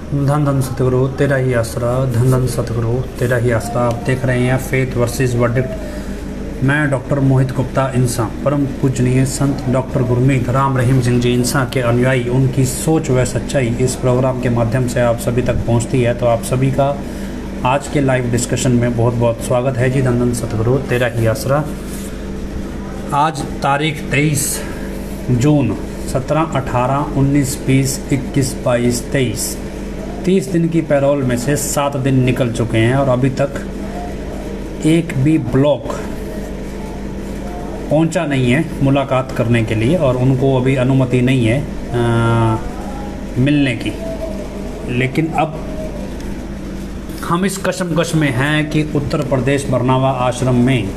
धन धन सतगुरु तेरा ही आसरा, धन धन सतगुरु तेरा ही आसरा। आप देख रहे हैं फेथ वर्सेस वर्डिक्ट। मैं डॉक्टर मोहित गुप्ता इंसान, परम पूजनीय संत डॉक्टर गुरमीत राम रहीम सिंह जी इंसान के अनुयायी, उनकी सोच व सच्चाई इस प्रोग्राम के माध्यम से आप सभी तक पहुंचती है। तो आप सभी का आज के लाइव डिस्कशन में बहुत बहुत स्वागत है जी। धन धन सतगुरु तेरा ही आसरा। आज तारीख 23 जून 17, 18, 19, 20, 21, 22, 23 30 दिन की पैरोल में से 7 दिन निकल चुके हैं और अभी तक एक भी ब्लॉक पहुंचा नहीं है मुलाकात करने के लिए, और उनको अभी अनुमति नहीं है मिलने की। लेकिन अब हम इस कशमकश में हैं कि उत्तर प्रदेश बरनावा आश्रम में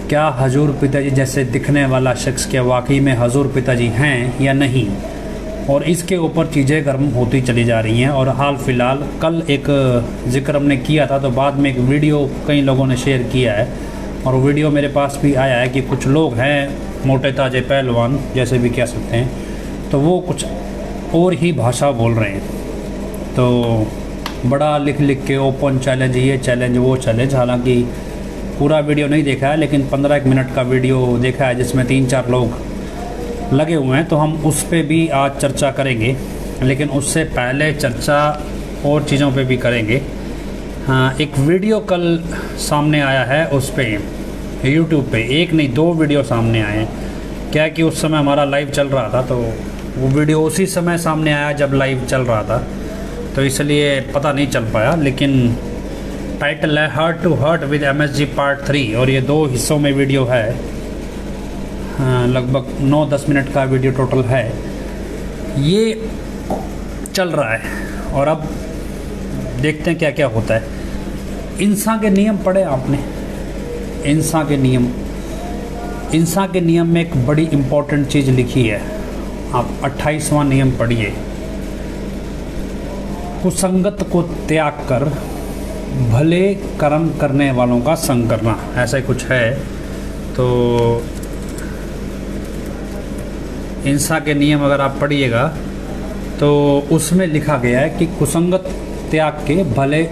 क्या हजूर पिताजी जैसे दिखने वाला शख्स क्या वाकई में हजूर पिताजी हैं या नहीं, और इसके ऊपर चीज़ें गर्म होती चली जा रही हैं। और हाल फिलहाल कल एक जिक्र हमने किया था, तो बाद में एक वीडियो कई लोगों ने शेयर किया है और वीडियो मेरे पास भी आया है कि कुछ लोग हैं मोटे ताजे पहलवान जैसे भी कह सकते हैं, तो वो कुछ और ही भाषा बोल रहे हैं। तो बड़ा लिख लिख के ओपन चैलेंज, ये चैलेंज वो चैलेंज। हालांकि पूरा वीडियो नहीं देखा है, लेकिन 15 मिनट का वीडियो देखा है जिसमें 3-4 लोग लगे हुए हैं, तो हम उस पर भी आज चर्चा करेंगे। लेकिन उससे पहले चर्चा और चीज़ों पे भी करेंगे। हाँ, एक वीडियो कल सामने आया है उस पर यूट्यूब पे, एक नहीं 2 वीडियो सामने आए हैं। क्या कि उस समय हमारा लाइव चल रहा था, तो वो वीडियो उसी समय सामने आया जब लाइव चल रहा था, तो इसलिए पता नहीं चल पाया। लेकिन टाइटल है heart to heart with MSG part 3, और ये 2 हिस्सों में वीडियो है। लगभग 9-10 मिनट का वीडियो टोटल है, ये चल रहा है। और अब देखते हैं क्या क्या होता है। इंसान के नियम पढ़े आपने? इंसान के नियम में एक बड़ी इम्पोर्टेंट चीज़ लिखी है। आप 28वां नियम पढ़िए। कुसंगत को त्याग कर भले कर्म करने वालों का संग करना, ऐसा ही कुछ है। तो इंसान के नियम अगर आप पढ़िएगा तो उसमें लिखा गया है कि कुसंगत त्याग के भले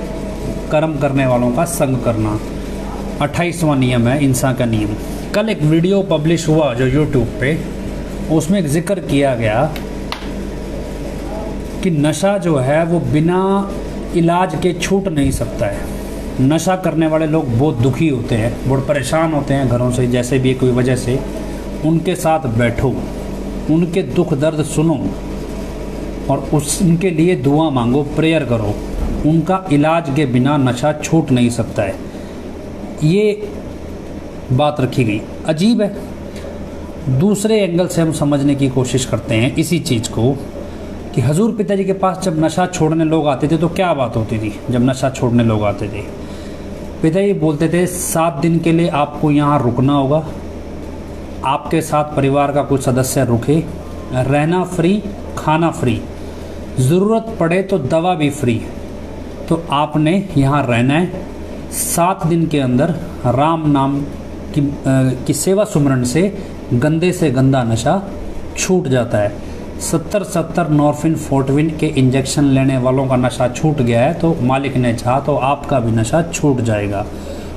कर्म करने वालों का संग करना 28वां नियम है इंसान का नियम। कल एक वीडियो पब्लिश हुआ जो यूट्यूब पे, उसमें एक जिक्र किया गया कि नशा जो है वो बिना इलाज के छूट नहीं सकता है। नशा करने वाले लोग बहुत दुखी होते हैं, बहुत परेशान होते हैं घरों से, जैसे भी कोई वजह से। उनके साथ बैठो, उनके दुख दर्द सुनो और उनके लिए दुआ मांगो, प्रेयर करो। उनका इलाज के बिना नशा छूट नहीं सकता है, ये बात रखी गई। अजीब है। दूसरे एंगल से हम समझने की कोशिश करते हैं इसी चीज़ को कि हजूर पिताजी के पास जब नशा छोड़ने लोग आते थे तो क्या बात होती थी। जब नशा छोड़ने लोग आते थे, पिताजी बोलते थे 7 दिन के लिए आपको यहाँ रुकना होगा, आपके साथ परिवार का कुछ सदस्य रुके, रहना फ्री, खाना फ्री, ज़रूरत पड़े तो दवा भी फ्री। तो आपने यहाँ रहना है। 7 दिन के अंदर राम नाम की सेवा सुमरन से गंदे से गंदा नशा छूट जाता है। 70 नॉर्फिन फोर्टविन के इंजेक्शन लेने वालों का नशा छूट गया है, तो मालिक ने चाहा तो आपका भी नशा छूट जाएगा।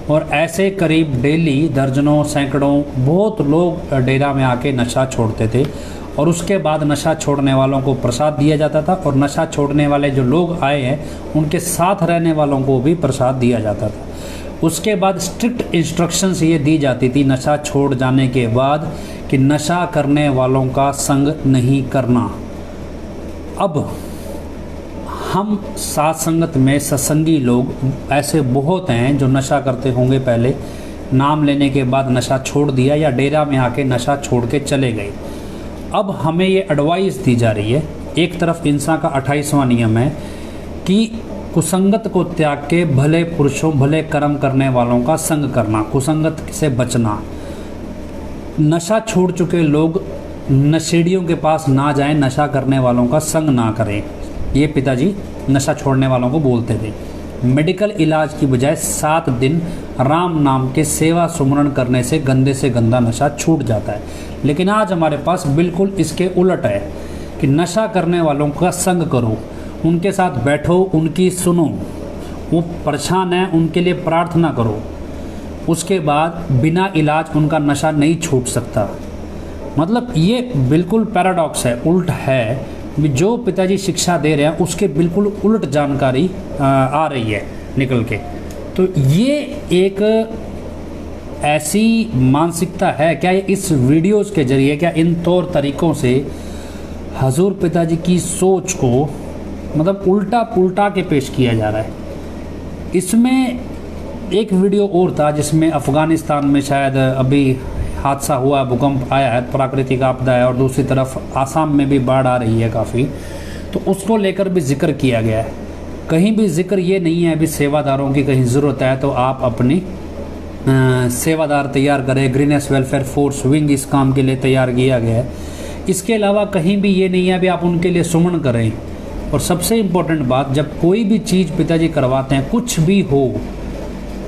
और ऐसे करीब डेली दर्जनों सैकड़ों बहुत लोग डेरा में आके नशा छोड़ते थे, और उसके बाद नशा छोड़ने वालों को प्रसाद दिया जाता था, और नशा छोड़ने वाले जो लोग आए हैं उनके साथ रहने वालों को भी प्रसाद दिया जाता था। उसके बाद स्ट्रिक्ट इंस्ट्रक्शंस ये दी जाती थी नशा छोड़ जाने के बाद कि नशा करने वालों का संग नहीं करना। अब हम साथ संगत में सत्संगी लोग ऐसे बहुत हैं जो नशा करते होंगे, पहले नाम लेने के बाद नशा छोड़ दिया, या डेरा में आके नशा छोड़ के चले गए। अब हमें ये एडवाइस दी जा रही है, एक तरफ इंसान का 28वां नियम है कि कुसंगत को त्याग के भले पुरुषों भले कर्म करने वालों का संग करना, कुसंगत से बचना। नशा छोड़ चुके लोग नशेड़ियों के पास ना जाएं, नशा करने वालों का संग ना करें, ये पिताजी नशा छोड़ने वालों को बोलते थे। मेडिकल इलाज की बजाय 7 दिन राम नाम के सेवा सुमरण करने से गंदा नशा छूट जाता है। लेकिन आज हमारे पास बिल्कुल इसके उलट है कि नशा करने वालों का संग करो, उनके साथ बैठो, उनकी सुनो, वो परेशान है उनके लिए प्रार्थना करो, उसके बाद बिना इलाज उनका नशा नहीं छूट सकता। मतलब ये बिल्कुल पैराडॉक्स है, उल्ट है। जो पिताजी शिक्षा दे रहे हैं उसके बिल्कुल उल्ट जानकारी आ रही है निकल के। तो ये एक ऐसी मानसिकता है क्या, इस वीडियोस के जरिए क्या इन तौर तरीक़ों से हजूर पिताजी की सोच को मतलब उल्टा पुल्टा के पेश किया जा रहा है। इसमें एक वीडियो और था जिसमें अफ़गानिस्तान में शायद अभी हादसा हुआ, भूकंप आया है, प्राकृतिक आपदा है, और दूसरी तरफ आसाम में भी बाढ़ आ रही है काफ़ी, तो उसको लेकर भी जिक्र किया गया है। कहीं भी जिक्र ये नहीं है अभी सेवादारों की कहीं ज़रूरत है तो आप अपनी सेवादार तैयार करें, ग्रीनेस वेलफेयर फोर्स विंग इस काम के लिए तैयार किया गया है। इसके अलावा कहीं भी ये नहीं है अभी आप उनके लिए सुमन करें। और सबसे इम्पोर्टेंट बात, जब कोई भी चीज़ पिताजी करवाते हैं, कुछ भी हो,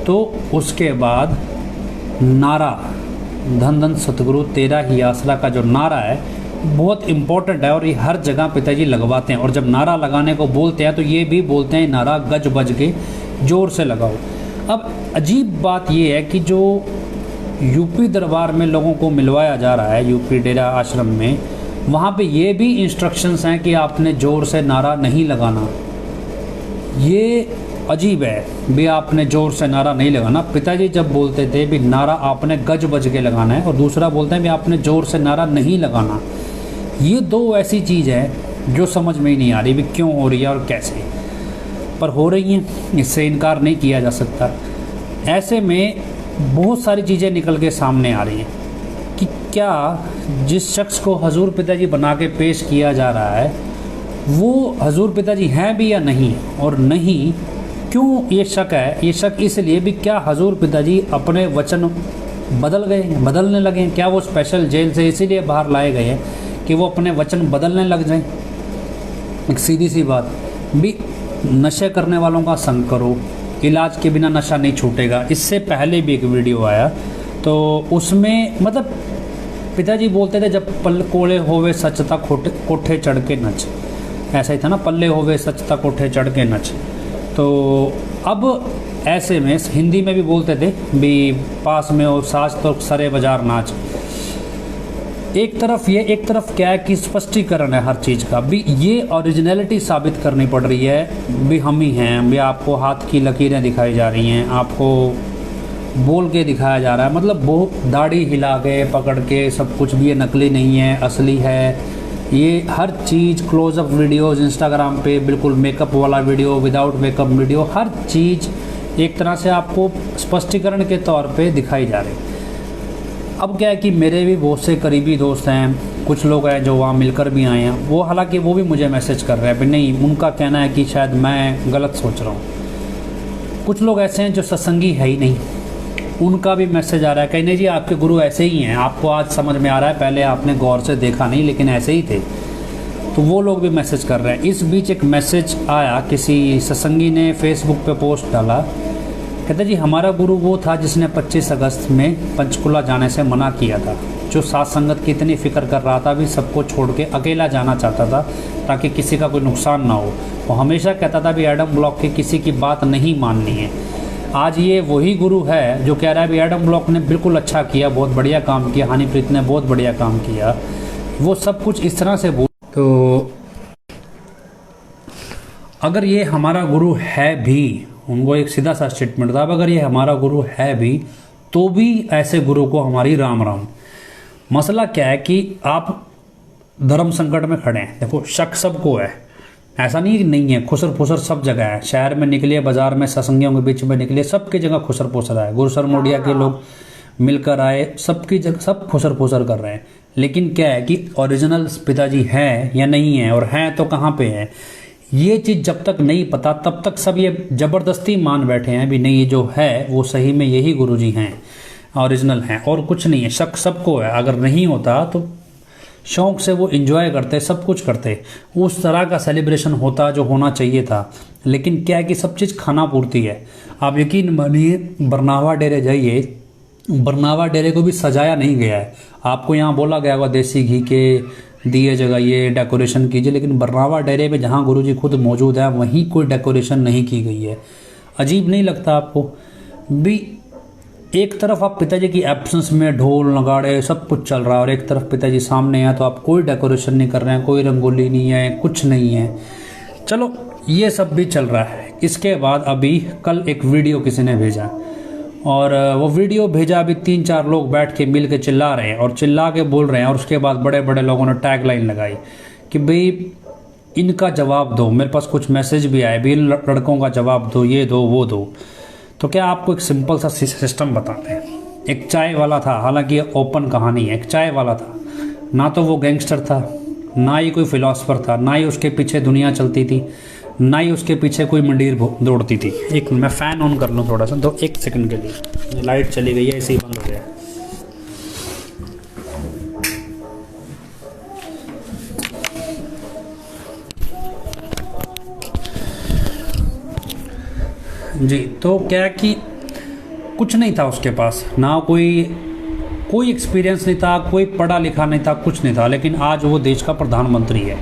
तो उसके बाद नारा धन धन सतगुरु तेरा ही आसरा का जो नारा है बहुत इम्पोर्टेंट है, और ये हर जगह पिताजी लगवाते हैं। और जब नारा लगाने को बोलते हैं तो ये भी बोलते हैं नारा गज बज के ज़ोर से लगाओ। अब अजीब बात ये है कि जो यूपी दरबार में लोगों को मिलवाया जा रहा है, यूपी डेरा आश्रम में, वहाँ पे ये भी इंस्ट्रक्शंस हैं कि आपने ज़ोर से नारा नहीं लगाना। ये अजीब है भी, आपने ज़ोर से नारा नहीं लगाना। पिताजी जब बोलते थे भी नारा आपने गज बज के लगाना है, और दूसरा बोलते हैं भी आपने ज़ोर से नारा नहीं लगाना। ये दो ऐसी चीज़ है जो समझ में ही नहीं आ रही भी क्यों हो रही है और कैसे, पर हो रही हैं, इससे इनकार नहीं किया जा सकता। ऐसे में बहुत सारी चीज़ें निकल के सामने आ रही हैं कि क्या जिस शख्स को हजूर पिताजी बना के पेश किया जा रहा है वो हजूर पिताजी हैं भी या नहीं, और नहीं क्यों ये शक है। ये शक इसलिए भी क्या हजूर पिताजी अपने वचन बदलने लगे हैं? क्या वो स्पेशल जेल से इसीलिए बाहर लाए गए हैं कि वो अपने वचन बदलने लग जाएं? एक सीधी सी बात भी, नशे करने वालों का संग करो, इलाज के बिना नशा नहीं छूटेगा। इससे पहले भी एक वीडियो आया तो उसमें मतलब पिताजी बोलते थे जब पल कोले होवे सचता कोठे चढ़ के नच, ऐसा ही था ना, पल्ले होवे सचता कोठे चढ़ के नच। तो अब ऐसे में हिंदी में भी बोलते थे भी पास में हो साज तो सरे बाजार नाच। एक तरफ ये, एक तरफ क्या है कि स्पष्टीकरण है हर चीज़ का भी, ये ओरिजिनलिटी साबित करनी पड़ रही है भी हम ही हैं भी। आपको हाथ की लकीरें दिखाई जा रही हैं, आपको बोल के दिखाया जा रहा है, मतलब वो दाढ़ी हिला के पकड़ के सब कुछ भी ये नकली नहीं है, असली है। ये हर चीज़ क्लोज़अप वीडियोज़ इंस्टाग्राम पे, बिल्कुल मेकअप वाला वीडियो, विदाउट मेकअप वीडियो, हर चीज़ एक तरह से आपको स्पष्टीकरण के तौर पे दिखाई जा रही। अब क्या है कि मेरे भी बहुत से करीबी दोस्त हैं, कुछ लोग हैं जो वहाँ मिलकर भी आए हैं, वो हालांकि वो भी मुझे मैसेज कर रहे हैं भी नहीं, उनका कहना है कि शायद मैं गलत सोच रहा हूँ। कुछ लोग ऐसे हैं जो सत्संगी है ही नहीं, उनका भी मैसेज आ रहा है, कहीं नहीं जी आपके गुरु ऐसे ही हैं, आपको आज समझ में आ रहा है, पहले आपने गौर से देखा नहीं लेकिन ऐसे ही थे। तो वो लोग भी मैसेज कर रहे हैं। इस बीच एक मैसेज आया, किसी सत्संगी ने फेसबुक पे पोस्ट डाला, कहते जी हमारा गुरु वो था जिसने 25 अगस्त में पंचकुला जाने से मना किया था, जो साथ संगत की इतनी फिक्र कर रहा था भी सबको छोड़ के अकेला जाना चाहता था ताकि किसी का कोई नुकसान ना हो। वो हमेशा कहता था भी एडम ब्लॉक की किसी की बात नहीं माननी है। आज ये वही गुरु है जो कह रहा है भी एडम ब्लॉक ने बिल्कुल अच्छा किया, बहुत बढ़िया काम किया, हनीप्रीत ने बहुत बढ़िया काम किया। वो सब कुछ इस तरह से बोल, तो अगर ये हमारा गुरु है भी, उनको एक सीधा सा स्टेटमेंट था, अगर ये हमारा गुरु है भी तो भी ऐसे गुरु को हमारी राम राम। मसला क्या है कि आप धर्म संकट में खड़े हैं। देखो शक सबको है, ऐसा नहीं कि नहीं है, खुसर फुसर सब जगह है। शहर में निकलिए, बाजार में, सत्संगियों के बीच में निकलिए, सबकी जगह खुसर फुसर है। गुरुसर मोडिया के लोग मिलकर आए, सबकी जगह सब खुसर फुसर कर रहे हैं। लेकिन क्या है कि ओरिजिनल पिताजी हैं या नहीं है, और हैं तो कहाँ पे है, ये चीज़ जब तक नहीं पता तब तक सब ये ज़बरदस्ती मान बैठे हैं भी नहीं, ये जो है वो सही में यही गुरुजी हैं, ओरिजिनल हैं और कुछ नहीं है। शक सबको है, अगर नहीं होता तो शौक़ से वो एंजॉय करते, सब कुछ करते, उस तरह का सेलिब्रेशन होता जो होना चाहिए था। लेकिन क्या है कि सब चीज़ खाना पूर्ति है। आप यकीन मानिए, बरनावा डेरे जाइए, बरनावा डेरे को भी सजाया नहीं गया है। आपको यहाँ बोला गया होगा देसी घी के दिए जगाइए, डेकोरेशन कीजिए, लेकिन बरनावा डेरे पे जहाँ गुरुजी खुद मौजूद है वहीं कोई डेकोरेशन नहीं की गई है। अजीब नहीं लगता आपको भी? एक तरफ आप पिताजी की एब्सेंस में ढोल नगाड़े सब कुछ चल रहा है और एक तरफ पिताजी सामने हैं तो आप कोई डेकोरेशन नहीं कर रहे हैं, कोई रंगोली नहीं है, कुछ नहीं है। चलो ये सब भी चल रहा है। इसके बाद अभी कल एक वीडियो किसी ने भेजा और वो वीडियो भेजा, अभी 3-4 लोग बैठ के मिल के चिल्ला रहे हैं और चिल्ला के बोल रहे हैं और उसके बाद बड़े बड़े लोगों ने टैग लाइन लगाई कि भाई इनका जवाब दो। मेरे पास कुछ मैसेज भी आए भी, इन लड़कों का जवाब दो, ये दो वो दो। तो क्या आपको एक सिंपल सा सिस्टम बताते हैं। एक चाय वाला था, हालांकि ये ओपन कहानी है, एक चाय वाला था, ना तो वो गैंगस्टर था, ना ही कोई फिलोसफर था, ना ही उसके पीछे दुनिया चलती थी, ना ही उसके पीछे कोई मंडीर दौड़ती थी। एक मैं फ़ैन ऑन कर लूँ थोड़ा सा, तो 1 सेकंड के लिए। लाइट चली गई है, ऐसे ही बंद हो गया। जी, तो क्या कि कुछ नहीं था उसके पास, ना कोई एक्सपीरियंस नहीं था, कोई पढ़ा लिखा नहीं था, कुछ नहीं था, लेकिन आज वो देश का प्रधानमंत्री है।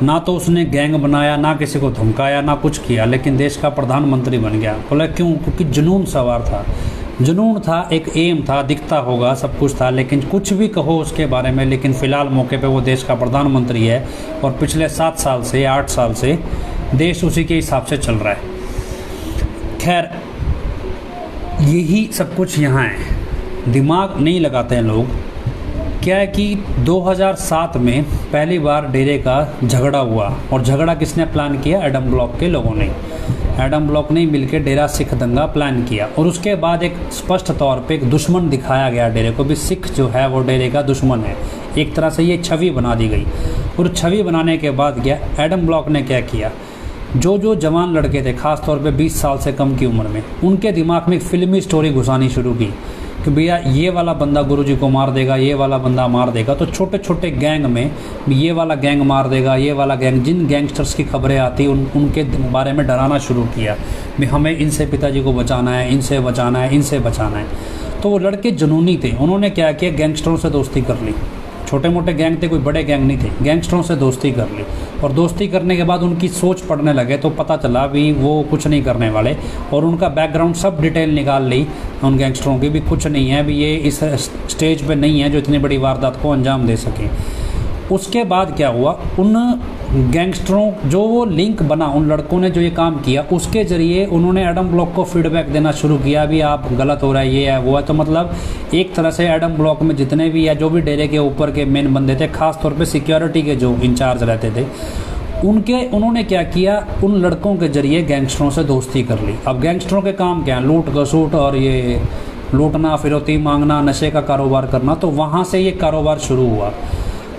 ना तो उसने गैंग बनाया, ना किसी को धमकाया, ना कुछ किया, लेकिन देश का प्रधानमंत्री बन गया। बोला क्यों? क्योंकि जुनून सवार था, जुनून था, एक एम था, दिखता होगा सब कुछ था, लेकिन कुछ भी कहो उसके बारे में, लेकिन फ़िलहाल मौके पे वो देश का प्रधानमंत्री है और पिछले 7 साल से 8 साल से देश उसी के हिसाब से चल रहा है। खैर, यही सब कुछ यहाँ है, दिमाग नहीं लगाते हैं लोग। क्या है कि 2007 में पहली बार डेरे का झगड़ा हुआ और झगड़ा किसने प्लान किया? एडम ब्लॉक के लोगों ने। एडम ब्लॉक ने मिलकर डेरा सिख दंगा प्लान किया और उसके बाद एक स्पष्ट तौर पे एक दुश्मन दिखाया गया डेरे को भी। सिख जो है वो डेरे का दुश्मन है, एक तरह से ये छवि बना दी गई। और छवि बनाने के बाद क्या एडम ब्लॉक ने क्या किया? जो जवान लड़के थे, ख़ास तौर पे 20 साल से कम की उम्र में, उनके दिमाग में एक फिल्मी स्टोरी घुसानी शुरू की कि भैया ये वाला बंदा गुरुजी को मार देगा, ये वाला बंदा मार देगा। तो छोटे छोटे गैंग में ये वाला गैंग मार देगा, ये वाला गैंग, जिन गैंगस्टर्स की खबरें आती उनके बारे में डराना शुरू किया भी हमें इनसे पिताजी को बचाना है, इनसे बचाना है, इनसे बचाना है। तो वो लड़के जुनूनी थे, उन्होंने क्या किया? गैंगस्टरों से दोस्ती कर ली। छोटे मोटे गैंग थे, कोई बड़े गैंग नहीं थे, गैंगस्टरों से दोस्ती कर ली और दोस्ती करने के बाद उनकी सोच पढ़ने लगे तो पता चला भी वो कुछ नहीं करने वाले और उनका बैकग्राउंड सब डिटेल निकाल ली उन गैंगस्टरों की भी। कुछ नहीं है भी, ये इस स्टेज पे नहीं है जो इतनी बड़ी वारदात को अंजाम दे सके। उसके बाद क्या हुआ? उन गैंगस्टरों जो वो लिंक बना, उन लड़कों ने जो ये काम किया, उसके ज़रिए उन्होंने एडम ब्लॉक को फीडबैक देना शुरू किया भी आप गलत हो रहा है, ये है वो है। तो मतलब एक तरह से एडम ब्लॉक में जितने भी या जो भी डेरे के ऊपर के मेन बंदे थे, ख़ास तौर पे सिक्योरिटी के जो इंचार्ज रहते थे, उन्होंने क्या किया? उन लड़कों के ज़रिए गैंगस्टरों से दोस्ती कर ली। अब गैंगस्टरों के काम क्या है? लूट घसूट और ये लूटना, फिरौती मांगना, नशे का कारोबार करना। तो वहाँ से ये कारोबार शुरू हुआ।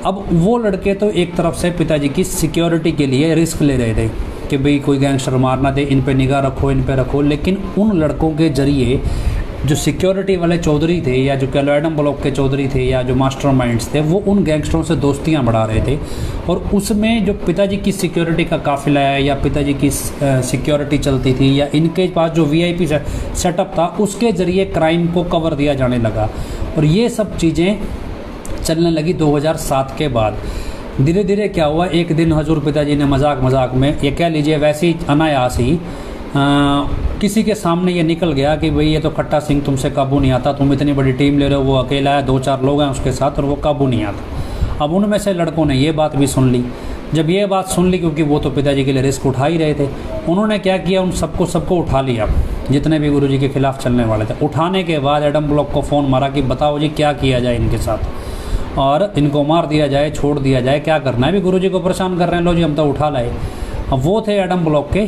अब वो लड़के तो एक तरफ से पिताजी की सिक्योरिटी के लिए रिस्क ले रहे थे कि भाई कोई गैंगस्टर मारना दे, इन पे निगाह रखो, इन पे रखो, लेकिन उन लड़कों के ज़रिए जो सिक्योरिटी वाले चौधरी थे या जो एडम ब्लॉक के चौधरी थे या जो मास्टरमाइंड्स थे, वो उन गैंगस्टरों से दोस्तियां बढ़ा रहे थे। और उसमें जो पिताजी की सिक्योरिटी का काफिला है या पिताजी की सिक्योरिटी चलती थी या इनके पास जो वीआईपी सेटअप था, उसके ज़रिए क्राइम को कवर दिया जाने लगा। और ये सब चीज़ें चलने लगी 2007 के बाद। धीरे धीरे क्या हुआ? एक दिन हजूर पिताजी ने मजाक में, ये कह लीजिए वैसे ही अनायास ही किसी के सामने ये निकल गया कि भाई ये तो खट्टा सिंह तुमसे काबू नहीं आता, तुम इतनी बड़ी टीम ले रहे हो, वो अकेला है, 2-4 लोग हैं उसके साथ और वो काबू नहीं आता। अब उनमें से लड़कों ने ये बात भी सुन ली। जब ये बात सुन ली, क्योंकि वो तो पिताजी के लिए रिस्क उठा ही रहे थे, उन्होंने क्या किया? उन सबको उठा लिया, जितने भी गुरुजी के खिलाफ चलने वाले थे। उठाने के बाद एडम ब्लॉक को फ़ोन मारा कि बताओ जी क्या किया जाए इनके साथ, और इनको मार दिया जाए, छोड़ दिया जाए, क्या करना है? भी गुरुजी को परेशान कर रहे हैं, लो जी हम तो उठा लाए। अब वो थे एडम ब्लॉक के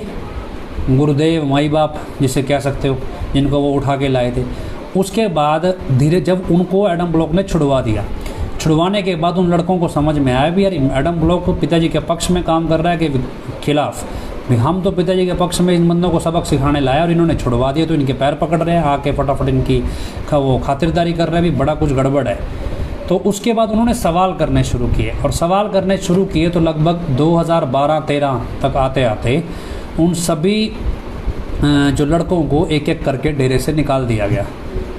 गुरुदेव, माई बाप जिसे कह सकते हो, जिनको वो उठा के लाए थे। उसके बाद धीरे जब उनको एडम ब्लॉक ने छुड़वा दिया, छुड़वाने के बाद उन लड़कों को समझ में आया भी यार एडम ब्लॉक पिताजी के पक्ष में काम कर रहा है कि खिलाफ, भी हम तो पिताजी के पक्ष में इन बंदों को सबक सिखाने लाया और इन्होंने छुड़वा दिया, तो इनके पैर पकड़ रहे हैं, आके फटाफट इनकी वो खातिरदारी कर रहे हैं, भी बड़ा कुछ गड़बड़ है। तो उसके बाद उन्होंने सवाल करने शुरू किए, और सवाल करने शुरू किए तो लगभग 2012-13 तक आते आते उन सभी जो लड़कों को एक एक करके डेरे से निकाल दिया गया।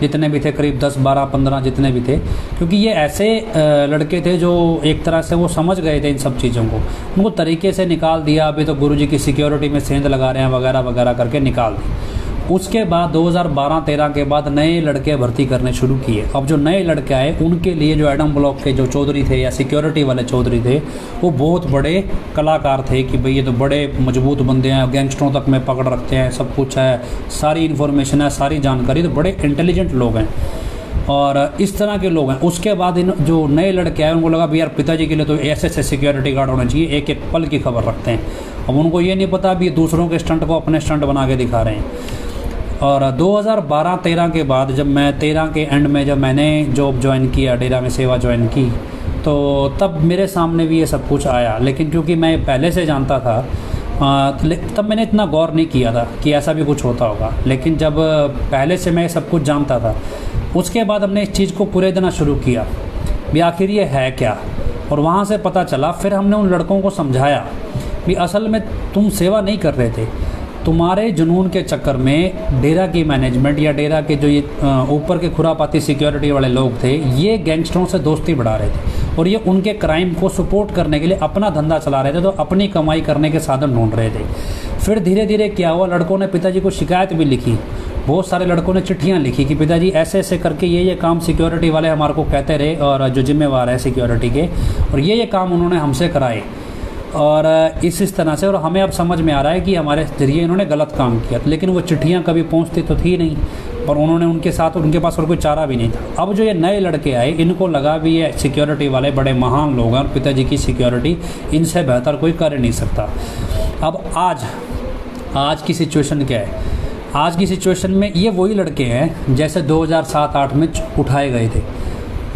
जितने भी थे, करीब 10, 12, 15 जितने भी थे, क्योंकि ये ऐसे लड़के थे जो एक तरह से वो समझ गए थे इन सब चीज़ों को, उनको तरीके से निकाल दिया। अभी तो गुरुजी की सिक्योरिटी में सेंध लगा रहे हैं वगैरह वगैरह करके निकाल दी। उसके बाद 2012-13 के बाद नए लड़के भर्ती करने शुरू किए। अब जो नए लड़के आए उनके लिए जो एडम ब्लॉक के जो चौधरी थे या सिक्योरिटी वाले चौधरी थे, वो बहुत बड़े कलाकार थे कि भाई ये तो बड़े मजबूत बंदे हैं, गैंगस्टरों तक में पकड़ रखते हैं, सब कुछ है, सारी इन्फॉर्मेशन है, सारी जानकारी, तो बड़े इंटेलिजेंट लोग हैं और इस तरह के लोग हैं। उसके बाद इन जो नए लड़के आए उनको लगा भी यार पिताजी के लिए तो ऐसे सिक्योरिटी गार्ड होना चाहिए, एक एक पल की खबर रखते हैं। अब उनको ये नहीं पता भी दूसरों के स्टंट को अपने स्टंट बना के दिखा रहे हैं। और 2012-13 के बाद जब मैं 13 के एंड में जब मैंने जॉब ज्वाइन किया, डेरा में सेवा ज्वाइन की, तो तब मेरे सामने भी ये सब कुछ आया। लेकिन क्योंकि मैं पहले से जानता था तब मैंने इतना गौर नहीं किया था कि ऐसा भी कुछ होता होगा। लेकिन जब पहले से मैं सब कुछ जानता था, उसके बाद हमने इस चीज़ को कुरेदना शुरू किया भी आखिर ये है क्या। और वहाँ से पता चला, फिर हमने उन लड़कों को समझाया भी असल में तुम सेवा नहीं कर रहे थे, तुम्हारे जुनून के चक्कर में डेरा की मैनेजमेंट या डेरा के जो ये ऊपर के खुरापाती सिक्योरिटी वाले लोग थे, ये गैंगस्टरों से दोस्ती बढ़ा रहे थे और ये उनके क्राइम को सपोर्ट करने के लिए अपना धंधा चला रहे थे, तो अपनी कमाई करने के साधन ढूंढ रहे थे। फिर धीरे धीरे क्या हुआ, लड़कों ने पिताजी को शिकायत भी लिखी, बहुत सारे लड़कों ने चिट्ठियाँ लिखी कि पिताजी ऐसे ऐसे करके ये काम सिक्योरिटी वाले हमारे को कहते रहे और जो जिम्मेवार है सिक्योरिटी के, और ये काम उन्होंने हमसे कराए और इस तरह से, और हमें अब समझ में आ रहा है कि हमारे जरिए इन्होंने गलत काम किया। लेकिन वो चिट्ठियाँ कभी पहुँचती तो थी नहीं और उन्होंने उनके साथ, उनके पास और कोई चारा भी नहीं था। अब जो ये नए लड़के आए, इनको लगा भी ये सिक्योरिटी वाले बड़े महान लोग हैं और पिताजी की सिक्योरिटी इनसे बेहतर कोई कर नहीं सकता। अब आज की सिचुएशन क्या है? आज की सिचुएशन में ये वही लड़के हैं जैसे 2007-8 में उठाए गए थे।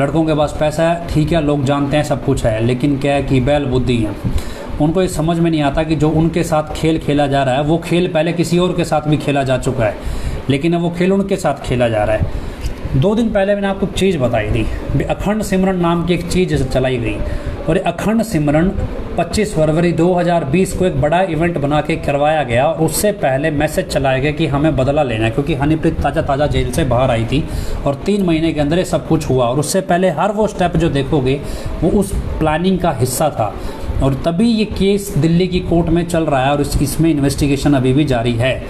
लड़कों के पास पैसा है, ठीक है, लोग जानते हैं सब कुछ है, लेकिन क्या है कि बैल बुद्धि है। उनको ये समझ में नहीं आता कि जो उनके साथ खेल खेला जा रहा है, वो खेल पहले किसी और के साथ भी खेला जा चुका है, लेकिन अब वो खेल उनके साथ खेला जा रहा है। 2 दिन पहले मैंने आपको चीज़ बताई थी, अखंड सिमरन नाम की एक चीज़ चलाई गई और अखंड सिमरन 25 फरवरी 2020 को एक बड़ा इवेंट बना के करवाया गया। और उससे पहले मैसेज चलाया गया कि हमें बदला लेना है, क्योंकि हनीप्रीत ताज़ा जेल से बाहर आई थी और 3 महीने के अंदर ये सब कुछ हुआ। और उससे पहले हर वो स्टेप जो देखोगे वो उस प्लानिंग का हिस्सा था। और तभी ये केस दिल्ली की कोर्ट में चल रहा है और इसमें इन्वेस्टिगेशन अभी भी जारी है।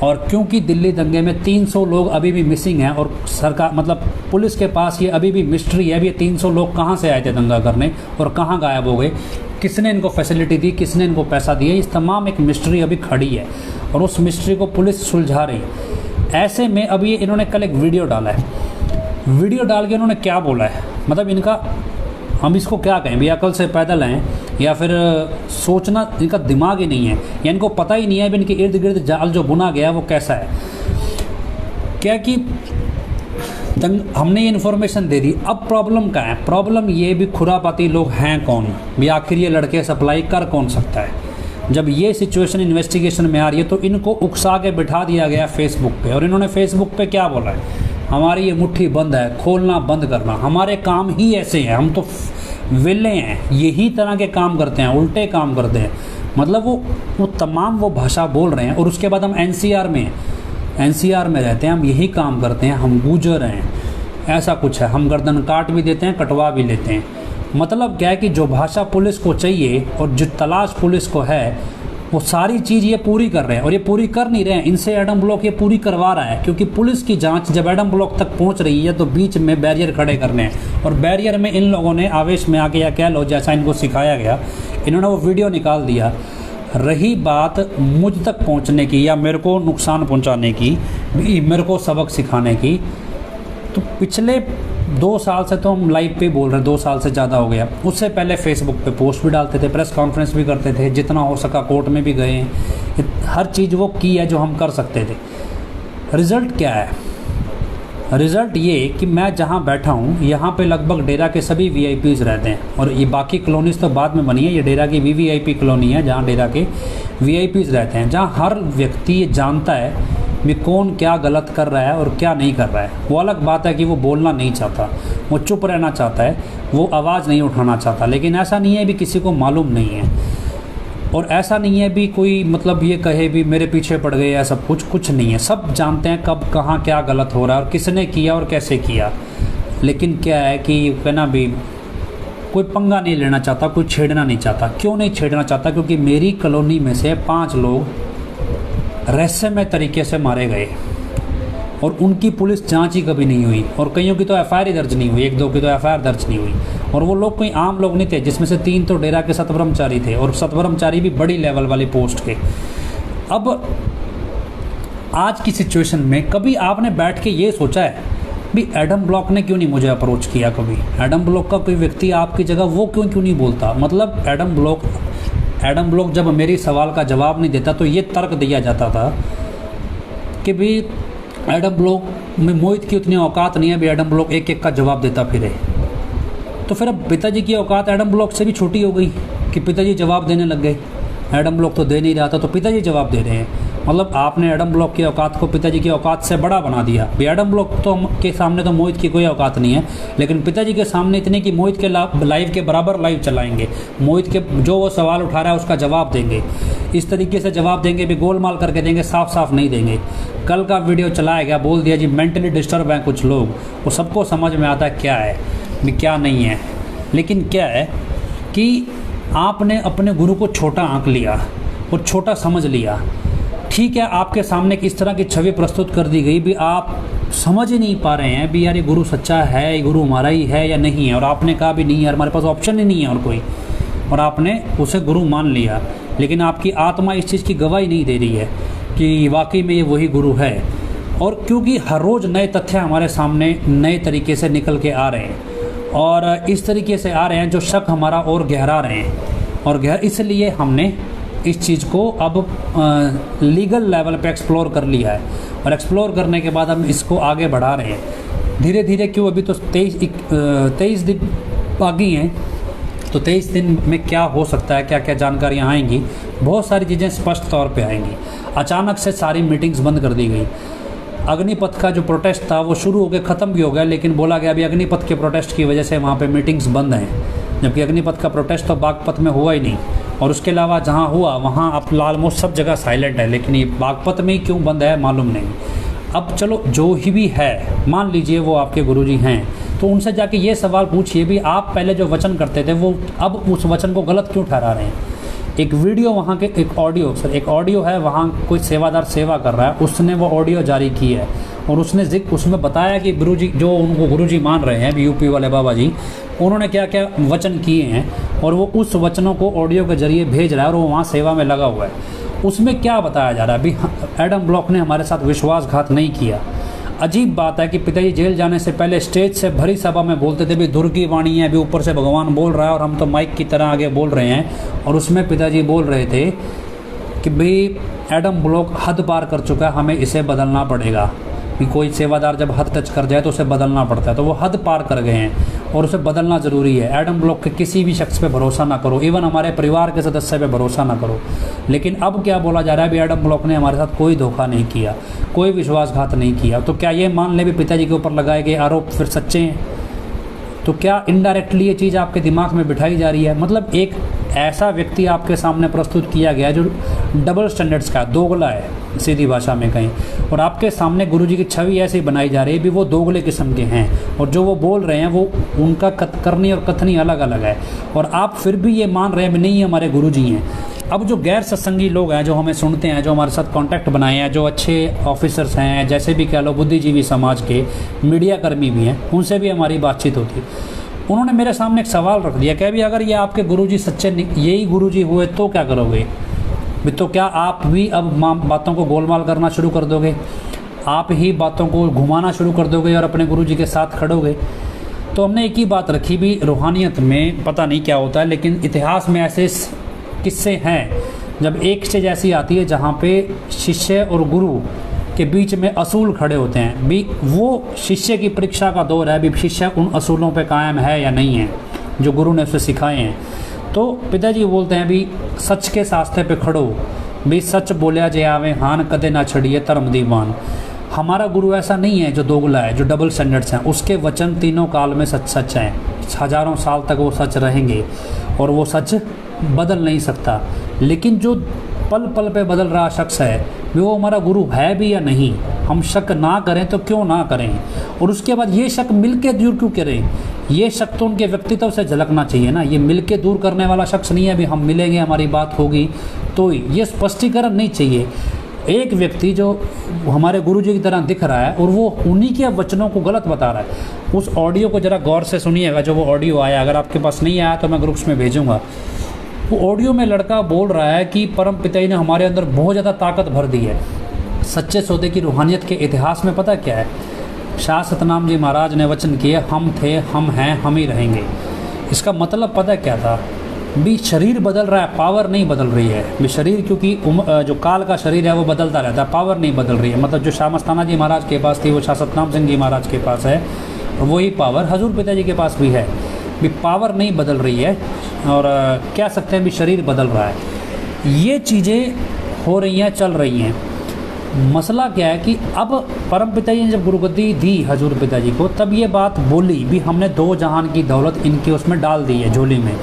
और क्योंकि दिल्ली दंगे में 300 लोग अभी भी मिसिंग हैं और सरकार, मतलब पुलिस के पास ये अभी भी मिस्ट्री है, अब ये 300 लोग कहाँ से आए थे दंगा करने और कहाँ गायब हो गए, किसने इनको फैसिलिटी दी, किसने इनको पैसा दिया, इस तमाम एक मिस्ट्री अभी खड़ी है और उस मिस्ट्री को पुलिस सुलझा रही है। ऐसे में अब ये इन्होंने कल एक वीडियो डाला है, वीडियो डाल के इन्होंने क्या बोला है, मतलब इनका, हम इसको क्या कहें भी, अकल से पैदल हैं या फिर सोचना इनका दिमाग ही नहीं है, या इनको पता ही नहीं है भी इनके इर्द गिर्द जाल जो बुना गया वो कैसा है। क्या कि हमने ये इन्फॉर्मेशन दे दी। अब प्रॉब्लम क्या है? प्रॉब्लम ये भी खुरापाती लोग हैं कौन भी, आखिर ये लड़के सप्लाई कर कौन सकता है। जब ये सिचुएशन इन्वेस्टिगेशन में आ रही है तो इनको उकसा के बिठा दिया गया फेसबुक पे, और इन्होंने फेसबुक पे क्या बोला है, हमारी ये मुट्ठी बंद है, खोलना बंद करना, हमारे काम ही ऐसे हैं, हम तो विले हैं, यही तरह के काम करते हैं, उल्टे काम करते हैं। मतलब वो तमाम वो भाषा बोल रहे हैं। और उसके बाद हम एनसीआर में रहते हैं, हम यही काम करते हैं, हम गुजर हैं, ऐसा कुछ है, हम गर्दन काट भी देते हैं, कटवा भी लेते हैं। मतलब क्या है कि जो भाषा पुलिस को चाहिए और जो तलाश पुलिस को है वो सारी चीज़ ये पूरी कर रहे हैं, और ये पूरी कर नहीं रहे हैं, इनसे एडम ब्लॉक ये पूरी करवा रहा है। क्योंकि पुलिस की जांच जब एडम ब्लॉक तक पहुंच रही है तो बीच में बैरियर खड़े करने हैं, और बैरियर में इन लोगों ने आवेश में आके, या कह लो जैसा इनको सिखाया गया, इन्होंने वो वीडियो निकाल दिया। रही बात मुझ तक पहुंचने की या मेरे को नुकसान पहुंचाने की, मेरे को सबक सिखाने की, तो पिछले 2 साल से तो हम लाइव पे बोल रहे हैं, 2 साल से ज़्यादा हो गया। उससे पहले फेसबुक पे पोस्ट भी डालते थे, प्रेस कॉन्फ्रेंस भी करते थे, जितना हो सका कोर्ट में भी गए, हर चीज़ वो की है जो हम कर सकते थे। रिज़ल्ट क्या है? रिज़ल्ट ये कि मैं जहाँ बैठा हूँ यहाँ पे लगभग डेरा के सभी वीआईपीज़ रहते हैं, और ये बाकी कॉलोनीज़ तो बाद में बनी है, ये डेरा की वीवीआईपी कॉलोनी है जहाँ डेरा के वीआईपीज़ रहते हैं, जहाँ हर व्यक्ति ये जानता है भी कौन क्या गलत कर रहा है और क्या नहीं कर रहा है। वो अलग बात है कि वो बोलना नहीं चाहता, वो चुप रहना चाहता है, वो आवाज़ नहीं उठाना चाहता, लेकिन ऐसा नहीं है भी किसी को मालूम नहीं है। और ऐसा नहीं है भी कोई मतलब ये कहे भी मेरे पीछे पड़ गए या सब कुछ नहीं है। सब जानते हैं कब कहाँ क्या गलत हो रहा है और किसने किया और कैसे किया। लेकिन क्या है कि कहना भी कोई पंगा नहीं लेना चाहता, कोई छेड़ना नहीं चाहता। क्यों नहीं छेड़ना चाहता? क्योंकि मेरी कॉलोनी में से 5 लोग रहस्यमय तरीके से मारे गए और उनकी पुलिस जांच ही कभी नहीं हुई, और कईयों की तो एफआईआर ही दर्ज नहीं हुई, 1-2 की तो एफआईआर दर्ज नहीं हुई। और वो लोग कोई आम लोग नहीं थे, जिसमें से 3 तो डेरा के सतब्रह्मचारी थे, और सतब्रह्मचारी भी बड़ी लेवल वाली पोस्ट के। अब आज की सिचुएशन में कभी आपने बैठ के ये सोचा है भी एडम ब्लॉक ने क्यों नहीं मुझे अप्रोच किया? कभी एडम ब्लॉक का कोई व्यक्ति आपकी जगह वो क्यों नहीं बोलता? मतलब एडम ब्लॉक जब मेरी सवाल का जवाब नहीं देता तो ये तर्क दिया जाता था कि भी एडम ब्लॉक में मोहित की उतनी औकात नहीं है भी एडम ब्लॉक एक का जवाब देता फिरे। तो फिर अब पिताजी की औकात एडम ब्लॉक से भी छोटी हो गई कि पिताजी जवाब देने लग गए। एडम ब्लॉक तो दे नहीं रहा था तो पिताजी जवाब दे रहे हैं। मतलब आपने एडम ब्लॉक की औकात को पिताजी की औकात से बड़ा बना दिया। भी एडम ब्लॉक तो के सामने तो मोहित की कोई औकात नहीं है, लेकिन पिताजी के सामने इतने कि मोहित के लाइव के बराबर लाइव चलाएंगे, मोहित के जो वो सवाल उठा रहा है उसका जवाब देंगे, इस तरीके से जवाब देंगे भी गोलमाल करके देंगे, साफ साफ नहीं देंगे। कल का वीडियो चलाया गया, बोल दिया जी मेंटली डिस्टर्ब हैं कुछ लोग, वो सबको समझ में आता है क्या है भी क्या नहीं है। लेकिन क्या है कि आपने अपने गुरु को छोटा आंक लिया और छोटा समझ लिया। ठीक है, आपके सामने किस तरह की छवि प्रस्तुत कर दी गई भी आप समझ ही नहीं पा रहे हैं भी यार ये गुरु सच्चा है, ये गुरु हमारा ही है या नहीं है। और आपने कहा भी नहीं यार हमारे पास ऑप्शन ही नहीं है और कोई, और आपने उसे गुरु मान लिया। लेकिन आपकी आत्मा इस चीज़ की गवाही नहीं दे रही है कि वाकई में ये वही गुरु है। और क्योंकि हर रोज़ नए तथ्य हमारे सामने नए तरीके से निकल के आ रहे हैं और इस तरीके से आ रहे हैं जो शक हमारा और गहरा रहे हैं, और इसलिए हमने इस चीज़ को अब लीगल लेवल पे एक्सप्लोर कर लिया है। और एक्सप्लोर करने के बाद हम इसको आगे बढ़ा रहे हैं धीरे धीरे। क्यों अभी तो 23 दिन बाकी हैं, तो 23 दिन में क्या हो सकता है, क्या क्या जानकारियाँ आएंगी, बहुत सारी चीज़ें स्पष्ट तौर पे आएंगी। अचानक से सारी मीटिंग्स बंद कर दी गई। अग्निपथ का जो प्रोटेस्ट था वो शुरू हो गया, ख़त्म भी हो गया, लेकिन बोला गया अभी अग्निपथ के प्रोटेस्ट की वजह से वहाँ पे मीटिंग्स बंद हैं। जबकि अग्निपथ का प्रोटेस्ट तो बागपत में हुआ ही नहीं, और उसके अलावा जहाँ हुआ वहाँ अब ऑलमोस्ट सब जगह साइलेंट है। लेकिन ये बागपत में ही क्यों बंद है मालूम नहीं। अब चलो जो ही भी है, मान लीजिए वो आपके गुरुजी हैं, तो उनसे जाके ये सवाल पूछिए भी आप पहले जो वचन करते थे वो अब उस वचन को गलत क्यों ठहरा रहे हैं। एक वीडियो वहाँ के एक ऑडियो है, वहाँ कोई सेवादार सेवा कर रहा है, उसने वो ऑडियो जारी की है और उसमें बताया कि गुरुजी जो उनको गुरुजी मान रहे हैं यूपी वाले बाबा जी, उन्होंने क्या क्या वचन किए हैं और वो उस वचनों को ऑडियो के जरिए भेज रहा है और वो वहाँ सेवा में लगा हुआ है। उसमें क्या बताया जा रहा है, अभी एडम ब्लॉक ने हमारे साथ विश्वासघात नहीं किया। अजीब बात है कि पिताजी जेल जाने से पहले स्टेज से भरी सभा में बोलते थे भी धुर की वाणी है, अभी ऊपर से भगवान बोल रहा है और हम तो माइक की तरह आगे बोल रहे हैं। और उसमें पिताजी बोल रहे थे कि भाई एडम ब्लॉक हद पार कर चुका है, हमें इसे बदलना पड़ेगा। कि कोई सेवादार जब हद टच कर जाए तो उसे बदलना पड़ता है, तो वो हद पार कर गए हैं और उसे बदलना ज़रूरी है। एडम ब्लॉक के किसी भी शख्स पे भरोसा ना करो, इवन हमारे परिवार के सदस्य पे भरोसा ना करो। लेकिन अब क्या बोला जा रहा है भी एडम ब्लॉक ने हमारे साथ कोई धोखा नहीं किया, कोई विश्वासघात नहीं किया। तो क्या ये मान ले भी पिताजी के ऊपर लगाए गए आरोप फिर सच्चे हैं? तो क्या इनडायरेक्टली ये चीज़ आपके दिमाग में बिठाई जा रही है? मतलब एक ऐसा व्यक्ति आपके सामने प्रस्तुत किया गया जो डबल स्टैंडर्ड्स का दोगला है सीधी भाषा में कहीं, और आपके सामने गुरुजी की छवि ऐसी बनाई जा रही है भी वो दोगले किस्म के हैं और जो वो बोल रहे हैं वो उनका करनी और कथनी अलग अलग है, और आप फिर भी ये मान रहे हैं भी नहीं हमारे गुरुजी हैं। अब जो गैर सत्संगी लोग हैं जो हमें सुनते हैं, जो हमारे साथ कांटेक्ट बनाए हैं, जो अच्छे ऑफिसर्स हैं, जैसे भी कह लो बुद्धिजीवी समाज के मीडिया कर्मी भी हैं, उनसे भी हमारी बातचीत होती है। उन्होंने मेरे सामने एक सवाल रख दिया कि भी अगर ये आपके गुरुजी सच्चे यही गुरुजी हुए तो क्या करोगे भी? तो क्या आप भी अब बातों को गोलमाल करना शुरू कर दोगे? आप ही बातों को घुमाना शुरू कर दोगे और अपने गुरुजी के साथ खड़ोगे? तो हमने एक ही बात रखी भी, रूहानियत में पता नहीं क्या होता है, लेकिन इतिहास में ऐसे किस्से हैं जब एक स्टेज ऐसी आती है जहाँ पे शिष्य और गुरु के बीच में असूल खड़े होते हैं। भी वो शिष्य की परीक्षा का दौर है, भी शिष्य उन असूलों पे कायम है या नहीं है जो गुरु ने उसे सिखाए हैं। तो पिताजी बोलते हैं भी सच के सास्ते पे खड़ो, भी सच बोलिया जे आवे हान कदे ना छड़िए धर्म दीवान। हमारा गुरु ऐसा नहीं है जो दोगला है, जो डबल स्टैंडर्ड्स हैं। उसके वचन तीनों काल में सच हैं, हजारों साल तक वो सच रहेंगे और वो सच बदल नहीं सकता, लेकिन जो पल पल पे बदल रहा शख्स है वो हमारा गुरु है भी या नहीं, हम शक ना करें तो क्यों ना करें। और उसके बाद ये शक मिल के दूर क्यों करें, ये शक तो उनके व्यक्तित्व से झलकना चाहिए ना। ये मिल के दूर करने वाला शख्स नहीं है अभी हम मिलेंगे हमारी बात होगी, तो ये स्पष्टीकरण नहीं चाहिए। एक व्यक्ति जो हमारे गुरु जी की तरह दिख रहा है और वो उन्हीं के वचनों को गलत बता रहा है। उस ऑडियो को ज़रा गौर से सुनिएगा, जो वो ऑडियो आया, अगर आपके पास नहीं आया तो मैं ग्रुप्स में भेजूँगा। वो ऑडियो में लड़का बोल रहा है कि परम पिता जी ने हमारे अंदर बहुत ज़्यादा ताकत भर दी है। सच्चे सौदे की रूहानियत के इतिहास में पता क्या है, शाह सतनाम जी महाराज ने वचन किए, हम थे, हम हैं, हम ही रहेंगे। इसका मतलब पता क्या था भी, शरीर बदल रहा है, पावर नहीं बदल रही है भी। शरीर क्योंकि जो काल का शरीर है वो बदलता रहता है, पावर नहीं बदल रही है। मतलब जो शाह मस्ताना जी महाराज के पास थी वो शाह सतनाम सिंह जी महाराज के पास है, वही पावर हजूर पिताजी के पास भी है भी। पावर नहीं बदल रही है और कह सकते हैं भी शरीर बदल रहा है। ये चीज़ें हो रही हैं, चल रही हैं। मसला क्या है कि अब परम पिताजी ने जब गुरुगद्दी दी हजूर पिताजी को, तब ये बात बोली भी हमने 2 जहान की दौलत इनके उसमें डाल दी है झोली में।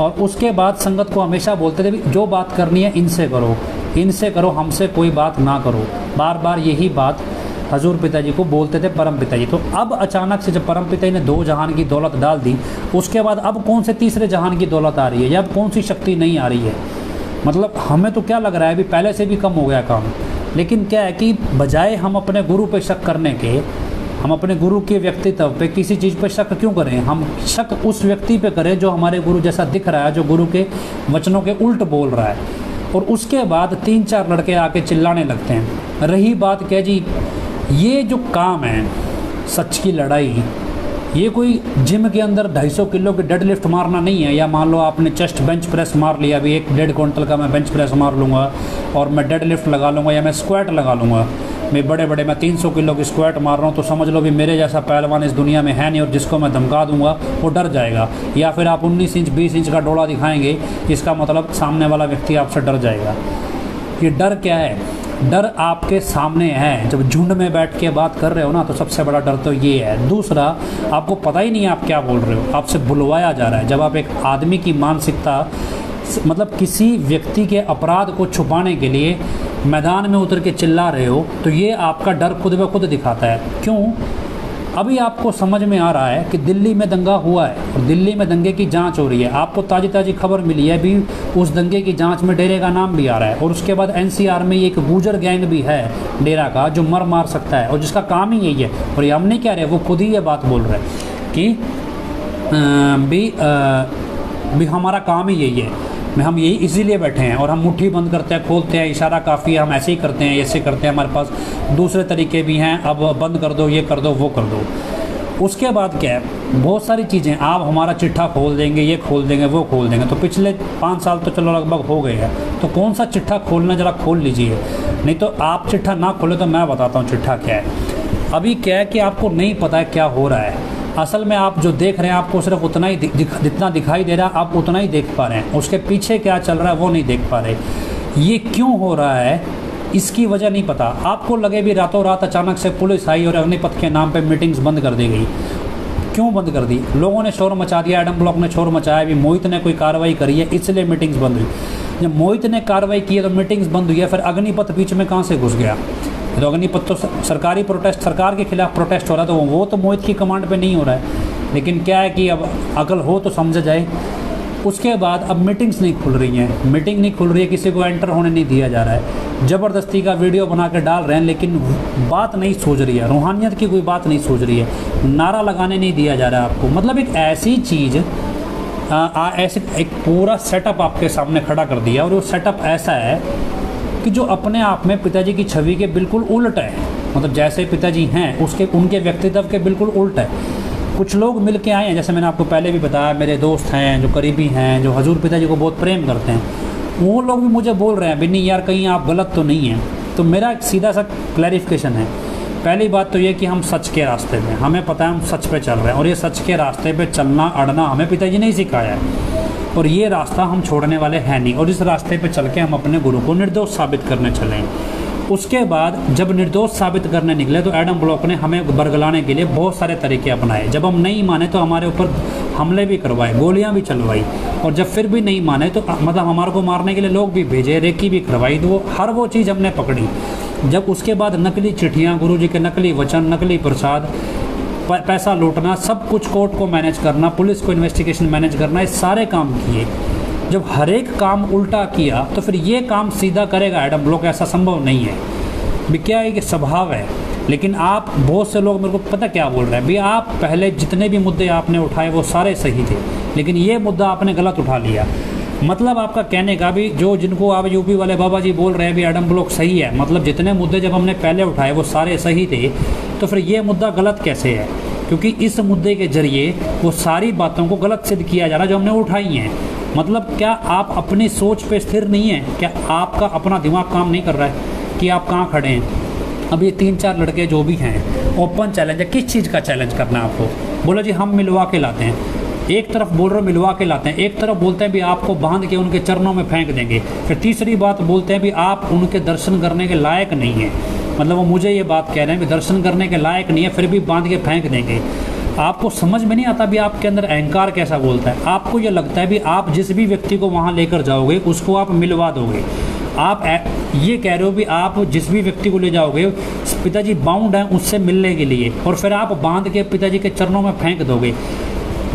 और उसके बाद संगत को हमेशा बोलते थे भी जो बात करनी है इनसे करो, इनसे करो, हमसे कोई बात ना करो। बार बार यही बात हजूर पिताजी को बोलते थे परम पिताजी। तो अब अचानक से जब परम पिताजी ने 2 जहान की दौलत डाल दी, उसके बाद अब कौन से तीसरे जहान की दौलत आ रही है या अब कौन सी शक्ति नहीं आ रही है। मतलब हमें तो क्या लग रहा है अभी पहले से भी कम हो गया काम। लेकिन क्या है कि बजाय हम अपने गुरु पे शक करने के, हम अपने गुरु के व्यक्तित्व पे किसी चीज़ पे शक क्यों करें। हम शक उस व्यक्ति पे करें जो हमारे गुरु जैसा दिख रहा है, जो गुरु के वचनों के उल्ट बोल रहा है। और उसके बाद 3-4 लड़के आके चिल्लाने लगते हैं। रही बात क्या जी, ये जो काम है सच की लड़ाई, ये कोई जिम के अंदर 250 किलो की डेड लिफ्ट मारना नहीं है। या मान लो आपने चेस्ट बेंच प्रेस मार लिया, अभी 1-1.5 क्विंटल का मैं बेंच प्रेस मार लूँगा और मैं डेड लिफ्ट लगा लूँगा या मैं स्क्वाट लगा लूँगा। मैं मैं 300 किलो की स्क्वाट मार रहा हूँ तो समझ लो भी मेरे जैसा पहलवान इस दुनिया में है नहीं, और जिसको मैं धमका दूंगा वो डर जाएगा। या फिर आप 19 इंच 20 इंच का डोला दिखाएंगे, इसका मतलब सामने वाला व्यक्ति आपसे डर जाएगा। ये डर क्या है? डर आपके सामने है। जब झुंड में बैठ के बात कर रहे हो ना, तो सबसे बड़ा डर तो ये है। दूसरा, आपको पता ही नहीं है आप क्या बोल रहे हो, आपसे बुलवाया जा रहा है। जब आप एक आदमी की मानसिकता, मतलब किसी व्यक्ति के अपराध को छुपाने के लिए मैदान में उतर के चिल्ला रहे हो, तो ये आपका डर खुद ब खुद दिखाता है। क्यों? अभी आपको समझ में आ रहा है कि दिल्ली में दंगा हुआ है और दिल्ली में दंगे की जांच हो रही है। आपको ताज़ी ताज़ी खबर मिली है भी, उस दंगे की जांच में डेरे का नाम भी आ रहा है। और उसके बाद NCR में एक गुजर गैंग भी है डेरा का, जो मार सकता है और जिसका काम ही यही है। और ये हम नहीं कह रहे, वो खुद ही ये बात बोल रहे हैं कि भी हमारा काम ही यही है, हम यही इसीलिए बैठे हैं और हम मुट्ठी बंद करते हैं, खोलते हैं, इशारा काफ़ी है, हम ऐसे ही करते हैं, ऐसे करते हैं, हमारे पास दूसरे तरीके भी हैं, अब बंद कर दो, ये कर दो, वो कर दो। उसके बाद क्या है, बहुत सारी चीज़ें, आप हमारा चिट्ठा खोल देंगे, ये खोल देंगे, वो खोल देंगे। तो पिछले 5 साल तो चलो लगभग हो गए हैं, तो कौन सा चिट्ठा खोलना, ज़रा खोल लीजिए। नहीं तो आप चिट्ठा ना खोले तो मैं बताता हूँ चिट्ठा क्या है। अभी क्या है कि आपको नहीं पता है क्या हो रहा है। असल में आप जो देख रहे हैं, आपको सिर्फ उतना ही जितना दिखाई दे रहा है, आप उतना ही देख पा रहे हैं। उसके पीछे क्या चल रहा है वो नहीं देख पा रहे। ये क्यों हो रहा है, इसकी वजह नहीं पता। आपको लगे भी रातों रात अचानक से पुलिस आई और अग्निपथ के नाम पे मीटिंग्स बंद कर दी गई। क्यों बंद कर दी? लोगों ने शोर मचा दिया, एडम ब्लॉक ने शोर मचाया भी, मोहित ने कोई कार्रवाई करी है इसलिए मीटिंग्स बंद हुई। जब मोहित ने कार्रवाई की है तो मीटिंग्स बंद हुई है, फिर अग्निपथ बीच में कहाँ से घुस गया? तो अग्निपथ तो सरकारी प्रोटेस्ट, सरकार के खिलाफ प्रोटेस्ट हो रहा है, तो वो तो मोहित की कमांड पे नहीं हो रहा है। लेकिन क्या है कि अब अकल हो तो समझ जाए। उसके बाद अब मीटिंग्स नहीं खुल रही हैं, मीटिंग नहीं खुल रही है, किसी को एंटर होने नहीं दिया जा रहा है। ज़बरदस्ती का वीडियो बना के डाल रहे हैं, लेकिन बात नहीं सूझ रही है, रूहानियत की कोई बात नहीं सूझ रही है, नारा लगाने नहीं दिया जा रहा है आपको। मतलब एक ऐसी चीज़, ऐसे एक पूरा सेटअप आपके सामने खड़ा कर दिया, और वो सेटअप ऐसा है कि जो अपने आप में पिताजी की छवि के बिल्कुल उल्ट है। मतलब जैसे पिताजी हैं उसके, उनके व्यक्तित्व के बिल्कुल उल्ट है। कुछ लोग मिल के आए हैं, जैसे मैंने आपको पहले भी बताया, मेरे दोस्त हैं जो करीबी हैं, जो हजूर पिताजी को बहुत प्रेम करते हैं, वो लोग भी मुझे बोल रहे हैं बिन्नी यार कहीं आप गलत तो नहीं हैं। तो मेरा एक सीधा सा क्लैरिफिकेशन है। पहली बात तो ये कि हम सच के रास्ते पे, हमें पता है हम सच पे चल रहे हैं, और ये सच के रास्ते पे चलना अड़ना हमें पिताजी ने ही सिखाया है, और ये रास्ता हम छोड़ने वाले हैं नहीं। और इस रास्ते पे चल के हम अपने गुरु को निर्दोष साबित करने चले। उसके बाद जब निर्दोष साबित करने निकले तो एडम ब्लॉक ने हमें बरगलाने के लिए बहुत सारे तरीके अपनाए। जब हम नहीं माने तो हमारे ऊपर हमले भी करवाए, गोलियां भी चलवाई, और जब फिर भी नहीं माने तो मतलब हमारे को मारने के लिए लोग भी भेजे, रेकी भी करवाई, तो हर वो चीज़ हमने पकड़ी। जब उसके बाद नकली चिट्ठियाँ, गुरुजी के नकली वचन, नकली प्रसाद, पैसा लूटना, सब कुछ कोर्ट को मैनेज करना, पुलिस को इन्वेस्टिगेशन मैनेज करना, ये सारे काम किए। जब हर एक काम उल्टा किया तो फिर ये काम सीधा करेगा एडम ब्लॉक? ऐसा संभव नहीं है। भी क्या है कि स्वभाव है। लेकिन आप, बहुत से लोग मेरे को पता क्या बोल रहे हैं, भी आप पहले जितने भी मुद्दे आपने उठाए वो सारे सही थे, लेकिन ये मुद्दा आपने गलत उठा लिया। मतलब आपका कहने का भी, जो जिनको आप यूपी वाले बाबा जी बोल रहे हैं भी एडम ब्लॉक सही है, मतलब जितने मुद्दे जब हमने पहले उठाए वो सारे सही थे, तो फिर ये मुद्दा गलत कैसे है? क्योंकि इस मुद्दे के जरिए वो सारी बातों को गलत सिद्ध किया जा रहा है जो हमने उठाई हैं। मतलब क्या आप अपनी सोच पे स्थिर नहीं हैं? क्या आपका अपना दिमाग काम नहीं कर रहा है कि आप कहाँ खड़े हैं? अब ये 3-4 लड़के जो भी हैं, ओपन चैलेंज है। किस चीज़ का चैलेंज करना है आपको? बोलो जी हम मिलवा के लाते हैं। एक तरफ बोल रहे हो मिलवा के लाते हैं, एक तरफ बोलते हैं भी आपको बांध के उनके चरणों में फेंक देंगे, फिर तीसरी बात बोलते हैं भी आप उनके दर्शन करने के लायक नहीं हैं। मतलब वो मुझे ये बात कह रहे हैं कि दर्शन करने के लायक नहीं है, फिर भी बांध के फेंक देंगे। आपको समझ में नहीं आता भी आपके अंदर अहंकार कैसा बोलता है। आपको ये लगता है भी आप जिस भी व्यक्ति को वहाँ लेकर जाओगे उसको आप मिलवा दोगे। आप ये कह रहे हो भी आप जिस भी व्यक्ति को ले जाओगे, पिताजी बाउंड हैं उससे मिलने के लिए, और फिर आप बांध के पिताजी के चरणों में फेंक दोगे।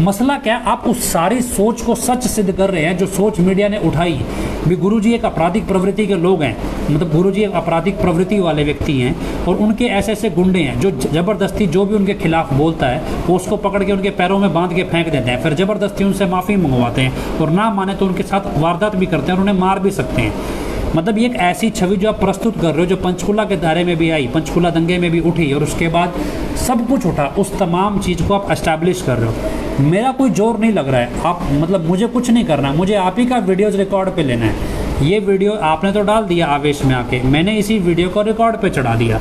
मसला क्या, आप उस सारी सोच को सच सिद्ध कर रहे हैं जो सोच मीडिया ने उठाई भी। गुरुजी एक आपराधिक प्रवृत्ति के लोग हैं, मतलब गुरुजी एक आपराधिक प्रवृत्ति वाले व्यक्ति हैं, और उनके ऐसे ऐसे गुंडे हैं जो ज़बरदस्ती जो भी उनके खिलाफ बोलता है वो उसको पकड़ के उनके पैरों में बांध के फेंक देते हैं, फिर ज़बरदस्ती उनसे माफ़ी मंगवाते हैं, और ना माने तो उनके साथ वारदात भी करते हैं और उन्हें मार भी सकते हैं। मतलब ये एक ऐसी छवि जो आप प्रस्तुत कर रहे हो जो पंचकुला के दायरे में भी आई, पंचकुला दंगे में भी उठी, और उसके बाद सब कुछ उठा, उस तमाम चीज़ को आप एस्टैब्लिश कर रहे हो। मेरा कोई जोर नहीं लग रहा है, आप मतलब मुझे कुछ नहीं करना, मुझे आप ही का वीडियोज़ रिकॉर्ड पे लेना है। ये वीडियो आपने तो डाल दिया आवेश में आके, मैंने इसी वीडियो को रिकॉर्ड पे चढ़ा दिया।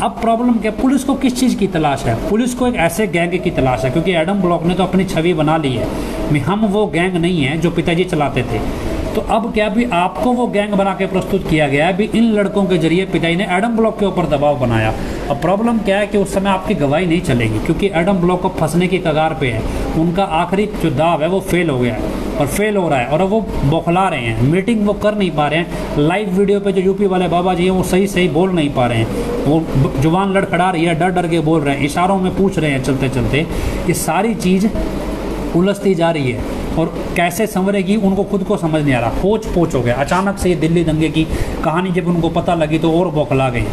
अब प्रॉब्लम क्या, पुलिस को किस चीज़ की तलाश है? पुलिस को एक ऐसे गैंग की तलाश है, क्योंकि एडम ब्लॉक ने तो अपनी छवि बना ली है कि हम वो गैंग नहीं है जो पिताजी चलाते थे। तो अब क्या भी आपको वो गैंग बना के प्रस्तुत किया गया है भी, इन लड़कों के जरिए पिताजी ने एडम ब्लॉक के ऊपर दबाव बनाया। अब प्रॉब्लम क्या है कि उस समय आपकी गवाही नहीं चलेगी, क्योंकि एडम ब्लॉक को फंसने की कगार पे है। उनका आखिरी जो दाव है वो फेल हो गया है, और फेल हो रहा है, और अब वो बौखला रहे हैं, मीटिंग वो कर नहीं पा रहे हैं। लाइव वीडियो पे जो यूपी वाले बाबा जी हैं वो सही सही बोल नहीं पा रहे हैं, वो जुबान लड़खड़ा रही है, डर डर के बोल रहे हैं, इशारों में पूछ रहे हैं चलते चलते। ये सारी चीज़ उलझती जा रही है, और कैसे संवरेगी उनको खुद को समझ नहीं आ रहा। होच पोच हो गया अचानक से। ये दिल्ली दंगे की कहानी जब उनको पता लगी तो और बौखला गई।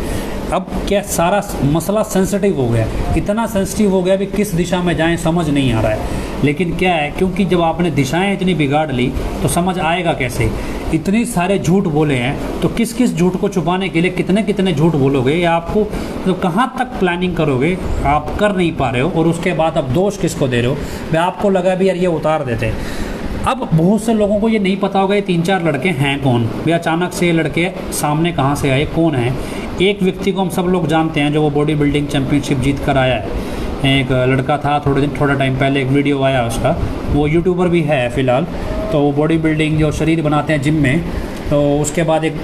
अब क्या सारा मसला सेंसिटिव हो गया, इतना सेंसिटिव हो गया भी किस दिशा में जाएं समझ नहीं आ रहा है। लेकिन क्या है, क्योंकि जब आपने दिशाएं इतनी बिगाड़ ली तो समझ आएगा कैसे। इतने सारे झूठ बोले हैं तो किस किस झूठ को छुपाने के लिए कितने कितने झूठ बोलोगे, या आपको तो कहाँ तक प्लानिंग करोगे, आप कर नहीं पा रहे हो। और उसके बाद अब दोष किसको दे रहे हो? भाई आपको लगा भी यार ये उतार देते। अब बहुत से लोगों को ये नहीं पता होगा ये 3-4 लड़के हैं कौन, वे अचानक से ये लड़के सामने कहाँ से आए, कौन है। एक व्यक्ति को हम सब लोग जानते हैं जो वो बॉडी बिल्डिंग चैम्पियनशिप जीत कर आया है। एक लड़का था, थोड़ा टाइम पहले एक वीडियो आया उसका, वो यूट्यूबर भी है फ़िलहाल। तो वो बॉडी बिल्डिंग जो शरीर बनाते हैं जिम में, तो उसके बाद एक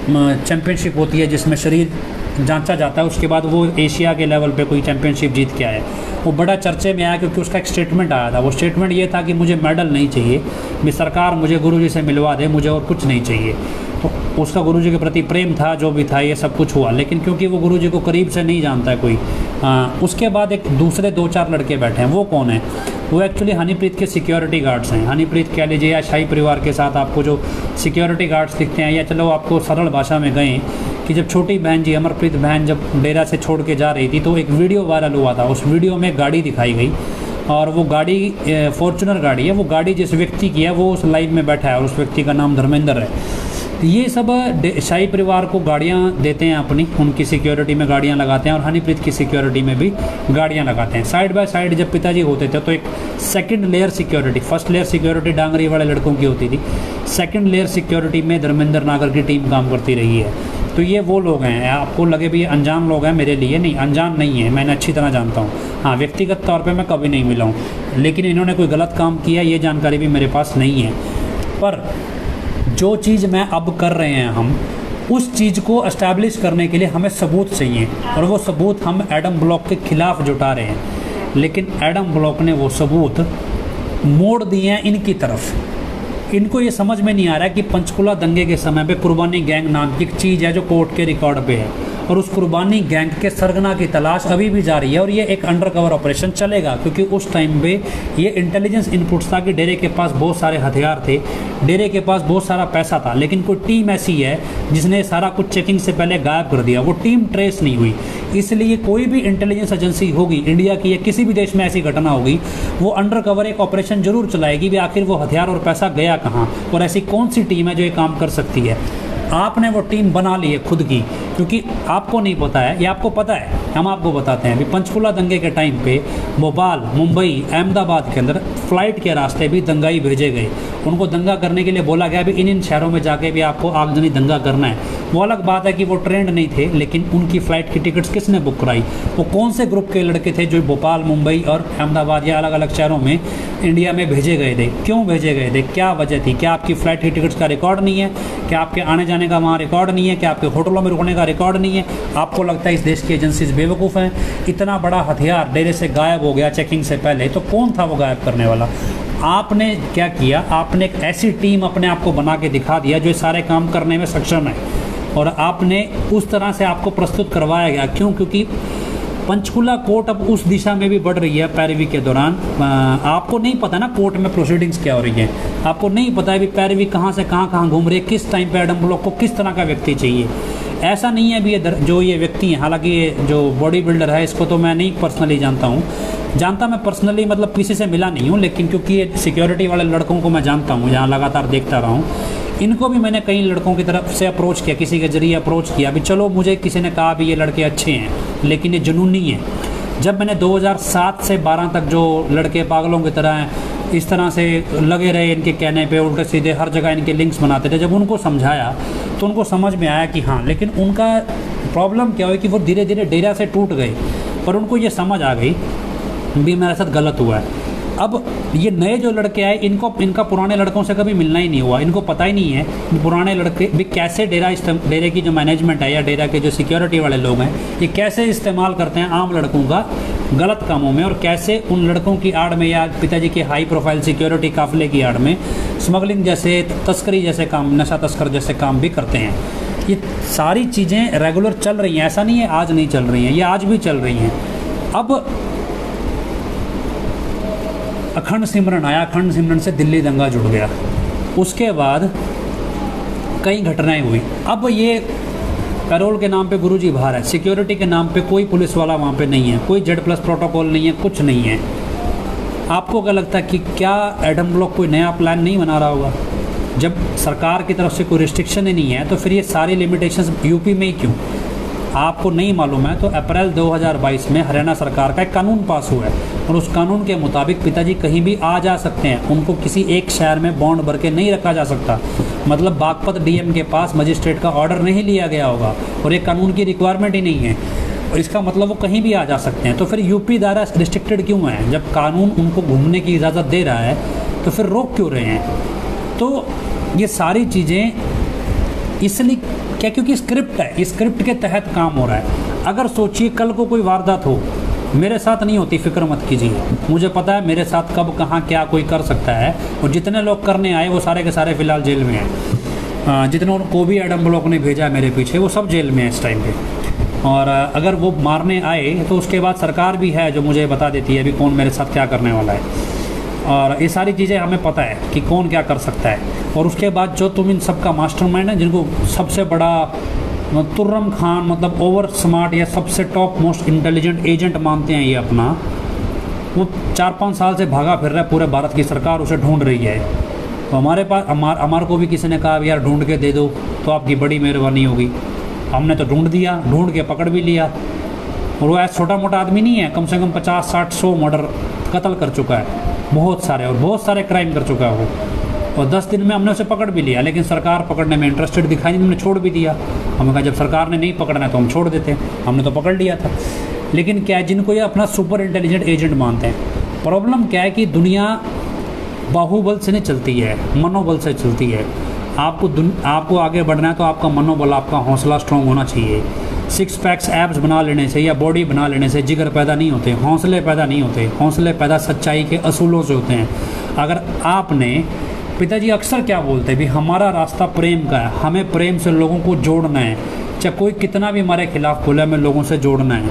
चैम्पियनशिप होती है जिसमें शरीर जांचा जाता है, उसके बाद वो एशिया के लेवल पे कोई चैम्पियनशिप जीत के आया। वो बड़ा चर्चे में आया क्योंकि उसका एक स्टेटमेंट आया था। वो स्टेटमेंट ये था कि मुझे मेडल नहीं चाहिए, भी सरकार मुझे गुरुजी से मिलवा दे, मुझे और कुछ नहीं चाहिए। तो उसका गुरुजी के प्रति प्रेम था, जो भी था, ये सब कुछ हुआ। लेकिन क्योंकि वो गुरुजी को करीब से नहीं जानता है कोई। उसके बाद एक दूसरे 2-4 लड़के बैठे हैं। वो कौन है? वो एक्चुअली हनीप्रीत के सिक्योरिटी गार्ड्स हैं। हनीप्रीत कह लीजिए, या शाही परिवार के साथ आपको जो सिक्योरिटी गार्ड्स दिखते हैं, या चलो आपको सरल भाषा में गए कि जब छोटी बहन जी अमरप्रीत बहन जब डेरा से छोड़ के जा रही थी तो एक वीडियो वायरल हुआ था। उस वीडियो में गाड़ी दिखाई गई, और वो गाड़ी फॉर्चुनर गाड़ी है। वो गाड़ी जिस व्यक्ति की है वो उस लाइव में बैठा है, और उस व्यक्ति का नाम धर्मेंद्र है। ये सब शाही परिवार को गाड़ियाँ देते हैं अपनी, उनकी सिक्योरिटी में गाड़ियाँ लगाते हैं, और हनीप्रीत की सिक्योरिटी में भी गाड़ियाँ लगाते हैं। साइड बाय साइड जब पिताजी होते थे तो एक second layer security, first layer security डांगरी वाले लड़कों की होती थी, सेकंड लेयर सिक्योरिटी में धर्मेंद्र नागर की टीम काम करती रही है। तो ये वो लोग हैं, आपको लगे भी ये अनजान लोग हैं, मेरे लिए नहीं, अनजान नहीं है, मैंने अच्छी तरह जानता हूँ। हाँ, व्यक्तिगत तौर पे मैं कभी नहीं मिला हूँ, लेकिन इन्होंने कोई गलत काम किया ये जानकारी भी मेरे पास नहीं है। पर जो चीज़ मैं अब कर रहे हैं हम, उस चीज़ को एस्टैब्लिश करने के लिए हमें सबूत चाहिए, और वो सबूत हम एडम ब्लॉक के खिलाफ जुटा रहे हैं। लेकिन एडम ब्लॉक ने वो सबूत मोड़ दिए हैं इनकी तरफ। इनको ये समझ में नहीं आ रहा है कि पंचकुला दंगे के समय पे कुर्बानी गैंग नाम की एक चीज़ है जो कोर्ट के रिकॉर्ड पे है, और उस कुर्बानी गैंग के सरगना की तलाश अभी भी जारी है, और ये एक अंडरकवर ऑपरेशन चलेगा क्योंकि उस टाइम पे ये इंटेलिजेंस इनपुट्स था कि डेरे के पास बहुत सारे हथियार थे, डेरे के पास बहुत सारा पैसा था, लेकिन कोई टीम ऐसी है जिसने सारा कुछ चेकिंग से पहले गायब कर दिया, वो टीम ट्रेस नहीं हुई। इसलिए कोई भी इंटेलिजेंस एजेंसी होगी इंडिया की या किसी भी देश में ऐसी घटना होगी, वो अंडरकवर एक ऑपरेशन जरूर चलाएगी भी आखिर वो हथियार और पैसा गया कहाँ, और ऐसी कौन सी टीम है जो ये काम कर सकती है। आपने वो टीम बना ली है खुद की, क्योंकि आपको नहीं पता है, ये आपको पता है, हम आपको बताते हैं। अभी पंचकुला दंगे के टाइम पे भोपाल, मुंबई, अहमदाबाद के अंदर फ्लाइट के रास्ते भी दंगाई भेजे गए, उनको दंगा करने के लिए बोला गया भी इन शहरों में जाके भी आपको आगजनी दंगा करना है। वो अलग बात है कि वो ट्रेंड नहीं थे, लेकिन उनकी फ़्लाइट की टिकट्स किसने बुक कराई, वो कौन से ग्रुप के लड़के थे जो भोपाल, मुंबई और अहमदाबाद या अलग अलग शहरों में इंडिया में भेजे गए थे, क्यों भेजे गए थे, क्या वजह थी, क्या आपकी फ़्लाइट की टिकट्स का रिकॉर्ड नहीं है, क्या आपके आने जाने का वहाँ रिकॉर्ड नहीं है, क्या आपके होटलों में रुकने का रिकॉर्ड नहीं है। आपको लगता है इस देश की एजेंसीज बेवकूफ़ हैं, इतना बड़ा हथियार डेरे से गायब हो गया चेकिंग से पहले, तो कौन था वो गायब करने वाला। आपने क्या किया, आपने एक ऐसी टीम अपने आप को बना के दिखा दिया जो सारे काम करने में सक्षम है, और आपने उस तरह से आपको प्रस्तुत करवाया गया। क्यों? क्योंकि पंचकुला कोर्ट अब उस दिशा में भी बढ़ रही है पैरवी के दौरान। आपको नहीं पता ना कोर्ट में प्रोसीडिंग्स क्या हो रही है, आपको नहीं पता है भी पैरवी कहाँ से कहाँ घूम रही है, किस टाइम पे एडम ब्लॉक को किस तरह का व्यक्ति चाहिए। ऐसा नहीं है भी ये जो ये व्यक्ति हैं, हालांकि ये जो बॉडी बिल्डर है इसको तो मैं नहीं पर्सनली जानता हूँ, मैं पर्सनली मतलब किसी से मिला नहीं हूँ, लेकिन क्योंकि ये सिक्योरिटी वाले लड़कों को मैं जानता हूँ, यहाँ लगातार देखता रहा हूँ, इनको भी मैंने कई लड़कों की तरफ से अप्रोच किया, किसी के जरिए अप्रोच किया भी चलो, मुझे किसी ने कहा भी ये लड़के अच्छे हैं लेकिन ये जुनूनी है। जब मैंने 2007 से 12 तक जो लड़के पागलों की तरह इस तरह से लगे रहे इनके कहने पे, उल्टे सीधे हर जगह इनके लिंक्स बनाते थे, जब उनको समझाया तो उनको समझ में आया कि हाँ, लेकिन उनका प्रॉब्लम क्या हुई कि वो धीरे धीरे डेरा से टूट गए, पर उनको ये समझ आ गई भी मेरे साथ गलत हुआ है। अब ये नए जो लड़के आए इनका पुराने लड़कों से कभी मिलना ही नहीं हुआ, इनको पता ही नहीं है कि पुराने लड़के भी कैसे डेरे की जो मैनेजमेंट है या डेरा के जो सिक्योरिटी वाले लोग हैं ये कैसे इस्तेमाल करते हैं आम लड़कों का गलत कामों में, और कैसे उन लड़कों की आड़ में या पिताजी के हाई प्रोफाइल सिक्योरिटी काफिले की आड़ में स्मगलिंग जैसे, तस्करी जैसे काम, नशा तस्कर जैसे काम भी करते हैं। ये सारी चीज़ें रेगुलर चल रही हैं, ऐसा नहीं है आज नहीं चल रही हैं, ये आज भी चल रही हैं। अब अखंड सिमरन आया, अखंड सिमरन से दिल्ली दंगा जुड़ गया, उसके बाद कई घटनाएं हुई। अब ये पैरोल के नाम पे गुरुजी बाहर है, सिक्योरिटी के नाम पे कोई पुलिस वाला वहाँ पे नहीं है, कोई Z+ प्रोटोकॉल नहीं है, कुछ नहीं है। आपको क्या लगता है कि क्या एडम ब्लॉक कोई नया प्लान नहीं बना रहा होगा? जब सरकार की तरफ से कोई रिस्ट्रिक्शन ही नहीं है तो फिर ये सारी लिमिटेशंस यूपी में ही क्यों? आपको नहीं मालूम है तो अप्रैल 2022 में हरियाणा सरकार का एक कानून पास हुआ है, और उस कानून के मुताबिक पिताजी कहीं भी आ जा सकते हैं, उनको किसी एक शहर में बॉन्ड भर के नहीं रखा जा सकता। मतलब बागपत डीएम के पास मजिस्ट्रेट का ऑर्डर नहीं लिया गया होगा, और एक कानून की रिक्वायरमेंट ही नहीं है, और इसका मतलब वो कहीं भी आ जा सकते हैं। तो फिर यूपी द्वारा रिस्ट्रिक्टेड क्यों है? जब कानून उनको घूमने की इजाज़त दे रहा है तो फिर रोक क्यों रहे हैं? तो ये सारी चीज़ें इसलिए क्या, क्योंकि स्क्रिप्ट है, इस स्क्रिप्ट के तहत काम हो रहा है। अगर सोचिए कल को कोई वारदात हो, मेरे साथ नहीं होती, फिक्र मत कीजिए, मुझे पता है मेरे साथ कब कहाँ क्या कोई कर सकता है, और जितने लोग करने आए वो सारे के सारे फिलहाल जेल में हैं। जितनों को भी एडम ब्लॉक ने भेजा मेरे पीछे वो सब जेल में है इस टाइम पे, और अगर वो मारने आए तो उसके बाद सरकार भी है जो मुझे बता देती है अभी कौन मेरे साथ क्या करने वाला है, और ये सारी चीज़ें हमें पता है कि कौन क्या कर सकता है। और उसके बाद जो तुम इन सब का मास्टरमाइंड है, जिनको सबसे बड़ा तुर्रम खान मतलब ओवर स्मार्ट या सबसे टॉप मोस्ट इंटेलिजेंट एजेंट मानते हैं ये अपना, वो 4-5 साल से भागा फिर रहा है, पूरे भारत की सरकार उसे ढूंढ रही है। तो हमारे पास हमारे को भी किसी ने कहा यार ढूंढ के दे दो तो आपकी बड़ी मेहरबानी होगी। हमने तो ढूंढ दिया, ढूंढ के पकड़ भी लिया, और वो ऐसा छोटा मोटा आदमी नहीं है, कम से कम 50-60-100 मर्डर कत्ल कर चुका है, बहुत सारे, और बहुत सारे क्राइम कर चुका है वो, और 10 दिन में हमने उसे पकड़ भी लिया, लेकिन सरकार पकड़ने में इंटरेस्टेड दिखाई नहीं, हमने छोड़ भी दिया। हमने कहा जब सरकार ने नहीं पकड़ना है तो हम छोड़ देते हैं, हमने तो पकड़ लिया था। लेकिन क्या है, जिनको ये अपना सुपर इंटेलिजेंट एजेंट मानते हैं, प्रॉब्लम क्या है कि दुनिया बाहुबल से नहीं चलती है, मनोबल से चलती है। आपको आगे बढ़ना है तो आपका मनोबल, आपका हौसला स्ट्रॉन्ग होना चाहिए। 6 पैक्स एब्स बना लेने से या बॉडी बना लेने से जिगर पैदा नहीं होते, हौसले पैदा नहीं होते। हौसले पैदा सच्चाई के असूलों से होते हैं। अगर आपने, पिताजी अक्सर क्या बोलते हैं भी हमारा रास्ता प्रेम का है, हमें प्रेम से लोगों को जोड़ना है, चाहे कोई कितना भी हमारे खिलाफ बोले हमें लोगों से जोड़ना है।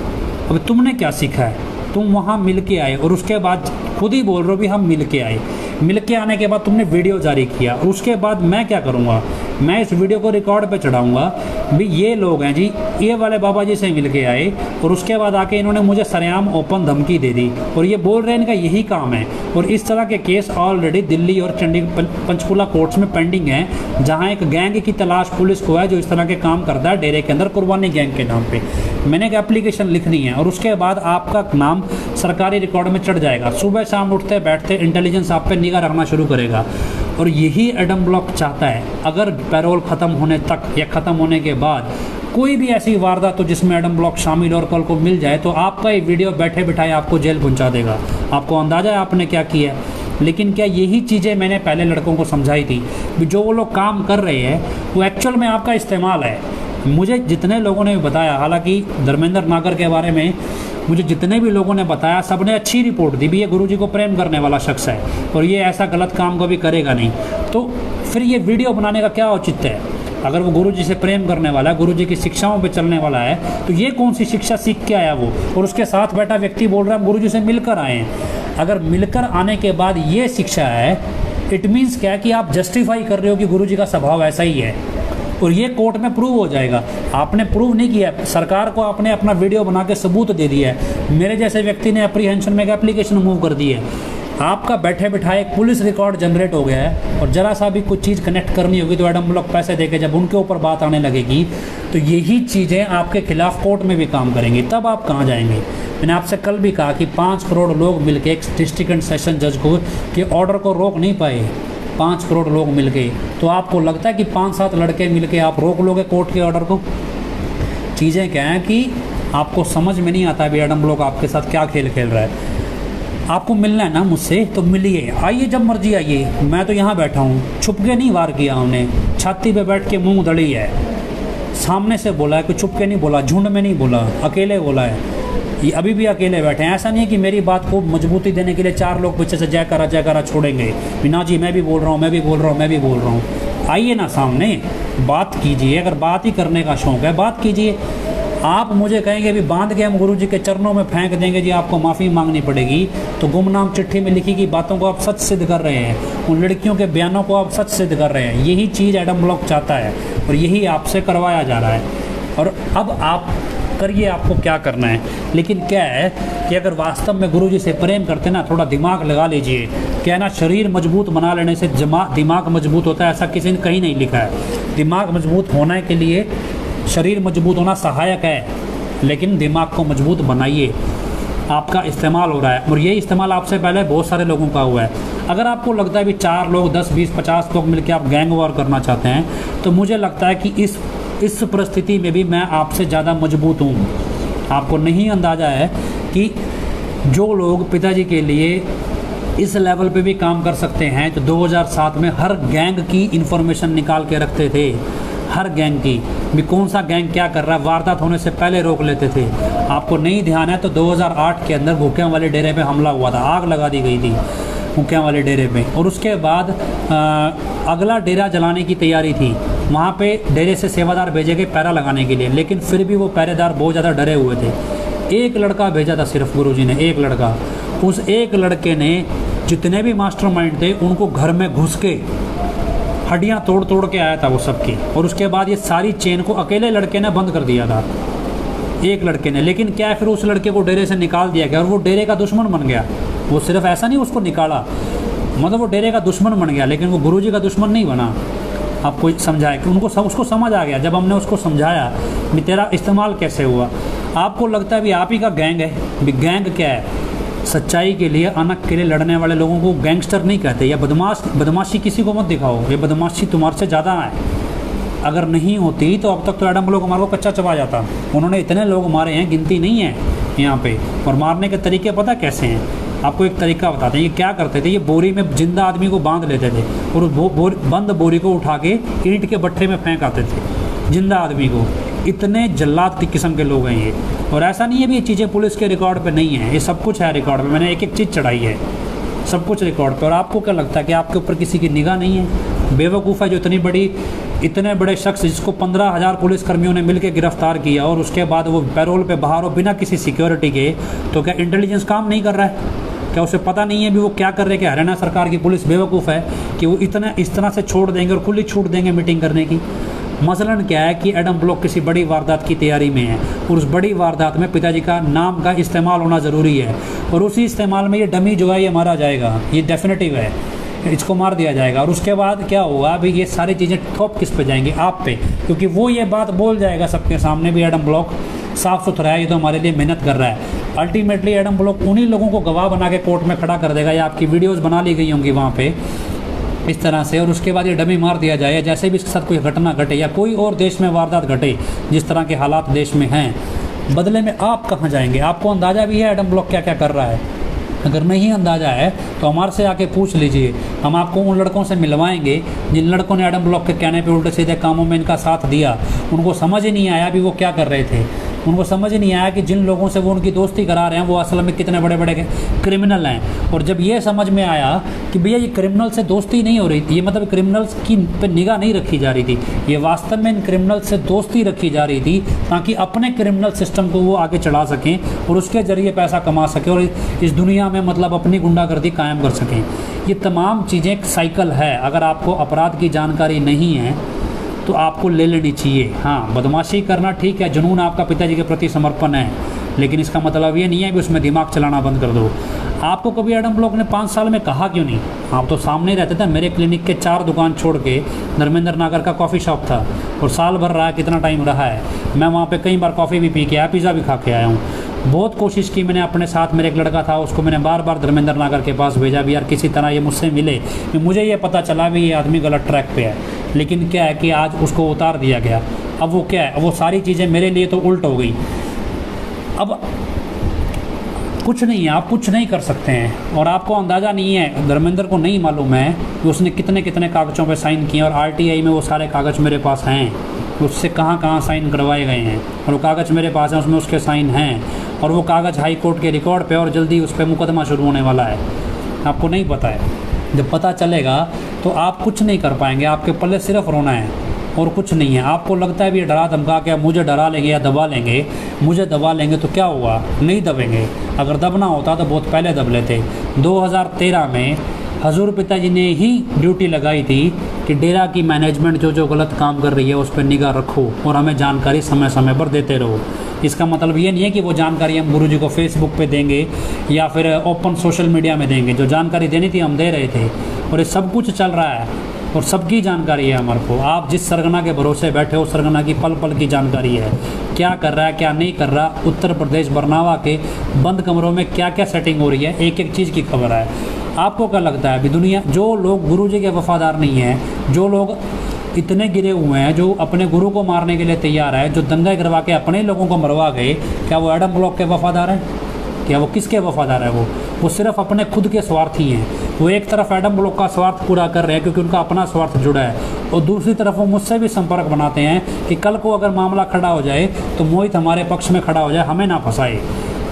अब तुमने क्या सीखा है? तुम वहाँ मिल के आए और उसके बाद खुद ही बोल रहे हो भी हम मिल के आए। मिल के आने के बाद तुमने वीडियो जारी किया और उसके बाद मैं क्या करूँगा, मैं इस वीडियो को रिकॉर्ड पे चढ़ाऊँगा भी ये लोग हैं जी, ये वाले बाबा जी से मिल के आए और उसके बाद आके इन्होंने मुझे सरेआम ओपन धमकी दे दी और ये बोल रहे हैं इनका यही काम है। और इस तरह के केस ऑलरेडी दिल्ली और चंडीगढ़ पंचकुला कोर्ट्स में पेंडिंग है, जहाँ एक गैंग की तलाश पुलिस को है जो इस तरह के काम करता है डेरे के अंदर कुर्बानी गैंग के नाम पे। मैंने एक एप्लीकेशन लिखनी है और उसके बाद आपका नाम सरकारी रिकॉर्ड में चढ़ जाएगा। सुबह शाम उठते बैठते इंटेलिजेंस आप पे निगाह रखना शुरू करेगा। और यही एडम ब्लॉक चाहता है, अगर पैरोल ख़त्म होने तक या ख़त्म होने के बाद कोई भी ऐसी वारदात तो जिसमें एडम ब्लॉक शामिल और कल को मिल जाए तो आपका ये वीडियो बैठे बिठाए आपको जेल पहुंचा देगा। आपको अंदाज़ा है आपने क्या किया है। लेकिन क्या यही चीज़ें मैंने पहले लड़कों को समझाई थी कि जो वो लोग काम कर रहे हैं वो एक्चुअल में आपका इस्तेमाल है। मुझे जितने लोगों ने बताया, हालांकि धर्मेंद्र नागर के बारे में मुझे जितने भी लोगों ने बताया सबने अच्छी रिपोर्ट दी भी ये गुरुजी को प्रेम करने वाला शख्स है और ये ऐसा गलत काम कभी करेगा नहीं। तो फिर ये वीडियो बनाने का क्या औचित्य है? अगर वो गुरुजी से प्रेम करने वाला है, गुरुजी की शिक्षाओं पे चलने वाला है, तो ये कौन सी शिक्षा सीख के आया वो? और उसके साथ बैठा व्यक्ति बोल रहा है हम गुरुजी से मिलकर आए हैं। अगर मिलकर आने के बाद ये शिक्षा है, इट मीन्स क्या है कि आप जस्टिफाई कर रहे हो कि गुरुजी का स्वभाव ऐसा ही है और ये कोर्ट में प्रूव हो जाएगा। आपने प्रूव नहीं किया, सरकार को आपने अपना वीडियो बना के सबूत दे दिया है। मेरे जैसे व्यक्ति ने अप्रीहेंशन में एक एप्लीकेशन मूव कर दी है। आपका बैठे बिठाए एक पुलिस रिकॉर्ड जनरेट हो गया है और ज़रा सा भी कुछ चीज़ कनेक्ट करनी होगी तो एडम ब्लॉक पैसे देके जब उनके ऊपर बात आने लगेगी तो यही चीज़ें आपके खिलाफ कोर्ट में भी काम करेंगी। तब आप कहाँ जाएंगे? मैंने आपसे कल भी कहा कि 5 करोड़ लोग मिलकर एक डिस्ट्रिक्ट एंड सेशन जज को के ऑर्डर को रोक नहीं पाए। 5 करोड़ लोग मिल गए, तो आपको लगता है कि 5-7 लड़के मिल के आप रोक लोगे कोर्ट के ऑर्डर को? चीज़ें क्या हैं कि आपको समझ में नहीं आता भी एडम ब्लॉक आपके साथ क्या खेल खेल रहा है। आपको मिलना है ना मुझसे तो मिलिए, आइए जब मर्जी आइए। मैं तो यहाँ बैठा हूँ, छुप के नहीं वार किया हमने, छाती पे बैठ के मुँह दड़ी है, सामने से बोला है, कोई छुप के नहीं बोला, झुंड में नहीं बोला, अकेले बोला है। ये अभी भी अकेले बैठे हैं। ऐसा नहीं है कि मेरी बात को मजबूती देने के लिए 4 लोग पीछे से जयकारा छोड़ेंगे बिना जी मैं भी बोल रहा हूँ, मैं भी बोल रहा हूँ, मैं भी बोल रहा हूँ। आइए ना सामने, बात कीजिए। अगर बात ही करने का शौक़ है बात कीजिए। आप मुझे कहेंगे अभी बांध के हम गुरुजी के चरणों में फेंक देंगे जी, आपको माफ़ी मांगनी पड़ेगी, तो गुमनाम चिट्ठी में लिखी गई बातों को आप सच सिद्ध कर रहे हैं, उन लड़कियों के बयानों को आप सच सिद्ध कर रहे हैं। यही चीज़ एडम ब्लॉक चाहता है और यही आपसे करवाया जा रहा है। और अब आप करिए आपको क्या करना है। लेकिन क्या है कि अगर वास्तव में गुरुजी से प्रेम करते ना, थोड़ा दिमाग लगा लीजिए। क्या ना, शरीर मजबूत बना लेने से दिमाग मजबूत होता है, ऐसा किसी ने कहीं नहीं लिखा है। दिमाग मजबूत होने के लिए शरीर मजबूत होना सहायक है, लेकिन दिमाग को मजबूत बनाइए। आपका इस्तेमाल हो रहा है और ये इस्तेमाल आपसे पहले बहुत सारे लोगों का हुआ है। अगर आपको लगता है भी 4 लोग 10, 20, 50 लोग मिलकर आप गैंग वॉर करना चाहते हैं, तो मुझे लगता है कि इस परिस्थिति में भी मैं आपसे ज़्यादा मजबूत हूँ। आपको नहीं अंदाज़ा है कि जो लोग पिताजी के लिए इस लेवल पे भी काम कर सकते हैं, तो 2007 में हर गैंग की इन्फॉर्मेशन निकाल के रखते थे। हर गैंग की भी कौन सा गैंग क्या कर रहा है, वारदात होने से पहले रोक लेते थे। आपको नहीं ध्यान है तो 2008 के अंदर भूखियाँ वाले डेरे पे हमला हुआ था, आग लगा दी गई थी भूखियाँ वाले डेरे पे। और उसके बाद अगला डेरा जलाने की तैयारी थी। वहाँ पे डेरे से सेवादार भेजे गए पैरा लगाने के लिए, लेकिन फिर भी वो पहरेदार बहुत ज़्यादा डरे हुए थे। एक लड़का भेजा था सिर्फ गुरुजी ने, एक लड़का। उस एक लड़के ने जितने भी मास्टरमाइंड थे उनको घर में घुस के हड्डियाँ तोड़ तोड़ के आया था वो सबकी। और उसके बाद ये सारी चेन को अकेले लड़के ने बंद कर दिया था, एक लड़के ने। लेकिन क्या है, फिर उस लड़के को डेरे से निकाल दिया गया और वो डेरे का दुश्मन बन गया। वो सिर्फ ऐसा नहीं उसको निकाला, मतलब वो डेरे का दुश्मन बन गया, लेकिन वो गुरुजी का दुश्मन नहीं बना। आपको समझाया कि उसको समझ आ गया जब हमने उसको समझाया कि तेरा इस्तेमाल कैसे हुआ। आपको लगता है भी आप ही का गैंग है। भी गैंग क्या है? सच्चाई के लिए, अनक के लिए लड़ने वाले लोगों को गैंगस्टर नहीं कहते। या बदमाशी किसी को मत दिखाओ, ये बदमाशी तुम्हारे से ज़्यादा है। अगर नहीं होती तो अब तक तो एडम ब्लॉक हमारे को कच्चा चबा जाता। उन्होंने इतने लोग मारे हैं, गिनती नहीं है यहाँ पे। और मारने के तरीके पता कैसे हैं? आपको एक तरीका बताते हैं। ये क्या करते थे, ये बोरी में जिंदा आदमी को बांध लेते थे और उस बंद बोरी को उठा के ईंट के भट्ठे में फेंक आते थे जिंदा आदमी को। इतने जल्लाद की किस्म के लोग हैं ये। और ऐसा नहीं है भी ये चीज़ें पुलिस के रिकॉर्ड पे नहीं है, ये सब कुछ है रिकॉर्ड में। मैंने एक एक चीज़ चढ़ाई है। सब कुछ रिकॉर्ड पे। और आपको क्या लगता है कि आपके ऊपर किसी की निगाह नहीं है? बेवकूफ़ है जो इतने बड़े शख्स जिसको 15,000 पुलिसकर्मियों ने मिलकर गिरफ्तार किया और उसके बाद वो पैरोल पे बाहर हो बिना किसी सिक्योरिटी के, तो क्या इंटेलिजेंस काम नहीं कर रहा है? क्या उसे पता नहीं है भी वो क्या कर रहे हैं? कि हरियाणा सरकार की पुलिस बेवकूफ़ है कि वो इस तरह से छोड़ देंगे और खुली छूट देंगे मीटिंग करने की? मसलन क्या है कि एडम ब्लॉक किसी बड़ी वारदात की तैयारी में है और उस बड़ी वारदात में पिताजी का नाम का इस्तेमाल होना ज़रूरी है, और उसी इस्तेमाल में ये डमी जो है ये मारा जाएगा, ये डेफिनेटिव है, इसको मार दिया जाएगा। और उसके बाद क्या होगा? अभी ये सारी चीज़ें थोप किस पे जाएंगी? आप पे, क्योंकि वो ये बात बोल जाएगा सबके सामने भी एडम ब्लॉक साफ़ सुथरा है, ये तो हमारे लिए मेहनत कर रहा है। अल्टीमेटली एडम ब्लॉक उन्हीं लोगों को गवाह बना के कोर्ट में खड़ा कर देगा, या आपकी वीडियोज़ बना ली गई होंगी वहाँ पे इस तरह से, और उसके बाद ये डमी मार दिया जाए। जैसे भी इसके साथ कोई घटना घटे या कोई और देश में वारदात घटे, जिस तरह के हालात देश में हैं, बदले में आप कहाँ जाएंगे? आपको अंदाज़ा भी है एडम ब्लॉक क्या क्या कर रहा है? अगर नहीं अंदाज़ा है तो हमारे से आके पूछ लीजिए, हम आपको उन लड़कों से मिलवाएंगे जिन लड़कों ने एडम ब्लॉक के कहने पे उल्टे सीधे कामों में इनका साथ दिया। उनको समझ ही नहीं आया भी वो क्या कर रहे थे, उनको समझ ही नहीं आया कि जिन लोगों से वो उनकी दोस्ती करा रहे हैं वो असल में कितने बड़े बड़े क्रिमिनल हैं। और जब ये समझ में आया कि भैया ये क्रिमिनल से दोस्ती नहीं हो रही थी, ये मतलब क्रिमिनल्स की पे निगाह नहीं रखी जा रही थी, ये वास्तव में इन क्रिमिनल से दोस्ती रखी जा रही थी ताकि अपने क्रिमिनल सिस्टम को वो आगे चढ़ा सकें और उसके ज़रिए पैसा कमा सकें और इस दुनिया में मतलब अपनी गुंडागर्दी कायम कर सकें। ये तमाम चीज़ें एक साइकिल है। अगर आपको अपराध की जानकारी नहीं है तो आपको ले लेनी चाहिए। हाँ, बदमाशी करना ठीक है, जुनून आपका पिताजी के प्रति समर्पण है, लेकिन इसका मतलब ये नहीं है कि उसमें दिमाग चलाना बंद कर दो। आपको कभी एडम ब्लॉक ने 5 साल में कहा क्यों नहीं? आप तो सामने ही रहते थे। मेरे क्लिनिक के 4 दुकान छोड़ के धर्मेंद्र नगर का कॉफ़ी शॉप था और साल भर रहा है, कितना टाइम रहा है। मैं वहाँ पे कई बार कॉफ़ी भी पी के आया, पिज़्ज़ा भी खा के आया हूँ। बहुत कोशिश की मैंने अपने साथ, मेरे एक लड़का था उसको मैंने बार बार धर्मेंद्र नगर के पास भेजा भी, यार किसी तरह ये मुझसे मिले। मुझे ये पता चला भी ये आदमी गलत ट्रैक पे है, लेकिन क्या है कि आज उसको उतार दिया गया। अब वो क्या है, वो सारी चीज़ें मेरे लिए तो उल्ट हो गई। अब कुछ नहीं है, आप कुछ नहीं कर सकते हैं। और आपको अंदाज़ा नहीं है, धर्मेंद्र को नहीं मालूम है कि उसने कितने कितने कागज़ों पे साइन किए, और आरटीआई में वो सारे कागज़ मेरे पास हैं, उससे कहाँ कहाँ साइन करवाए गए हैं, और वो कागज़ मेरे पास हैं, उसमें उसके साइन हैं, और वो कागज़ हाई कोर्ट के रिकॉर्ड पे, और जल्दी उस पर मुकदमा शुरू होने वाला है। आपको नहीं पता है, जब पता चलेगा तो आप कुछ नहीं कर पाएंगे, आपके पल्ले सिर्फ रोना है और कुछ नहीं है। आपको लगता है भी ये डरा धमका के मुझे डरा लेंगे या दबा लेंगे, मुझे दबा लेंगे तो क्या हुआ? नहीं दबेंगे। अगर दबना होता तो बहुत पहले दब लेते। 2013 में हजूर पिताजी ने ही ड्यूटी लगाई थी कि डेरा की मैनेजमेंट जो गलत काम कर रही है उस पर निगाह रखो और हमें जानकारी समय समय पर देते रहो। इसका मतलब ये नहीं है कि वो जानकारी हम गुरुजी को फेसबुक पे देंगे या फिर ओपन सोशल मीडिया में देंगे। जो जानकारी देनी थी हम दे रहे थे, और ये सब कुछ चल रहा है और सबकी जानकारी है हमारे को। आप जिस सरगना के भरोसे बैठे हो, सरगना की पल पल की जानकारी है, क्या कर रहा है क्या नहीं कर रहा। उत्तर प्रदेश बरनावा के बंद कमरों में क्या क्या सेटिंग हो रही है, एक एक चीज़ की खबर है। आपको क्या लगता है अभी दुनिया, जो लोग गुरुजी के वफादार नहीं हैं, जो लोग इतने गिरे हुए हैं, जो अपने गुरु को मारने के लिए तैयार है, जो दंगे करवा के अपने लोगों को मरवा गए, क्या वो एडम ब्लॉक के वफादार हैं? क्या वो किसके वफादार है? वो सिर्फ अपने खुद के स्वार्थी हैं। वो एक तरफ एडम ब्लॉक का स्वार्थ पूरा कर रहे हैं क्योंकि उनका अपना स्वार्थ जुड़ा है, और दूसरी तरफ वो मुझसे भी संपर्क बनाते हैं कि कल को अगर मामला खड़ा हो जाए तो मोहित हमारे पक्ष में खड़ा हो जाए, हमें ना फंसाए।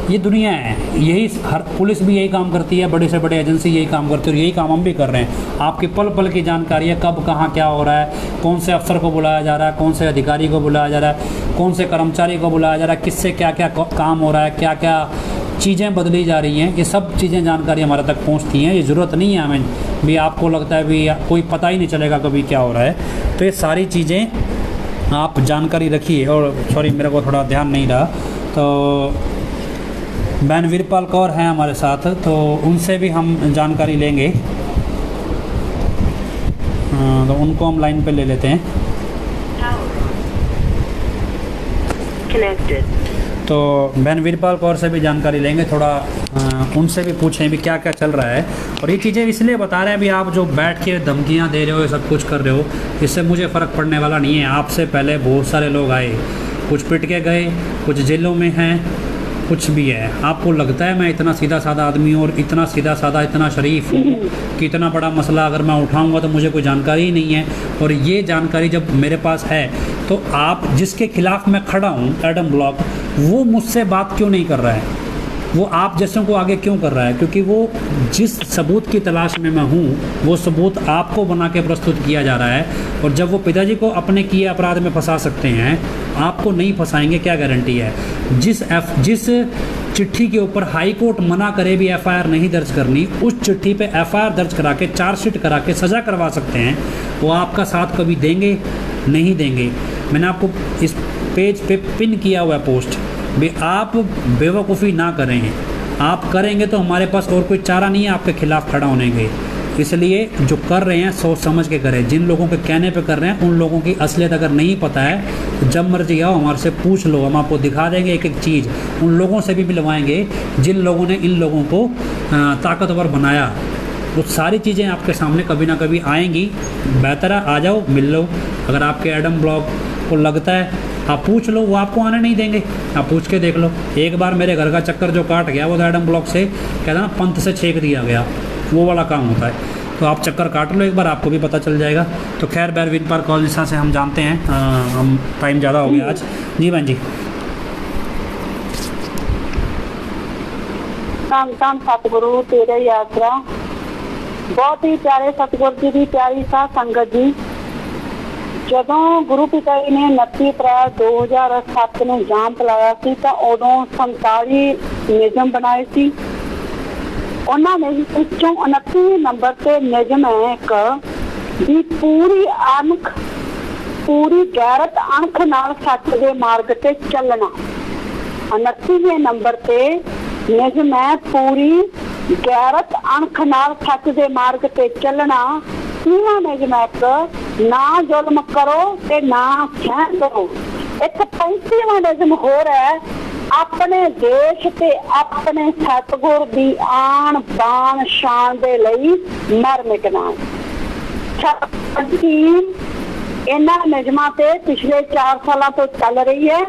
ये दुनिया है, यही हर पुलिस भी यही काम करती है, बड़ी से बड़ी एजेंसी यही काम करती है, और यही काम हम भी कर रहे हैं। आपकी पल पल की जानकारी है, कब कहाँ क्या हो रहा है, कौन से अफसर को बुलाया जा रहा है, कौन से अधिकारी को बुलाया जा रहा है, कौन से कर्मचारी को बुलाया जा रहा है, किससे क्या क्या काम हो रहा है, क्या क्या चीज़ें बदली जा रही हैं, ये सब चीज़ें जानकारी हमारे तक पहुंचती हैं। ये ज़रूरत नहीं है हमें भी आपको लगता है भी कोई पता ही नहीं चलेगा कभी क्या हो रहा है। तो ये सारी चीज़ें आप जानकारी रखिए। और सॉरी मेरे को थोड़ा ध्यान नहीं रहा, तो बहन वीरपाल कौर हैं हमारे साथ, तो उनसे भी हम जानकारी लेंगे। तो उनको हम लाइन पे ले लेते हैं। तो बहन वीरपाल कौर से भी जानकारी लेंगे, थोड़ा उनसे भी पूछें भी क्या क्या चल रहा है। और ये चीज़ें इसलिए बता रहे हैं भी आप जो बैठ के धमकियाँ दे रहे हो, ये सब कुछ कर रहे हो, इससे मुझे फ़र्क पड़ने वाला नहीं है। आपसे पहले बहुत सारे लोग आए, कुछ पिट के गए, कुछ जेलों में हैं, कुछ भी है। आपको लगता है मैं इतना सीधा साधा आदमी हूँ और इतना सीधा साधा इतना शरीफ हूँ कि इतना बड़ा मसला अगर मैं उठाऊँगा तो मुझे कोई जानकारी ही नहीं है। और ये जानकारी जब मेरे पास है तो आप जिसके खिलाफ़ मैं खड़ा हूँ एडम ब्लॉक, वो मुझसे बात क्यों नहीं कर रहा है? वो आप जैसों को आगे क्यों कर रहा है? क्योंकि वो जिस सबूत की तलाश में मैं हूँ वो सबूत आपको बना के प्रस्तुत किया जा रहा है, और जब वो पिताजी को अपने किए अपराध में फंसा सकते हैं, आपको नहीं फंसाएंगे, क्या गारंटी है? जिस चिट्ठी के ऊपर हाई कोर्ट मना करे भी एफआईआर नहीं दर्ज करनी, उस चिट्ठी पे एफआईआर दर्ज करा के चार्जशीट करा के सज़ा करवा सकते हैं, वो आपका साथ कभी देंगे? नहीं देंगे। मैंने आपको इस पेज पे पिन किया हुआ है पोस्ट भी, आप बेवकूफ़ी ना करें, आप करेंगे तो हमारे पास और कोई चारा नहीं है आपके खिलाफ़ खड़ा होने के। इसलिए जो कर रहे हैं सोच समझ के करें। जिन लोगों के कहने पे कर रहे हैं उन लोगों की असलियत अगर नहीं पता है तो जब मर्जी आओ हमारे से पूछ लो, हम आपको दिखा देंगे एक एक चीज़। उन लोगों से भी मिलवाएंगे जिन लोगों ने इन लोगों को ताकतवर बनाया। वो सारी चीज़ें आपके सामने कभी ना कभी आएंगी। बेहतर है आ जाओ, मिल लो। अगर आपके एडम ब्लॉक को लगता है आप पूछ लो, वो आपको आने नहीं देंगे, आप पूछ के देख लो। एक बार मेरे घर का चक्कर जो काट गया वो तो एडम ब्लॉक से कहता ना पंथ से छेक दिया गया, वो वाला काम होता है। तो आप चक्कर काट लो एक बार, आपको भी पता चल जाएगा। तो खैर बैरवीन पार्क कॉलेज से हम जानते हैं, हम टाइम ज़्यादा हो गया आज। जी बहन जी। ਧੰਨ सतगुरु तेरे यात्रा। बहुत ही प्यारे सतगुरु जी की प्यारी सा संगत जी, ਜਦੋਂ ਗੁਰੂ ਪਿਤਾ ਜੀ ਨੇ 29 ਅਪ੍ਰੈਲ 2007 ਨੂੰ ਜਾਮ ਚਲਾਇਆ ਸੀ ਤਾਂ ਉਦੋਂ 47 ਨਿਯਮ ਬਣਾਏ ਸੀ। ਉਹਨਾਂ ਨੇ ਵਿੱਚੋਂ 29 ਨੰਬਰ ਤੇ ਨਿਯਮ ਹੈ ਇੱਕ ਵੀ ਪੂਰੀ ਅਣਖ, ਪੂਰੀ ਗੈਰਤ ਅਣਖ ਨਾਲ ਸੱਚ ਦੇ ਮਾਰਗ ਤੇ ਚੱਲਣਾ। 29ਵੇਂ ਨੰਬਰ ਤੇ ਨਿਯਮ ਹੈ ਪੂਰੀ ਗੈਰਤ ਅਣਖ ਨਾਲ ਸੱਚ ਦੇ ਮਾਰਗ ਤੇ ਚੱਲਣਾ। तीसरा नियम ना जुल्म करो ते ना सहन करो। एक 35वां नियम होर है अपने देश ते अपने सतगुर दी आन बान शान दे लई मर मिटना। इन्हां नियमां ते पिछले 4 सालों तो चल रही है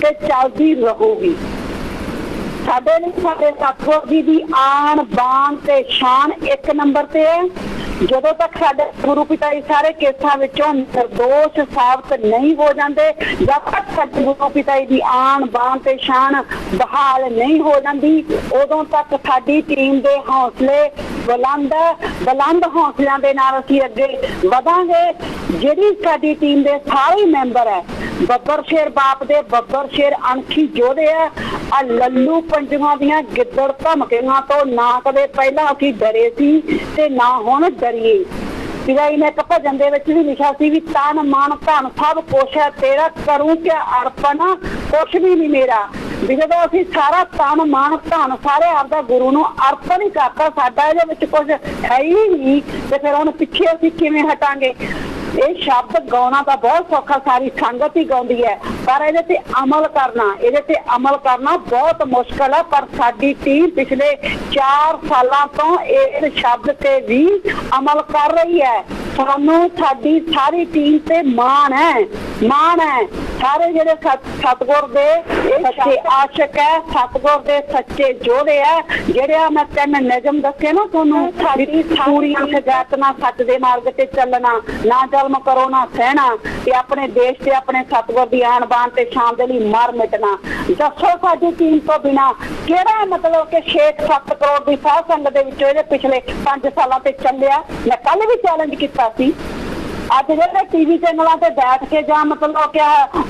ते चलती रहूगी। साडे सतगुर जी दी आन बान ते शान एक नंबर ते है। ਜਦੋਂ ਤੱਕ ਸਾਡੇ ਗੁਰੂ ਪਿਤਾ ਜੀ ਸਾਰੇ ਕੇਸਾਂ ਵਿੱਚੋਂ ਨਿਰਦੋਸ਼ ਸਾਬਤ ਨਹੀਂ ਹੋ ਜਾਂਦੇ, ਜਦ ਤੱਕ ਸਾਡੇ ਗੁਰੂ ਪਿਤਾ ਜੀ ਦੀ ਆਨ ਬਾਨ ਤੇ ਸ਼ਾਨ ਬਹਾਲ ਨਹੀਂ ਹੋ ਜਾਂਦੀ, ਉਦੋਂ ਤੱਕ ਸਾਡੀ ਟੀਮ ਦੇ ਹੌਸਲੇ ਬੁਲੰਦ ਹੌਸਲਿਆਂ ਦੇ ਨਾਲ ਅਸੀਂ ਅੱਗੇ ਵਧਾਂਗੇ। ਜਿਹੜੀ ਸਾਡੀ ਟੀਮ ਦੇ ਸਾਰੇ ਮੈਂਬਰ ਹੈ ਬੱਬਰ ਸ਼ੇਰ ਬਾਪ ਦੇ ਬੱਬਰ ਸ਼ੇਰ ਅਣਖੀ ਯੋਧੇ ਆ। ਆ ਲੱਲੂ ਪੰਜਵਾਂ ਦੀਆਂ ਗਿੱਦੜ ਧਮਕੀਆਂ ਤੋਂ ਨਾ ਕਦੇ ਪਹਿਲਾਂ ਅਸੀਂ ਡਰੇ ਸੀ ਤੇ ਨਾ ਹੁਣ ਡਰੀਏ। ਪਿਤਾ ਜੀ ਨੇ ਇੱਕ ਭਜਨ ਦੇ ਵਿੱਚ ਵੀ ਲਿਖਿਆ ਸੀ ਵੀ ਤਨ ਮਨ ਧਨ ਸਭ ਕੁਛ ਹੈ ਤੇਰਾ, ਕਰੂੰ ਕਿ ਅਰਪਣ ਕੁਛ ਵੀ ਨਹੀਂ ਮੇਰਾ। ਵੀ ਜਦੋਂ ਅਸੀਂ ਸਾਰਾ ਤਨ ਮਨ ਧਨ ਸਾਰੇ ਆਪਦਾ ਗੁਰੂ ਨੂੰ ਅਰਪਣ ਹੀ ਕਰਤਾ, ਸਾਡਾ ਇਹਦੇ ਵਿੱਚ ਕੁਝ ਹੈ ਹੀ ਨਹੀਂ, ਤੇ ਫਿਰ ਹੁਣ ਪਿੱਛੇ ਅਸੀਂ ਕਿਵੇਂ ਹਟਾਂਗੇ। ਇਹ ਸ਼ਬਦ ਗਾਉਣਾ ਤਾਂ ਬਹੁਤ ਸੌਖਾ, ਸਾਰੀ ਸੰਗਤ ਹੀ ਗਾਉਂਦੀ ਹੈ, ਪਰ ਇਹਦੇ ਤੇ ਅਮਲ ਕਰਨਾ ਬਹੁਤ ਮੁਸ਼ਕਲ ਹੈ। ਪਰ ਸਾਡੀ ਟੀਮ ਪਿਛਲੇ 4 ਸਾਲਾਂ ਤੋਂ ਇਸ ਸ਼ਬਦ ਤੇ ਵੀ ਅਮਲ ਕਰ ਰਹੀ ਹੈ। ਸਾਨੂੰ ਸਾਡੀ ਸਾਰੀ ਟੀਮ ਤੇ ਮਾਣ ਹੈ। ਸਾਰੇ ਜਿਹੜੇ ਸਤਗੁਰ ਦੇ ਸੱਚੇ ਆਸ਼ਿਕ ਹੈ, ਸਤਗੁਰ ਦੇ ਸੱਚੇ ਯੋਧੇ ਹੈ। ਜਿਹੜੇ ਮੈਂ 3 ਨਿਯਮ ਦੱਸੇ ਨਾ ਤੁਹਾਨੂੰ, ਸਾਡੀ ਪੂਰੀ ਸਜਾਤ ਨਾਲ ਸੱਚ ਦੇ ਮਾਰਗ ਤੇ ਚੱਲਣਾ, ਨਾ ਜ਼ੁਲਮ ਕਰੋ ਨਾ ਸਹਿਣਾ, ਤੇ ਆਪਣੇ ਦੇਸ਼ ਤੇ ਆਪਣੇ ਸਤਗੁਰ ਦੀ ਆਨ ਬਾਨ ਤੇ ਸ਼ਾਨ ਦੇ ਲਈ ਮਰ ਮਿਟਣਾ। ਦੱਸੋ ਸਾਡੀ ਟੀਮ ਤੋਂ ਬਿਨਾਂ ਕਿਹੜਾ ਮਤਲਬ ਕਿ 6-7 ਕਰੋੜ ਦੀ ਸਾਧ ਸੰਗਤ ਦੇ ਵਿੱਚੋਂ ਇਹਦੇ ਪਿਛਲੇ 5 ਸਾਲਾਂ ਤੇ ਚੱਲਿਆ। ਮੈਂ ਕੱਲ ਵੀ ਚੈਲੰਜ ਕੀਤਾ ਸੀ। ਅੱਜ ਜਿਹੜੇ ਟੀਵੀ ਚੈਨਲਾਂ ਤੇ ਬੈਠ ਕੇ ਜਾਂ ਮਤਲਬ ਕਿ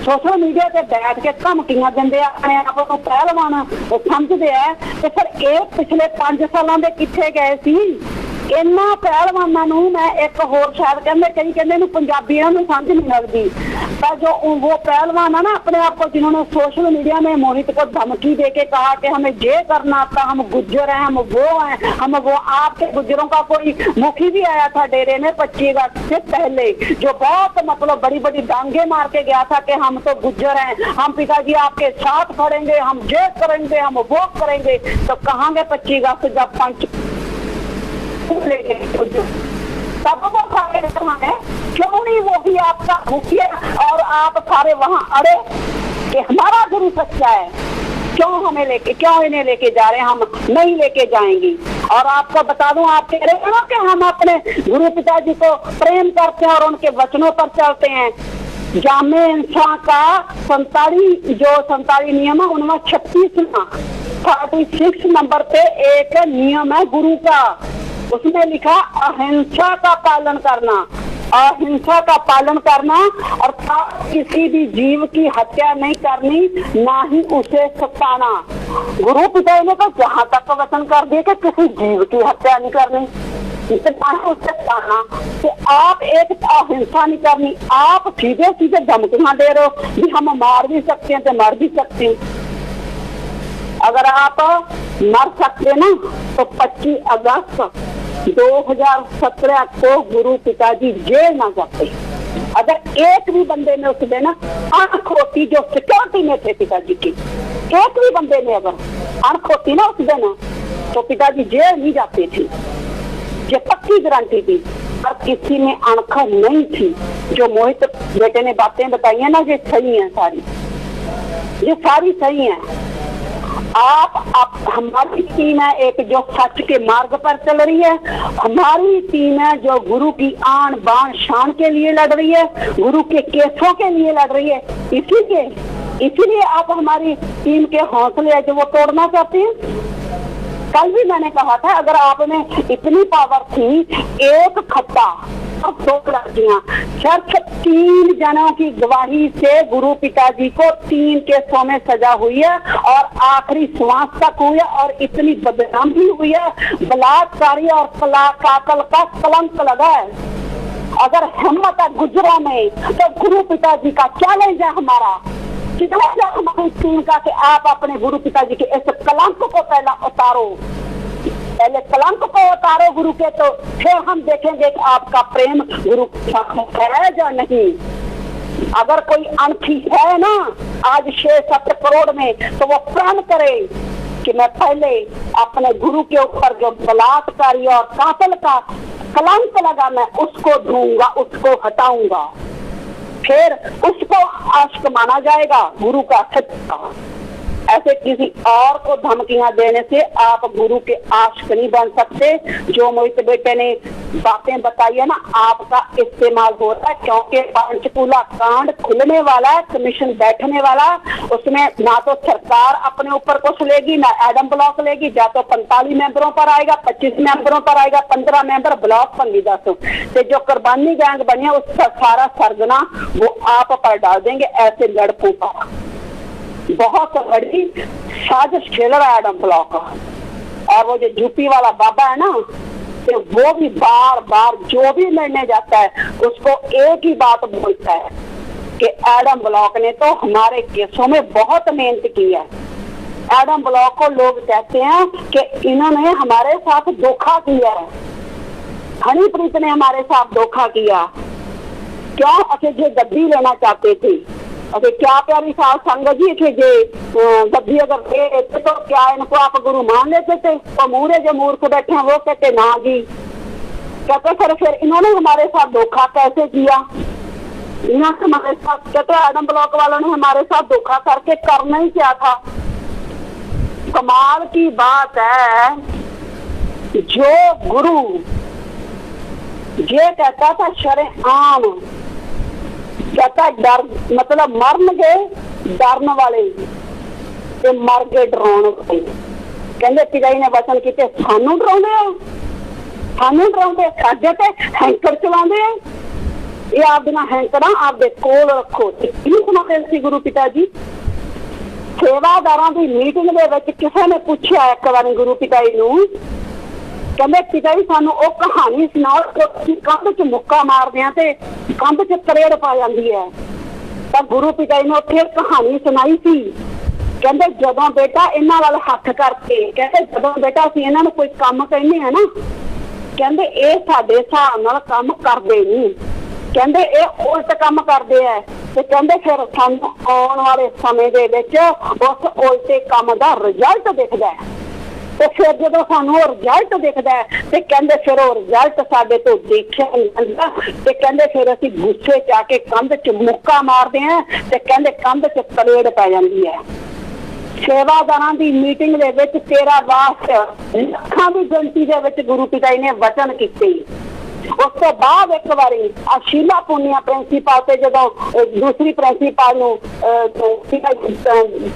ਸੋਸ਼ਲ ਮੀਡੀਆ ਤੇ ਬੈਠ ਕੇ ਧਮਕੀਆਂ ਦਿੰਦੇ ਆ, ਆਪਣੇ ਆਪ ਨੂੰ ਪਹਿਲਵਾਨ ਸਮਝਦੇ ਆ, ਤੇ ਫਿਰ ਇਹ ਪਿਛਲੇ 5 ਸਾਲਾਂ ਦੇ ਕਿੱਥੇ ਗਏ ਸੀ? ਇਹਨਾਂ ਪਹਿਲਵਾਨਾਂ ਨੂੰ ਮੈਂ ਇੱਕ ਹੋਰ ਸ਼ਾਇਦ ਕਈ ਕਹਿੰਦੇ ਇਹਨੂੰ ਪੰਜਾਬੀਆਂ ਨੂੰ ਸਮਝ नहीं लगती, पर जो वो पहलवान है ना अपने आप को, जिन्होंने सोशल मीडिया में मोहित को धमकी दे के कहा कि हमें ये करना था, हम गुज्जर हैं, हम वो हैं, हम वो। आपके गुज्जरों का कोई मुखी भी आया था डेरे में 25 अगस्त से पहले, जो बहुत मतलब बड़ी बड़ी डांगे मार के गया था कि हम तो गुज्जर हैं, हम पिताजी आपके साथ खड़ेंगे, हम ये करेंगे, हम वो करेंगे। तो कहाँ गए 25 अगस्त जब पंच तब वो सारे है, क्यों नहीं वो भी आपका मुखिया और आप सारे वहाँ अड़े कि हमारा गुरु सच्चा है, क्यों इन्हें लेके जा रहे हैं? हम नहीं लेके जाएंगे। और आपको बता दूं, आप कह रहे हो ना कि हम अपने गुरु पिताजी को प्रेम करते हैं और उनके वचनों पर चलते हैं। जामे इंसान का 47 नियम है, उनमें 36वां 36 नंबर पे एक नियम है गुरु का, उसमें लिखा अहिंसा का पालन करना। अहिंसा का पालन करना अर्थात किसी भी जीव की हत्या नहीं करनी, ना ही उसे सताना। गुरु पिता ने तो जहां तक वचन कर दिया कि किसी जीव की हत्या नहीं करनी, उससे कहना कि आप एक अहिंसा नहीं करनी, आप सीधे सीधे धमकियां दे रहे हो कि हम मार भी सकते हैं तो मर भी सकते हैं। अगर आप मर सकते ना तो 25 अगस्त 2017 को गुरु पिताजी जेल ना जाते। अगर एक भी बंदे ने उस दिन आंख होती, जो सिक्योरिटी में थे पिताजी की, एक भी बंदे ने अगर आंख होती ना उस दिन, तो पिताजी जेल नहीं जाते थे, ये पक्की गारंटी थी। पर किसी में अणख नहीं थी। जो मोहित बेटे ने बातें बताई है ना, ये सही है, सारी ये सारी सही है। आप हमारी टीम है एक जो सच के मार्ग पर चल रही है, हमारी टीम है जो गुरु की आन बान शान के लिए लड़ रही है, गुरु के केसों के लिए लड़ रही है। इसीलिए आप हमारी टीम के हौसले है जो वो तोड़ना चाहते हैं। कल भी मैंने कहा था, अगर आप में इतनी पावर थी, एक खट्टा और 2 लड़कियां, सिर्फ 3 जनों की गवाही से गुरु पिताजी को 3 केसों में सजा हुई है और आखिरी श्वास तक हुई है, और इतनी बदनामी हुई है, बलात्कारी और कातल का कलंक लगा है। अगर हिम्मत है गुजरों में तो गुरु पिताजी का चैलेंज है हमारा, कितना हमारी टीम का कि आप अपने गुरु पिताजी के इस कलंक को पहला उतारो, पहले कलंक को उतारो गुरु के, तो फिर हम देखेंगे कि आपका प्रेम गुरु के साथ है या नहीं। अगर कोई अनखी है ना आज 6-7 करोड़ में, तो वो प्रण करे कि मैं पहले अपने गुरु के ऊपर जो बलात्कारी और कातल का कलंक लगा, मैं उसको ढूंढूंगा, उसको हटाऊंगा, फिर उसको आशिक माना जाएगा गुरु का सच्चा। ऐसे किसी और को धमकियां देने से आप गुरु के आशिक नहीं बन सकते। जो मोहित बेटे ने बातें बताई है ना, आपका इस्तेमाल हो रहा है, क्योंकि पंचकूला कांड खुलने वाला है, कमीशन बैठने वाला, उसमें ना तो सरकार अपने ऊपर कुछ लेगी, ना एडम ब्लॉक लेगी, या तो 45 मेंबरों पर आएगा, 25 मेंबरों पर आएगा, 15 मेंबर ब्लॉक पर ली जाते। तो जो कुर्बानी गैंग बनी है उसका सारा सरगना वो आप पर डाल देंगे ऐसे लड़कों पर। बहुत बड़ी साजिश खेल रहा है एडम ब्लॉक। और वो जो यूपी वाला बाबा है ना, तो वो भी बार बार जो भी लड़ने जाता है उसको एक ही बात बोलता है कि एडम ब्लॉक ने तो हमारे केसों में बहुत मेहनत की है। एडम ब्लॉक को लोग कहते हैं कि इन्होंने हमारे साथ धोखा किया है, हनीप्रीत ने हमारे साथ धोखा किया। क्यों? अच्छे जो गद्दी लेना चाहते थे, अरे क्या प्यारी सास संगत जी थे, जे गद्दी अगर दे देते तो क्या इनको आप गुरु मान लेते थे? तो मूरे जो मूर्ख बैठे हैं वो कहते ना जी, कहते फिर इन्होंने हमारे साथ धोखा कैसे किया? इन्होंने हमारे साथ, कहते एडम ब्लॉक वालों ने हमारे साथ धोखा करके करना ही क्या था। कमाल की बात है, जो गुरु ये कहता था शरेआम, कहता डर मतलब मरन गए डरन वाले ते मर गए डराने वाले। कहते पिताजी ने वचन किए, सानू डराउंदे हो, सानू डराउंदे, साडे ते हैंकर चलाउंदे हो। ये आपदियां हैंकरां आपदे कोल रखो। की सुनाते सी गुरु पिताजी? सेवादारां दी मीटिंग दे विच किसे ने पूछिया एक बार गुरु पिताजी नूं, कहते पिताजी सानू ओ कहानी सुनाओ, कंध च मुक्का मारदे आ ते कंध च तरेड़ पा जाती है। तो गुरु पिताजी ने उत्थे कहानी सुनाई सी, कहते जदों बेटा इन्हां वाल हथ करके, कहते जदों बेटा असीं इन्हां नूं कोई काम कहने हैं ना, कहते ये साडे हिसाब नाल काम करदे नहीं, कहते ये उल्ट काम करदे है। ते कहते फिर सानू आउण वाले समय दे विच उस उल्टे काम दा रिजल्ट दिखदा है। तो फिर जो सानू रिजल्ट दिखता है तो कहते फिर रिजल्ट साडे तो देखिया नहीं जाता, तो कहते फिर असीं गुस्से च आके कंध च मुक्का मारते हैं, तो कहते कंध च तरेड़ पै जाती है। सेवादारां दी मीटिंग दे विच 13 लाख लाखां दी गिनती दे विच गुरु पिताजी ने वचन कीते, उस तो बाद एक बारी शीला पूनिया प्रिंसीपल से जो दूसरी प्रिंसीपल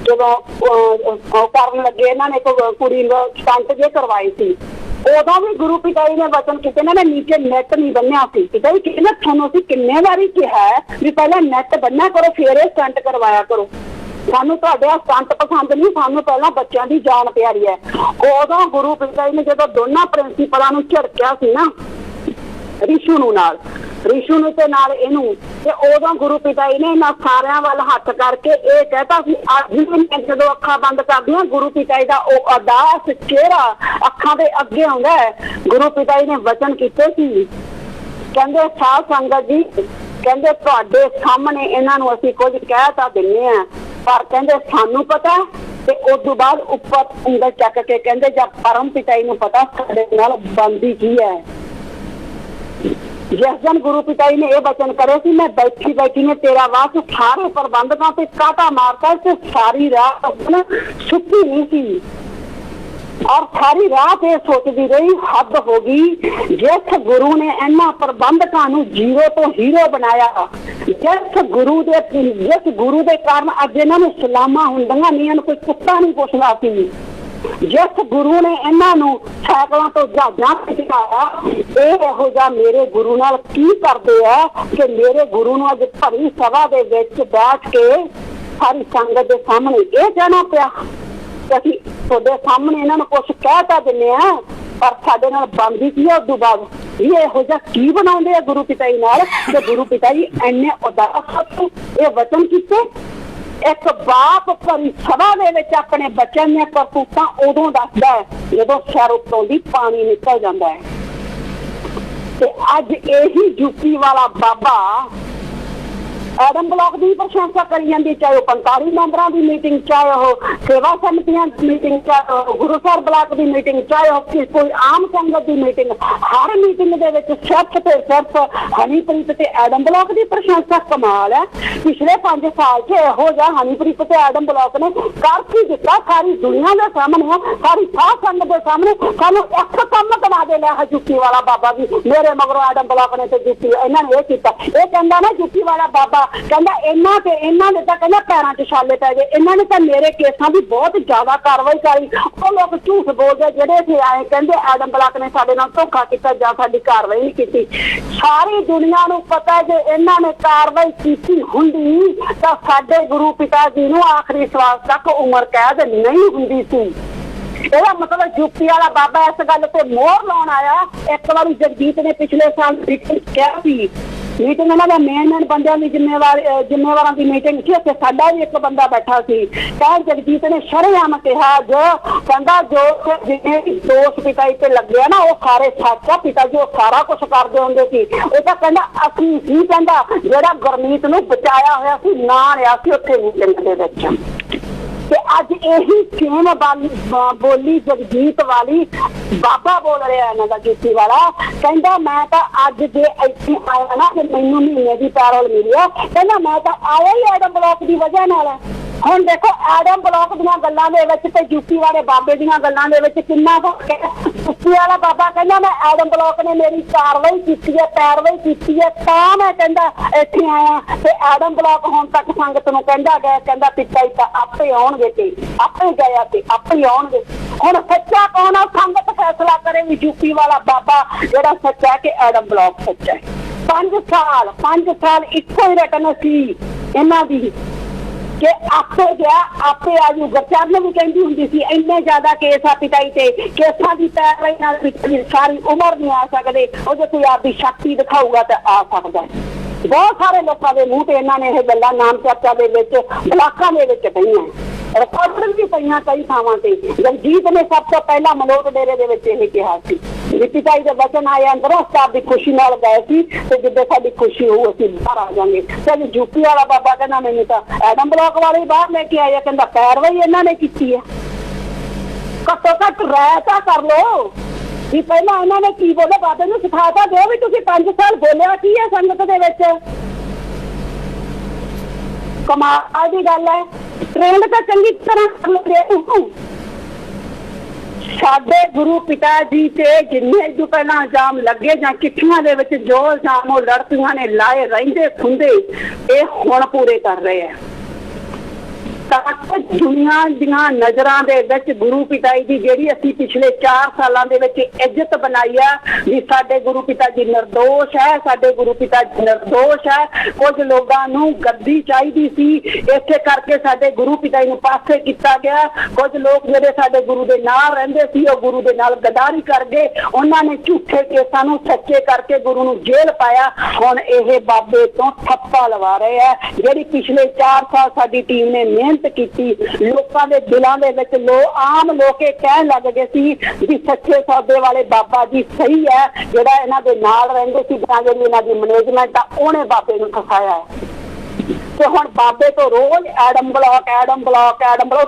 जो करन लगे इन्होंने कुड़ी स्टंट जे करवाए सी उदों भी गुरु पिता जी ने वचन किए इन्होंने नीचे नैट नहीं बन्या सी पिता जी कहना थानू असीं किन्ने वारी कहा भी पहले नैट बन्ना करो फिर ये स्टंट करवाया करो सानू तुहाडे स्टंट पसंद नहीं सानू पहला बच्चों की जान प्यारी है। उदों गुरु पिता जी ने जो दोनों प्रिंसीपलों नूं झिड़किया सी ना रिशू नूं ते नाल इहनूं ते उदों गुरु पिता जी ने इन्हां सारियां वल हथ करके ये कहता सी अज भी मैं जदों अखां बंद करदी हां गुरु पिता जी दा ओह अरदास चेहरा अखां दे अगे आउंदा है। गुरु पिता जी ने वचन कीते सी कहंदे साध संगत जी कहंदे तुहाडे सामने इन्हां नूं असीं कुछ कह तां दिन्ने आ पर कहंदे सानू पता ते उस तो बाद उपर उंगल चक के कहंदे जब परम पिता जी नूं पता साडे नाल बनदी की है। जिस दिन गुरु पिता जी ने यह वचन करे सी मैं बैठी बैठी ने तेरा वास सारे प्रबंधकों से काटा मारता ते सारी रात सुती नहीं सी और सारी रात ये सोचती रही हद होगी जिस गुरु ने इन्हां प्रबंधकों नूं जीरो तो हीरो बनाया जिस गुरु दे कारण अज इन्हां नूं सलामां हुंदियां नहीं कोई कुत्ता नहीं पुछदा सी जिस गुरु ने इन्हां नूं सैकलों तो जहाजां ते चढ़ाया इहो जिहा मेरे गुरु नाल की करदे आ कि मेरे गुरु नूं अज भरी सभा दे विच बैठ के सारी संगत दे सामने ये कहना पिया कि असीं तुहाडे सामने इन्हां नूं कुछ कह तां दिन्ने आ पर साडे नाल बनदी की है उस तों बाद ये इहो जिहा की बनाउंदे आ गुरु पिता जी नाल कि गुरु पिता जी इन्ने उदास ये वचन कीते। एक बाप भरी सभा दे विच अपने बच्चों दी करतूतां उदों दसदा है जदों सिर उत्तों दी पानी निकल जांदा है। ते अज यही यूपी वाला बाबा एडम ब्लॉक की प्रशंसा करी जाती चाहे वह 45 मैंबरों की मीटिंग चाहे वह सेवा समितियों की मीटिंग चाहे वह गुरुसर ब्लॉक की मीटिंग चाहे वह कोई आम संगत की मीटिंग हर मीटिंग के सिर्फ तो सिर्फ हनीप्रीत से एडम ब्लॉक की प्रशंसा कमाल है। पिछले 5 साल से यहो जिहा हनीप्रीत से एडम ब्लॉक ने कर की दिता सारी दुनिया के सामने सारी साध संगत के सामने सानू एक कम करा दे लिया जुकी वाला बाबा भी मेरे मगरों एडम ब्लॉक ने तो जुकी इन्होंने ये किया ये कहता ना जुकी वाला बाबा कहना इन्होंने तो कहना पैरों च छाले पै गए इन्होंने तो मेरे केसां की बहुत ज्यादा कार्रवाई करी वो लोग झूठ बोलते जेडे इत्थे आए कहते एडम ब्लॉक ने साडे नाल धोखा किया जां साडी कार्रवाई नहीं की। सारी दुनिया नूं पता है जे इन्होंने कार्रवाई की हुंदी तां साडे गुरु पिता जी नूं आखिरी श्वास तक उम्र कैद नहीं हुंदी सी। ਇਹਦਾ मतलब यूपी वाला बाबा इस गल से मोहर लाउण आया। एक बार जगजीत ने पिछले साल मीटिंग कहा सी मीटिंग इन्होंने मेन बंदों की जिम्मेवारों की मीटिंग थी उत्थे साडा भी एक बंदा बैठा सी कह जगजीत ने शरेआम कहा जो कहता जो जिन्हें भी दोष पिता जी ते लगे ना वो सारे सच आ पिता जी वो सारा कुछ करते होंगे सी वो तो कहना असली ही कहता जिहड़ा गुरमीत नूं बचाया होया सी ना लिया सी उत्थे मीटिंग दे विच अज यही सेम बोली जगजीत वाली बाबा बोल रहा है इन्हों यूपी वाला कहता मैं तो अज जे इत्थे आया ना कि मैनू महीने की पैरोल मिली है कहना मैं तो आया ही एडम ब्लॉक की वजह नाल। हुण देखो एडम ब्लॉक दीयां गल्लां दे विच ते यूपी वाले बाबे दीयां गल्लां दे विच किन्ना फर्क है। यूपी वाला बाबा कहना मैं एडम ब्लॉक ने मेरी कार्रवाई की है पैरवाई की है तां मैं कहंदा इत्थे आया ते एडम ब्लॉक हुण तक संगत नूं कहंदा गया कहंदा पिता जी तां आपे आउणगे ते आपे गया ते आपे आउणगे। हुण सच्चा कौन है संगत फैसला करे भी यूपी वाला बाबा जिहड़ा सच्चा है कि एडम ब्लॉक सच्चा है। 5 साल इक्को ही रटन सी इन्हां दी कि आपे गया आपे आजू गचरण भी कहती होंगी सी इन्ने ज्यादा केस आ पिता जी ते केसां की पैरवाई नाल पिता जी सारी उम्र नहीं आ सकते वो जो कोई आपकी शक्ति दिखाऊगा तो आ सकता है। बहुत सारे लोगों के मुँह से इन्होंने यह गल्लां नाम चर्चा के ब्लॉकों के पईआं रिकॉर्डिंग भी पईआं कई थावां ते। जगजीत ने सब तो पहला मलोट डेरे दे विच यह कहा सी पिता जी के वचन आए अंदरों आपकी खुशी नाल गए सी ते जिद्दां साडी खुशी हो असीं बाहर आ जाएंगे। चल यूपी वाला बाबा कहना मैनूं तां एडम ब्लॉक वाले बाहर लेके आए कहंदा पैरवाई इन्होंने की है घट्टो घट रायता कर लो भी पहला इन्होंने की बोले बाबे नूं सिखाता दो भी तुसीं 5 साल बोलिया की है संगत दे विच कमाल की गल है। ट्रेंड तो चंगी तरह कर लो ਸਾਡੇ ਗੁਰੂ ਪਿਤਾ ਜੀ ਤੇ ਜਿੰਨੇ ਜੋ ਪਹਿਲਾਂ ਇਲਜ਼ਾਮ ਲੱਗੇ ਜਾਂ ਚਿੱਠੀਆਂ ਦੇ ਵਿੱਚ ਜੋ ਇਲਜ਼ਾਮ ਉਹ ਲੜਕੀਆਂ ਨੇ ਲਾਏ ਰਹਿੰਦੇ ਖੁੰਦੇ ਇਹ ਹੁਣ ਪੂਰੇ ਕਰ ਰਹੇ ਆ। ਤਾਂ ਦੁਨੀਆ ਦੀਆਂ ਨਜ਼ਰਾਂ ਦੇ ਵਿੱਚ ਗੁਰੂ ਪਿਤਾ ਜੀ ਦੀ ਜਿਹੜੀ ਅਸੀਂ ਪਿਛਲੇ 4 ਸਾਲਾਂ ਦੇ ਵਿੱਚ ਇੱਜ਼ਤ ਬਣਾਈ ਆ ਵੀ ਸਾਡੇ ਗੁਰੂ ਪਿਤਾ ਜੀ ਨਿਰਦੋਸ਼ ਹੈ, ਸਾਡੇ ਗੁਰੂ ਪਿਤਾ ਜੀ ਨਿਰਦੋਸ਼ ਹੈ। ਕੁਝ ਲੋਕਾਂ ਨੂੰ ਗੱਦੀ ਚਾਹੀਦੀ ਸੀ, ਇਸੇ ਕਰਕੇ ਸਾਡੇ ਗੁਰੂ ਪਿਤਾ ਜੀ ਨੂੰ ਪਾਸੇ ਕੀਤਾ ਗਿਆ। ਕੁਝ ਲੋਕ ਜਿਹੜੇ ਸਾਡੇ ਗੁਰੂ ਦੇ ਨਾਲ ਰਹਿੰਦੇ ਸੀ ਉਹ ਗੁਰੂ ਦੇ ਨਾਲ ਗਦਾਰੀ ਕਰ ਗਏ, ਉਹਨਾਂ ਨੇ ਝੂਠੇ ਕੇਸਾਂ ਨੂੰ ਸੱਚੇ ਕਰਕੇ ਗੁਰੂ ਨੂੰ ਜੇਲ੍ਹ ਪਾਇਆ। ਹੁਣ ਇਹ ਬਾਬੇ ਤੋਂ ਠੱਪਾ ਲਵਾ ਰਹੇ ਆ। ਜਿਹੜੀ ਪਿਛਲੇ 4 ਸਾਲ ਸਾਡੀ ਟੀਮ ਨੇ ਮਿਹਨਤ ਕੀਤੀ, ਲੋਕਾਂ ਦੇ ਦਿਲਾਂ ਦੇ ਵਿੱਚ ਆਮ ਲੋਕ ਇਹ ਕਹਿਣ ਲੱਗ ਗਏ ਸੀ ਵੀ ਸੱਚੇ ਸੌਦੇ ਵਾਲੇ ਬਾਬਾ ਜੀ ਸਹੀ ਹੈ, ਜਿਹੜਾ ਇਹਨਾਂ ਦੇ ਨਾਲ ਰਹਿੰਦੇ ਸੀ ਜਾਂ ਜਿਹੜੀ ਇਹਨਾਂ ਦੀ ਮੈਨੇਜਮੈਂਟ ਆ ਉਹਨੇ ਬਾਬੇ ਨੂੰ ਫਸਾਇਆ ਹੈ। ਤੇ ਹੁਣ ਬਾਬੇ ਤੋਂ ਰੋਜ਼ ਐਡਮ ਬਲੌਕ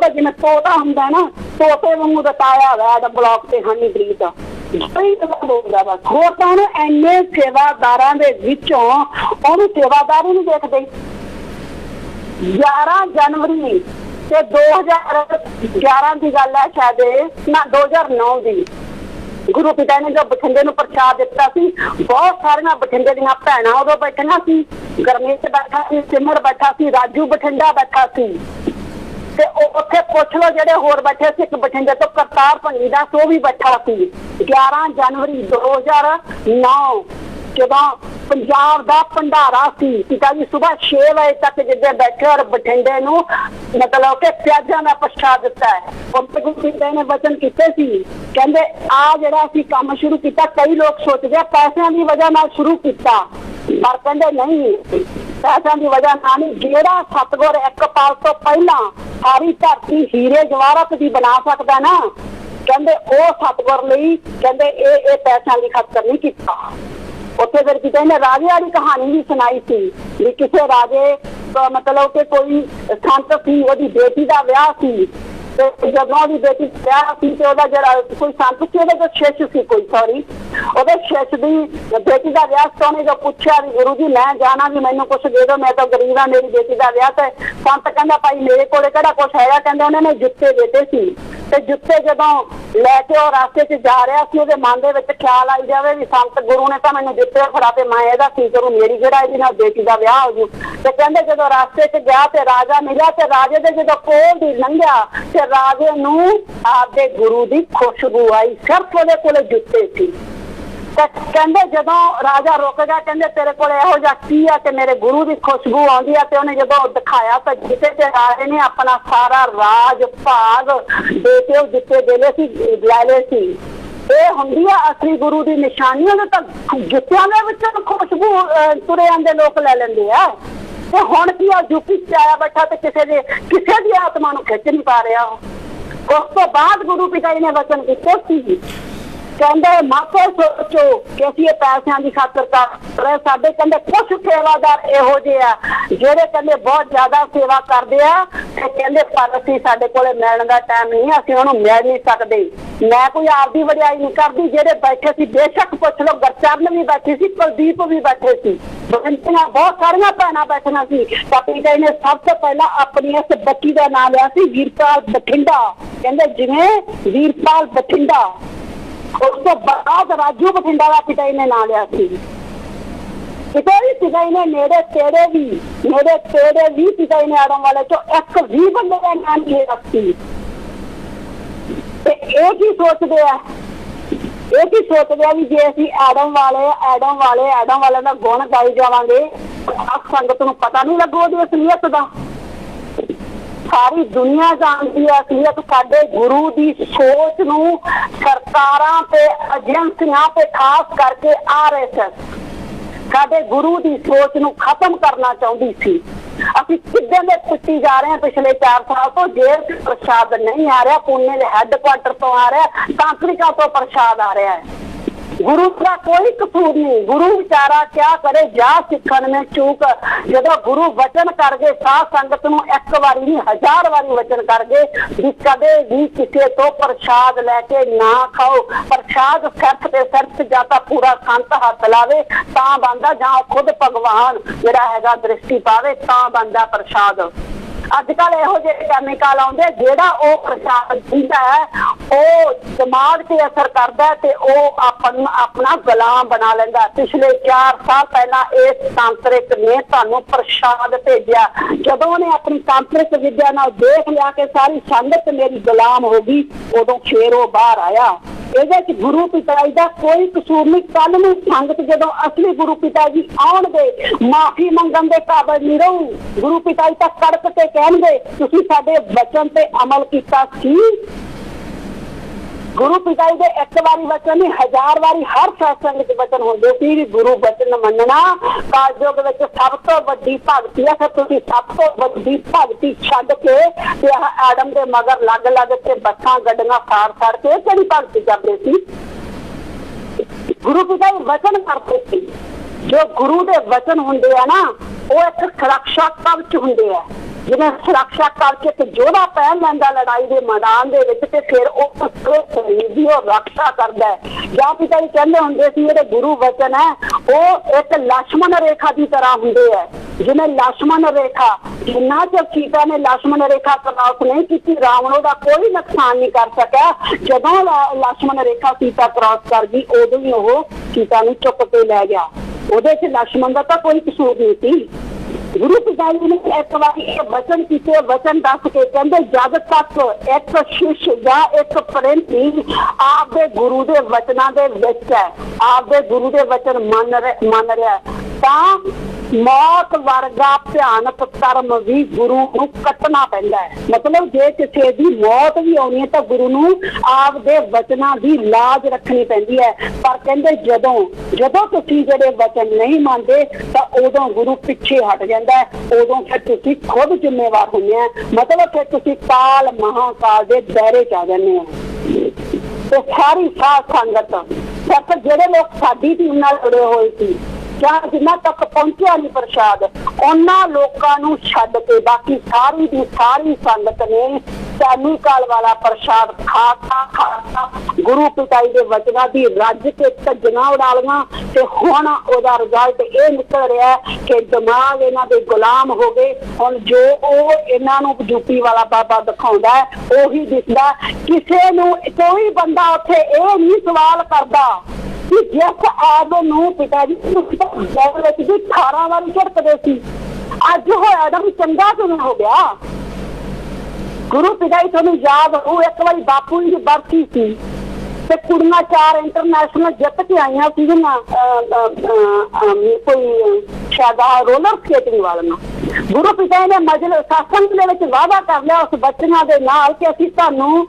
ਤਾਂ ਜਿਵੇਂ ਤੋਤਾ ਹੁੰਦਾ ਨਾ, ਤੋਤੇ ਵਾਂਗੂ ਰਤਾਇਆ ਹੋਇਆ ਐਡਮ ਬਲੌਕ ਤੇ ਹਨੀਪ੍ਰੀਤ ਬੋਲਦਾ ਬਸ। ਹੋਰ ਤਾਂ ਉਹਨੂੰ ਇੰਨੇ ਸੇਵਾਦਾਰਾਂ ਦੇ ਵਿੱਚੋਂ ਉਹਨੂੰ ਸੇਵਾਦਾਰ ਹੀ ਨਹੀਂ ਦੇਖਦੇ। 11 ਜਨਵਰੀ ਤੇ 2011 ਦੀ ਗੱਲ ਹੈ, ਸ਼ਾਇਦ ਨਾ 2009 ਦੀ, ਗੁਰੂ ਪਿਤਾ ਨੇ ਜੋ ਬਠਿੰਡੇ ਨੂੰ ਪ੍ਰਸ਼ਾਦ ਦਿੱਤਾ ਸੀ, ਬਹੁਤ ਸਾਰੀਆਂ ਬਠਿੰਡੇ ਦੀਆਂ ਭੈਣਾਂ ਉਦੋਂ ਬੈਠੀਆਂ ਸੀ। ਗਰਮੇਸ਼ ਬੈਠਾ ਸੀ, ਸਿਮਰ ਬੈਠਾ ਸੀ, ਰਾਜੂ ਬਠਿੰਡਾ ਬੈਠਾ ਸੀ। ਤੇ ਉੱਥੇ ਪੁੱਛ ਲਓ ਜਿਹੜੇ ਹੋਰ ਬੈਠੇ ਸੀ, ਇੱਕ ਬਠਿੰਡੇ ਤੋਂ ਕਰਤਾਰ ਭੰਗੀ ਦਾ ਉਹ ਵੀ ਬੈਠਾ ਸੀ। 11 ਜਨਵਰੀ 2009 ਜਦੋਂ ਪੰਜਾਬ ਦਾ ਭੰਡਾਰਾ ਸੀ, ਪਿਤਾ ਜੀ ਸੁਬਾਹ 6 ਵਜੇ ਤੱਕ ਜਿੱਦੇ ਬੈਠੇ ਔਰ ਬਠਿੰਡੇ ਨੂੰ ਮਤਲਬ ਕਿ ਪਿਆਜ਼ਾਂ ਦਾ ਪ੍ਰਸ਼ਾਦ ਦਿੱਤਾ ਹੈ। ਉੱਥੇ ਗੁਰੂ ਪਿਤਾ ਨੇ ਵਚਨ ਕੀਤੇ ਸੀ, ਕਹਿੰਦੇ ਆ ਜਿਹੜਾ ਅਸੀਂ ਕੰਮ ਸ਼ੁਰੂ ਕੀਤਾ, ਕਈ ਲੋਕ ਸੋਚਦੇ ਆ ਪੈਸਿਆਂ ਦੀ ਵਜ੍ਹਾ ਨਾਲ ਸ਼ੁਰੂ ਕੀਤਾ, ਪਰ ਕਹਿੰਦੇ ਨਹੀਂ, ਪੈਸਿਆਂ ਦੀ ਵਜ੍ਹਾ ਨਾਲ ਨਹੀਂ। ਜਿਹੜਾ ਸਤਿਗੁਰ ਇੱਕ ਪਾਲ ਤੋਂ ਪਹਿਲਾਂ ਸਾਰੀ ਧਰਤੀ ਹੀਰੇ ਜਵਾਹਰਤ ਦੀ ਬਣਾ ਸਕਦਾ ਨਾ, ਕਹਿੰਦੇ ਉਹ ਸਤਿਗੁਰ ਲਈ ਕਹਿੰਦੇ ਇਹ ਪੈਸਿਆਂ ਦੀ ਖਾਤਰ ਨਹੀਂ ਕੀਤਾ। ਉੱਥੇ ਫਿਰ ਕਿਤੇ ਨੇ ਰਾਜੇ ਵਾਲੀ ਕਹਾਣੀ ਵੀ ਸੁਣਾਈ ਸੀ ਵੀ ਕਿਸੇ ਰਾਜੇ ਮਤਲਬ ਕਿ ਕੋਈ ਸੰਤ ਸੀ, ਉਹਦੀ ਬੇਟੀ ਦਾ ਵਿਆਹ ਸੀ, ਤੇ ਜਦੋਂ ਉਹਦੀ ਬੇਟੀ ਵਿਆਹ ਸੀ ਤੇ ਉਹਦਾ ਜਿਹੜਾ ਕੋਈ ਸੰਤ ਸੀ ਉਹਦੇ ਕੋਲ ਸ਼ਿਸ਼ ਸੀ ਕੋਈ, ਸੌਰੀ ਉਹਦੇ ਸ਼ਿਸ਼ ਦੀ ਬੇਟੀ ਦਾ ਵਿਆਹ ਸੀ। ਉਹਨੇ ਜੋ ਪੁੱਛਿਆ ਵੀ ਗੁਰੂ ਜੀ ਮੈਂ ਜਾਣਾ ਵੀ ਮੈਨੂੰ ਕੁਛ ਦੇ ਦਿਓ, ਮੈਂ ਤਾਂ ਗਰੀਬ ਆ, ਮੇਰੀ ਬੇਟੀ ਦਾ ਵਿਆਹ। ਤੇ ਸੰਤ ਕਹਿੰਦਾ ਭਾਈ ਮੇਰੇ ਕੋਲੇ ਕਿਹੜਾ ਕੁਛ ਹੈਗਾ, ਕਹਿੰਦਾ ਉਹਨਾਂ ਨੇ ਜੁੱਤੇ ਦਿੱਤੇ ਸੀ। ਤੇ ਜੁੱਤੇ ਜਦੋਂ ਲੈ ਕੇ ਉਹ ਰਾਸਤੇ 'ਚ ਜਾ ਰਿਹਾ ਸੀ, ਉਹਦੇ ਮਨ ਦੇ ਵਿੱਚ ਖਿਆਲ ਆਈ ਜਾਵੇ ਵੀ ਸੰਤ ਗੁਰੂ ਨੇ ਤਾਂ ਮੈਨੂੰ ਜੁੱਤੇ ਫੜਾ ਤੇ ਮੈਂ ਇਹਦਾ ਕੀ ਕਰੂੰ, ਮੇਰੀ ਜਿਹੜਾ ਇਹਦੇ ਨਾਲ ਬੇਟੀ ਦਾ ਵਿਆਹ ਹੋ ਜੂ। ਤੇ ਕਹਿੰਦੇ ਜਦੋਂ ਰਾਸਤੇ 'ਚ ਗਿਆ ਤੇ ਰਾਜਾ ਮਿਲਿਆ, ਤੇ ਰਾਜੇ ਦੇ ਜਦੋਂ ਕੋਲ ਦੀ ਲੰਘਿਆ ਤੇ ਰਾਜੇ ਨੂੰ ਆਪਦੇ ਗੁਰੂ ਦੀ ਖੁਸ਼ਬੂ ਆਈ, ਸਿਰਫ ਉਹਦੇ ਕੋਲੇ ਜੁੱਤੇ ਸੀ। ਤੇ ਕਹਿੰਦੇ ਜਦੋਂ ਰਾਜਾ ਰੁਕ ਗਿਆ, ਕਹਿੰਦੇ ਤੇਰੇ ਕੋਲ ਇਹੋ ਜਿਹਾ ਕੀ ਆ ਕਿ ਮੇਰੇ ਗੁਰੂ ਦੀ ਖੁਸ਼ਬੂ ਆਉਂਦੀ ਆ। ਤੇ ਉਹਨੇ ਜਦੋਂ ਦਿਖਾਇਆ ਤਾਂ ਜਿੱਤੇ ਤੇ ਰਾਜੇ ਨੇ ਆਪਣਾ ਸਾਰਾ ਰਾਜ ਭਾਗ ਦੇ ਕੇ ਉਹ ਜਿੱਤੇ ਦੇ ਲਏ ਸੀ, ਲੈ ਲਏ ਸੀ। ਇਹ ਹੁੰਦੀ ਆ ਅਸਲੀ ਗੁਰੂ ਦੀ ਨਿਸ਼ਾਨੀ। ਉਹਨੇ ਤਾਂ ਜੁੱਤਿਆਂ ਦੇ ਵਿੱਚ ਖੁਸ਼ਬੂ ਤੁਰੇ ਆਂਦੇ ਲੋਕ ਲੈ ਲੈਂਦੇ ਆ। ਤੇ ਹੁਣ ਕੀ ਆ, ਯੂਪੀ 'ਚ ਆਇਆ ਬੈਠਾ ਤੇ ਕਿਸੇ ਦੀ ਆਤਮਾ ਨੂੰ ਖਿੱਚ ਨਹੀਂ ਪਾ ਰਿਹਾ। ਉਸ ਤੋਂ ਬਾਅਦ ਗੁਰੂ ਪਿਤਾ ਜੀ ਨੇ ਵਚਨ ਕੀਤੇ ਸੀ, ਕਹਿੰਦੇ ਮਾਪੇ ਸੋਚੋ ਕਿ ਅਸੀਂ ਇਹ ਪੈਸਿਆਂ ਦੀ ਖਾਤਰ ਕਰ ਰਹੇ। ਸਾਡੇ ਕਹਿੰਦੇ ਕੁਝ ਸੇਵਾਦਾਰ ਇਹੋ ਜਿਹੇ ਆ ਜਿਹੜੇ ਕਹਿੰਦੇ ਬਹੁਤ ਜ਼ਿਆਦਾ ਸੇਵਾ ਕਰਦੇ ਆ, ਤੇ ਕਹਿੰਦੇ ਪਰ ਅਸੀਂ ਸਾਡੇ ਕੋਲੇ ਮਿਲਣ ਦਾ ਟਾਈਮ ਨਹੀਂ, ਅਸੀਂ ਉਹਨੂੰ ਮਿਲ ਨਹੀਂ ਸਕਦੇ। ਮੈਂ ਕੋਈ ਆਪਦੀ ਵਡਿਆਈ ਨਹੀਂ ਕਰਦੀ, ਜਿਹੜੇ ਬੈਠੇ ਸੀ ਬੇਸ਼ੱਕ ਪੁੱਛ ਲਓ, ਗੁਰਚਰਨ ਵੀ ਬੈਠੇ ਸੀ, ਕੁਲਦੀਪ ਵੀ ਬੈਠੇ ਸੀ, ਬਹੁਤ ਸਾਰੀਆਂ ਭੈਣਾਂ ਬੈਠੀਆਂ ਸੀ। ਪਿਤਾ ਜੀ ਨੇ ਸਭ ਤੋਂ ਪਹਿਲਾਂ ਆਪਣੀ ਇਸ ਬੱਚੀ ਦਾ ਨਾਂ ਲਿਆ ਸੀ ਵੀਰਪਾਲ ਬਠਿੰਡਾ। ਕਹਿੰਦੇ ਜਿਵੇਂ ਵੀਰਪਾਲ ਬਠਿੰਡਾ, ਉਸ ਤੋਂ ਬਾਅਦ ਰਾਜੂ ਬਠਿੰਡਾ ਦਾ ਪਿਤਾ ਜੀ ਨੇ ਨਾਂ ਲਿਆ ਸੀ। ਪਿਤਾ ਜੀ ਨੇ ਨੇੜੇ ਤੇੜੇ ਵੀ ਪਿਤਾ ਜੀ ਨੇ ਆੜਮ ਵਾਲੇ ਚੋਂ ਇੱਕ ਵੀ ਬੰਦੇ ਦਾ ਨਾਂ ਨਹੀਂ ਲਿਆ ਸੀ। ਤੇ ਇਹ ਕੀ ਸੋਚਦੇ ਆ ਵੀ ਜੇ ਅਸੀਂ ਆੜਮ ਵਾਲੇ ਦਾ ਗੁਣ ਗਾਈ ਜਾਵਾਂਗੇ, ਸੰਗਤ ਨੂੰ ਪਤਾ ਨਹੀਂ ਲੱਗੂ ਉਹਦੀ ਅਸਲੀਅਤ ਦਾ। ਸਾਰੀ ਦੁਨੀਆ ਜਾਣਦੀ ਹੈ ਅਸਲੀਅਤ। ਸਾਡੇ ਗੁਰੂ ਦੀ ਸੋਚ ਨੂੰ ਸਰਕਾਰਾਂ ਤੇ ਏਜੰਸੀਆਂ ਤੇ ਖਾਸ ਕਰਕੇ RSS ਸਾਡੇ ਗੁਰੂ ਦੀ ਸੋਚ ਨੂੰ ਖਤਮ ਕਰਨਾ ਚਾਹੁੰਦੀ ਸੀ। ਅਸੀਂ ਕਿੱਦਾਂ ਦੇ ਪਿੱਟੀ ਜਾ ਰਹੇ ਹਾਂ ਪਿਛਲੇ 4 ਸਾਲ ਤੋਂ। ਜੇਲ੍ਹ 'ਚ ਪ੍ਰਸ਼ਾਦ ਨਹੀਂ ਆ ਰਿਹਾ, ਪੂਨੇ ਦੇ ਹੈੱਡਕੁਆਟਰ ਤੋਂ ਆ ਰਿਹਾ, ਤਾਂਤਰਿਕਾਂ ਤੋਂ ਪ੍ਰਸ਼ਾਦ ਆ ਰਿਹਾ ਹੈ। ਗੁਰੂ ਦਾ ਕੋਈ ਕਸੂਰ ਨਹੀਂ। ਗੁਰੂ ਵਿਚਾਰਾ ਕਿਆ ਕਰੇ, ਜਾ ਸਿੱਖਣ ਨੇ ਚੂਕ। ਜਦੋਂ ਗੁਰੂ ਵਚਨ ਕਰ ਗਏ ਸਾਧ ਸੰਗਤ ਨੂੰ, ਇੱਕ ਵਾਰੀ ਨਹੀਂ 1000 ਵਾਰੀ ਵਚਨ ਕਰ ਗਏ ਵੀ ਕਦੇ ਵੀ ਕਿਸੇ ਤੋਂ ਪ੍ਰਸ਼ਾਦ ਲੈ ਕੇ ਨਾ ਖਾਓ। ਪ੍ਰਸ਼ਾਦ ਸਿਰਫ ਤੇ ਸਿਰਫ ਜਾਂ ਤਾਂ ਪੂਰਾ ਸੰਤ ਹੱਥ ਲਾਵੇ ਤਾਂ ਬਣਦਾ, ਜਾਂ ਖੁਦ ਭਗਵਾਨ ਜਿਹੜਾ ਹੈਗਾ ਦ੍ਰਿਸ਼ਟੀ ਪਾਵੇ ਤਾਂ ਬਣਦਾ ਪ੍ਰਸ਼ਾਦ। ਅੱਜ ਕੱਲ ਇਹੋ ਜਿਹੇ ਕੈਮੀਕਲ ਆਉਂਦੇ, ਜਿਹੜਾ ਉਹ ਪ੍ਰਸ਼ਾਦ ਦਿੰਦਾ ਹੈ ਉਹ ਦਿਮਾਗ ਤੇ ਅਸਰ ਕਰਦਾ ਤੇ ਉਹ ਆਪਣਾ ਗੁਲਾਮ ਬਣਾ ਲੈਂਦਾ। ਪਿਛਲੇ 4 ਸਾਲ ਪਹਿਲਾਂ ਇਸ ਤਾਂਤਰਿਕ ਨੇ ਤੁਹਾਨੂੰ ਪ੍ਰਸ਼ਾਦ ਭੇਜਿਆ। ਜਦੋਂ ਉਹਨੇ ਆਪਣੀ ਤਾਂਤਰਿਕ ਵਿਦਿਆ ਨਾਲ ਦੇਖ ਲਿਆ ਕਿ ਸਾਰੀ ਸੰਗਤ ਮੇਰੀ ਗੁਲਾਮ ਹੋ ਗਈ, ਉਦੋਂ ਫੇਰ ਉਹ ਬਾਹਰ ਆਇਆ। ਇਹਦੇ ਚ ਗੁਰੂ ਪਿਤਾ ਜੀ ਦਾ ਕੋਈ ਕਸੂਰ ਨਹੀਂ। ਕੱਲ ਨੂੰ ਸੰਗਤ ਜਦੋਂ ਅਸਲੀ ਗੁਰੂ ਪਿਤਾ ਜੀ ਆਉਣਗੇ, ਮਾਫੀ ਮੰਗਣ ਦੇ ਕਾਬਿਲ ਨਹੀਂ ਰਹੂ। ਗੁਰੂ ਪਿਤਾ ਜੀ ਤਾਂ ਕੜਕ ਤੇ ਕਹਿਣਗੇ ਤੁਸੀਂ ਸਾਡੇ ਵਚਨ ਤੇ ਅਮਲ ਕੀਤਾ ਸੀ। ਗੁਰੂ ਪਿਤਾ ਜੀ ਦੇ ਇੱਕ ਵਾਰੀ ਵਚਨ ਨਹੀਂ, 1000 ਵਾਰੀ ਹਰ ਸਤਸੰਗ ਚ ਵਚਨ ਹੁੰਦੇ ਸੀ ਵੀ ਗੁਰੂ ਵਚਨ ਮੰਨਣਾ ਕਲਯੁਗ ਵਿੱਚ ਸਭ ਤੋਂ ਵੱਡੀ ਭਗਤੀ ਹੈ। ਫਿਰ ਤੁਸੀਂ ਸਭ ਤੋਂ ਵੱਡੀ ਭਗਤੀ ਛੱਡ ਕੇ ਤੇ ਆਦਮ ਦੇ ਮਗਰ ਲੱਗ ਕੇ ਬੱਸਾਂ ਗੱਡੀਆਂ ਫਾੜ ਕੇ ਕਿਹੜੀ ਭਗਤੀ ਕਰਦੇ ਸੀ? ਗੁਰੂ ਪਿਤਾ ਜੀ ਵਚਨ ਕਰਦੇ ਸੀ। ਜੋ ਗੁਰੂ ਦੇ ਵਚਨ ਹੁੰਦੇ ਆ ਨਾ, ਉਹ ਇੱਕ ਸੁਰੱਖਿਆ ਕਵਚ ਹੁੰਦੇ ਆ। ਜਿਵੇਂ ਸੁਰੱਖਿਆ ਕਰਕੇ ਤੇ ਜੋਧਾ ਪਹਿਨ ਲੈਂਦਾ ਲੜਾਈ ਦੇ ਮੈਦਾਨ ਦੇ ਵਿੱਚ, ਤੇ ਫਿਰ ਉਹ ਸਰੀਰ ਦੀ ਉਹ ਰੱਖਿਆ ਕਰਦਾ ਹੈ। ਜਾਂ ਪਿਤਾ ਜੀ ਕਹਿੰਦੇ ਹੁੰਦੇ ਸੀ ਜਿਹੜੇ ਗੁਰੂ ਵਚਨ ਹੈ ਉਹ ਇੱਕ ਲక్ష్మణ ਰੇਖਾ ਦੀ ਤਰ੍ਹਾਂ ਹੁੰਦੇ ਹੈ। ਜਿਵੇਂ ਲక్ష్మణ ਰੇਖਾ, ਜਿੰਨਾ ਚਿਰ ਸੀਤਾ ਨੇ ਲక్ష్మణ ਰੇਖਾ ਕ੍ਰਾਸ ਨਹੀਂ ਕੀਤੀ, ਰਾਵਣ ਉਹਦਾ ਕੋਈ ਨੁਕਸਾਨ ਨਹੀਂ ਕਰ ਸਕਿਆ। ਜਦੋਂ ਲక్ష్మణ ਰੇਖਾ ਸੀਤਾ ਕ੍ਰਾਸ ਕਰ ਗਈ, ਉਦੋਂ ਹੀ ਉਹ ਸੀਤਾ ਨੂੰ ਚੁੱਕ ਕੇ ਲੈ ਗਿਆ। ਉਹਦੇ ਚ ਲక్ష్మణ ਦਾ ਤਾਂ ਕੋਈ ਕਸੂਰ ਨਹੀਂ ਸੀ। ਗੁਰੂ ਪਿਤਾ ਜੀ ਨੇ ਇੱਕ ਵਾਰੀ ਇਹ ਵਚਨ ਕੀਤੇ, ਵਚਨ ਦੱਸ ਕੇ ਕਹਿੰਦੇ ਜਦ ਤੱਕ ਇੱਕ ਸ਼ਿਸ਼ ਜਾਂ ਇੱਕ ਪ੍ਰੇਮੀ ਆਪਦੇ ਗੁਰੂ ਦੇ ਵਚਨਾਂ ਦੇ ਵਿੱਚ ਹੈ, ਆਪਦੇ ਗੁਰੂ ਦੇ ਵਚਨ ਮੰਨ ਰਿਹਾ, ਤਾਂ ਮੌਤ ਵਰਗਾ ਭਿਆਨਕ ਕਰਮ ਵੀ ਗੁਰੂ ਨੂੰ ਕੱਟਣਾ ਪੈਂਦਾ ਹੈ। ਮਤਲਬ ਜੇ ਕਿਸੇ ਦੀ ਮੌਤ ਵੀ ਆਉਣੀ ਹੈ ਤਾਂ ਗੁਰੂ ਨੂੰ ਆਪਦੇ ਵਚਨਾਂ ਦੀ ਲਾਜ ਰੱਖਣੀ ਪੈਂਦੀ ਹੈ। ਪਰ ਕਹਿੰਦੇ ਜਦੋਂ ਤੁਸੀਂ ਜਿਹੜੇ ਵਚਨ ਨਹੀਂ ਮੰਨਦੇ ਤਾਂ ਉਦੋਂ ਗੁਰੂ ਪਿੱਛੇ ਹਟ ਜਾਂਦਾ ਹੈ। ਉਦੋਂ ਫਿਰ ਤੁਸੀਂ ਖੁਦ ਜ਼ਿੰਮੇਵਾਰ ਹੁੰਦੇ ਆ। ਮਤਲਬ ਫਿਰ ਤੁਸੀਂ ਕਾਲ ਮਹਾਕਾਲ ਦੇ ਦਾਇਰੇ ਚ ਆ ਜਾਂਦੇ ਆ। ਤੇ ਸਾਰੀ ਸਾਧ ਸੰਗਤ, ਸਿਰਫ ਜਿਹੜੇ ਲੋਕ ਸਾਡੀ ਟੀਮ ਨਾਲ ਜੁੜੇ ਹੋਏ ਸੀ ਜਾਂ ਜਿਨ੍ਹਾਂ ਤੱਕ ਪਹੁੰਚਿਆ ਨਹੀਂ ਪ੍ਰਸ਼ਾਦ, ਉਹਨਾਂ ਲੋਕਾਂ ਨੂੰ ਛੱਡ ਕੇ ਬਾਕੀ ਸਾਰੀ ਦੀ ਸਾਰੀ ਸੰਗਤ ਨੇ ਸੈਮੀ ਕਾਲ ਵਾਲਾ ਪ੍ਰਸ਼ਾਦ ਖਾ ਗੁਰੂ ਪਿਤਾ ਜੀ ਦੇ ਵਚਨਾਂ ਦੀ ਰੱਜ ਕੇ ਧੱਜੀਆਂ ਉਡਾ ਲਈਆਂ। ਤੇ ਹੁਣ ਉਹਦਾ ਰਿਜ਼ਲਟ ਇਹ ਨਿਕਲ ਰਿਹਾ ਕਿ ਦਿਮਾਗ ਇਹਨਾਂ ਦੇ ਗੁਲਾਮ ਹੋ ਗਏ। ਹੁਣ ਜੋ ਉਹ ਇਹਨਾਂ ਨੂੰ ਯੂਪੀ ਵਾਲਾ ਬਾਬਾ ਦਿਖਾਉਂਦਾ ਉਹੀ ਦਿਸਦਾ। ਕਿਸੇ ਨੂੰ ਕੋਈ ਬੰਦਾ ਉੱਥੇ ਇਹ ਨਹੀਂ ਸਵਾਲ ਕਰਦਾ ਕਿ ਜਿਸ ਆਦਮ ਨੂੰ ਪਿਤਾ ਜੀ ਵਿੱਚ ਵੀ 18 ਵਾਰੀ ਝੜਕਦੇ ਸੀ, ਅੱਜ ਹੋਇਆ ਨਾ ਵੀ ਚੰਗਾ ਕਿਵੇਂ ਹੋ ਗਿਆ। ਗੁਰੂ ਪਿਤਾ ਜੀ ਤੁਹਾਨੂੰ ਯਾਦ ਹੋਊ, ਇੱਕ ਵਾਰੀ ਬਾਪੂ ਜੀ ਦੀ ਬਰਸੀ ਸੀ ਤੇ ਕੁੜੀਆਂ 4 ਇੰਟਰਨੈਸ਼ਨਲ ਜਿੱਤ ਕੇ ਆਈਆਂ ਸੀਗੀਆਂ, ਕੋਈ ਸ਼ਾਇਦ ਰੋਲਰ ਸਕੇਟਿੰਗ ਵਾਲੀਆਂ। ਗੁਰੂ ਪਿਤਾ ਨੇ ਮਜਲਿਸ ਸਤਸੰਗ ਦੇ ਵਿੱਚ ਵਾਅਦਾ ਕਰ ਲਿਆ ਉਸ ਬੱਚਿਆਂ ਦੇ ਨਾਲ ਕਿ ਅਸੀਂ ਤੁਹਾਨੂੰ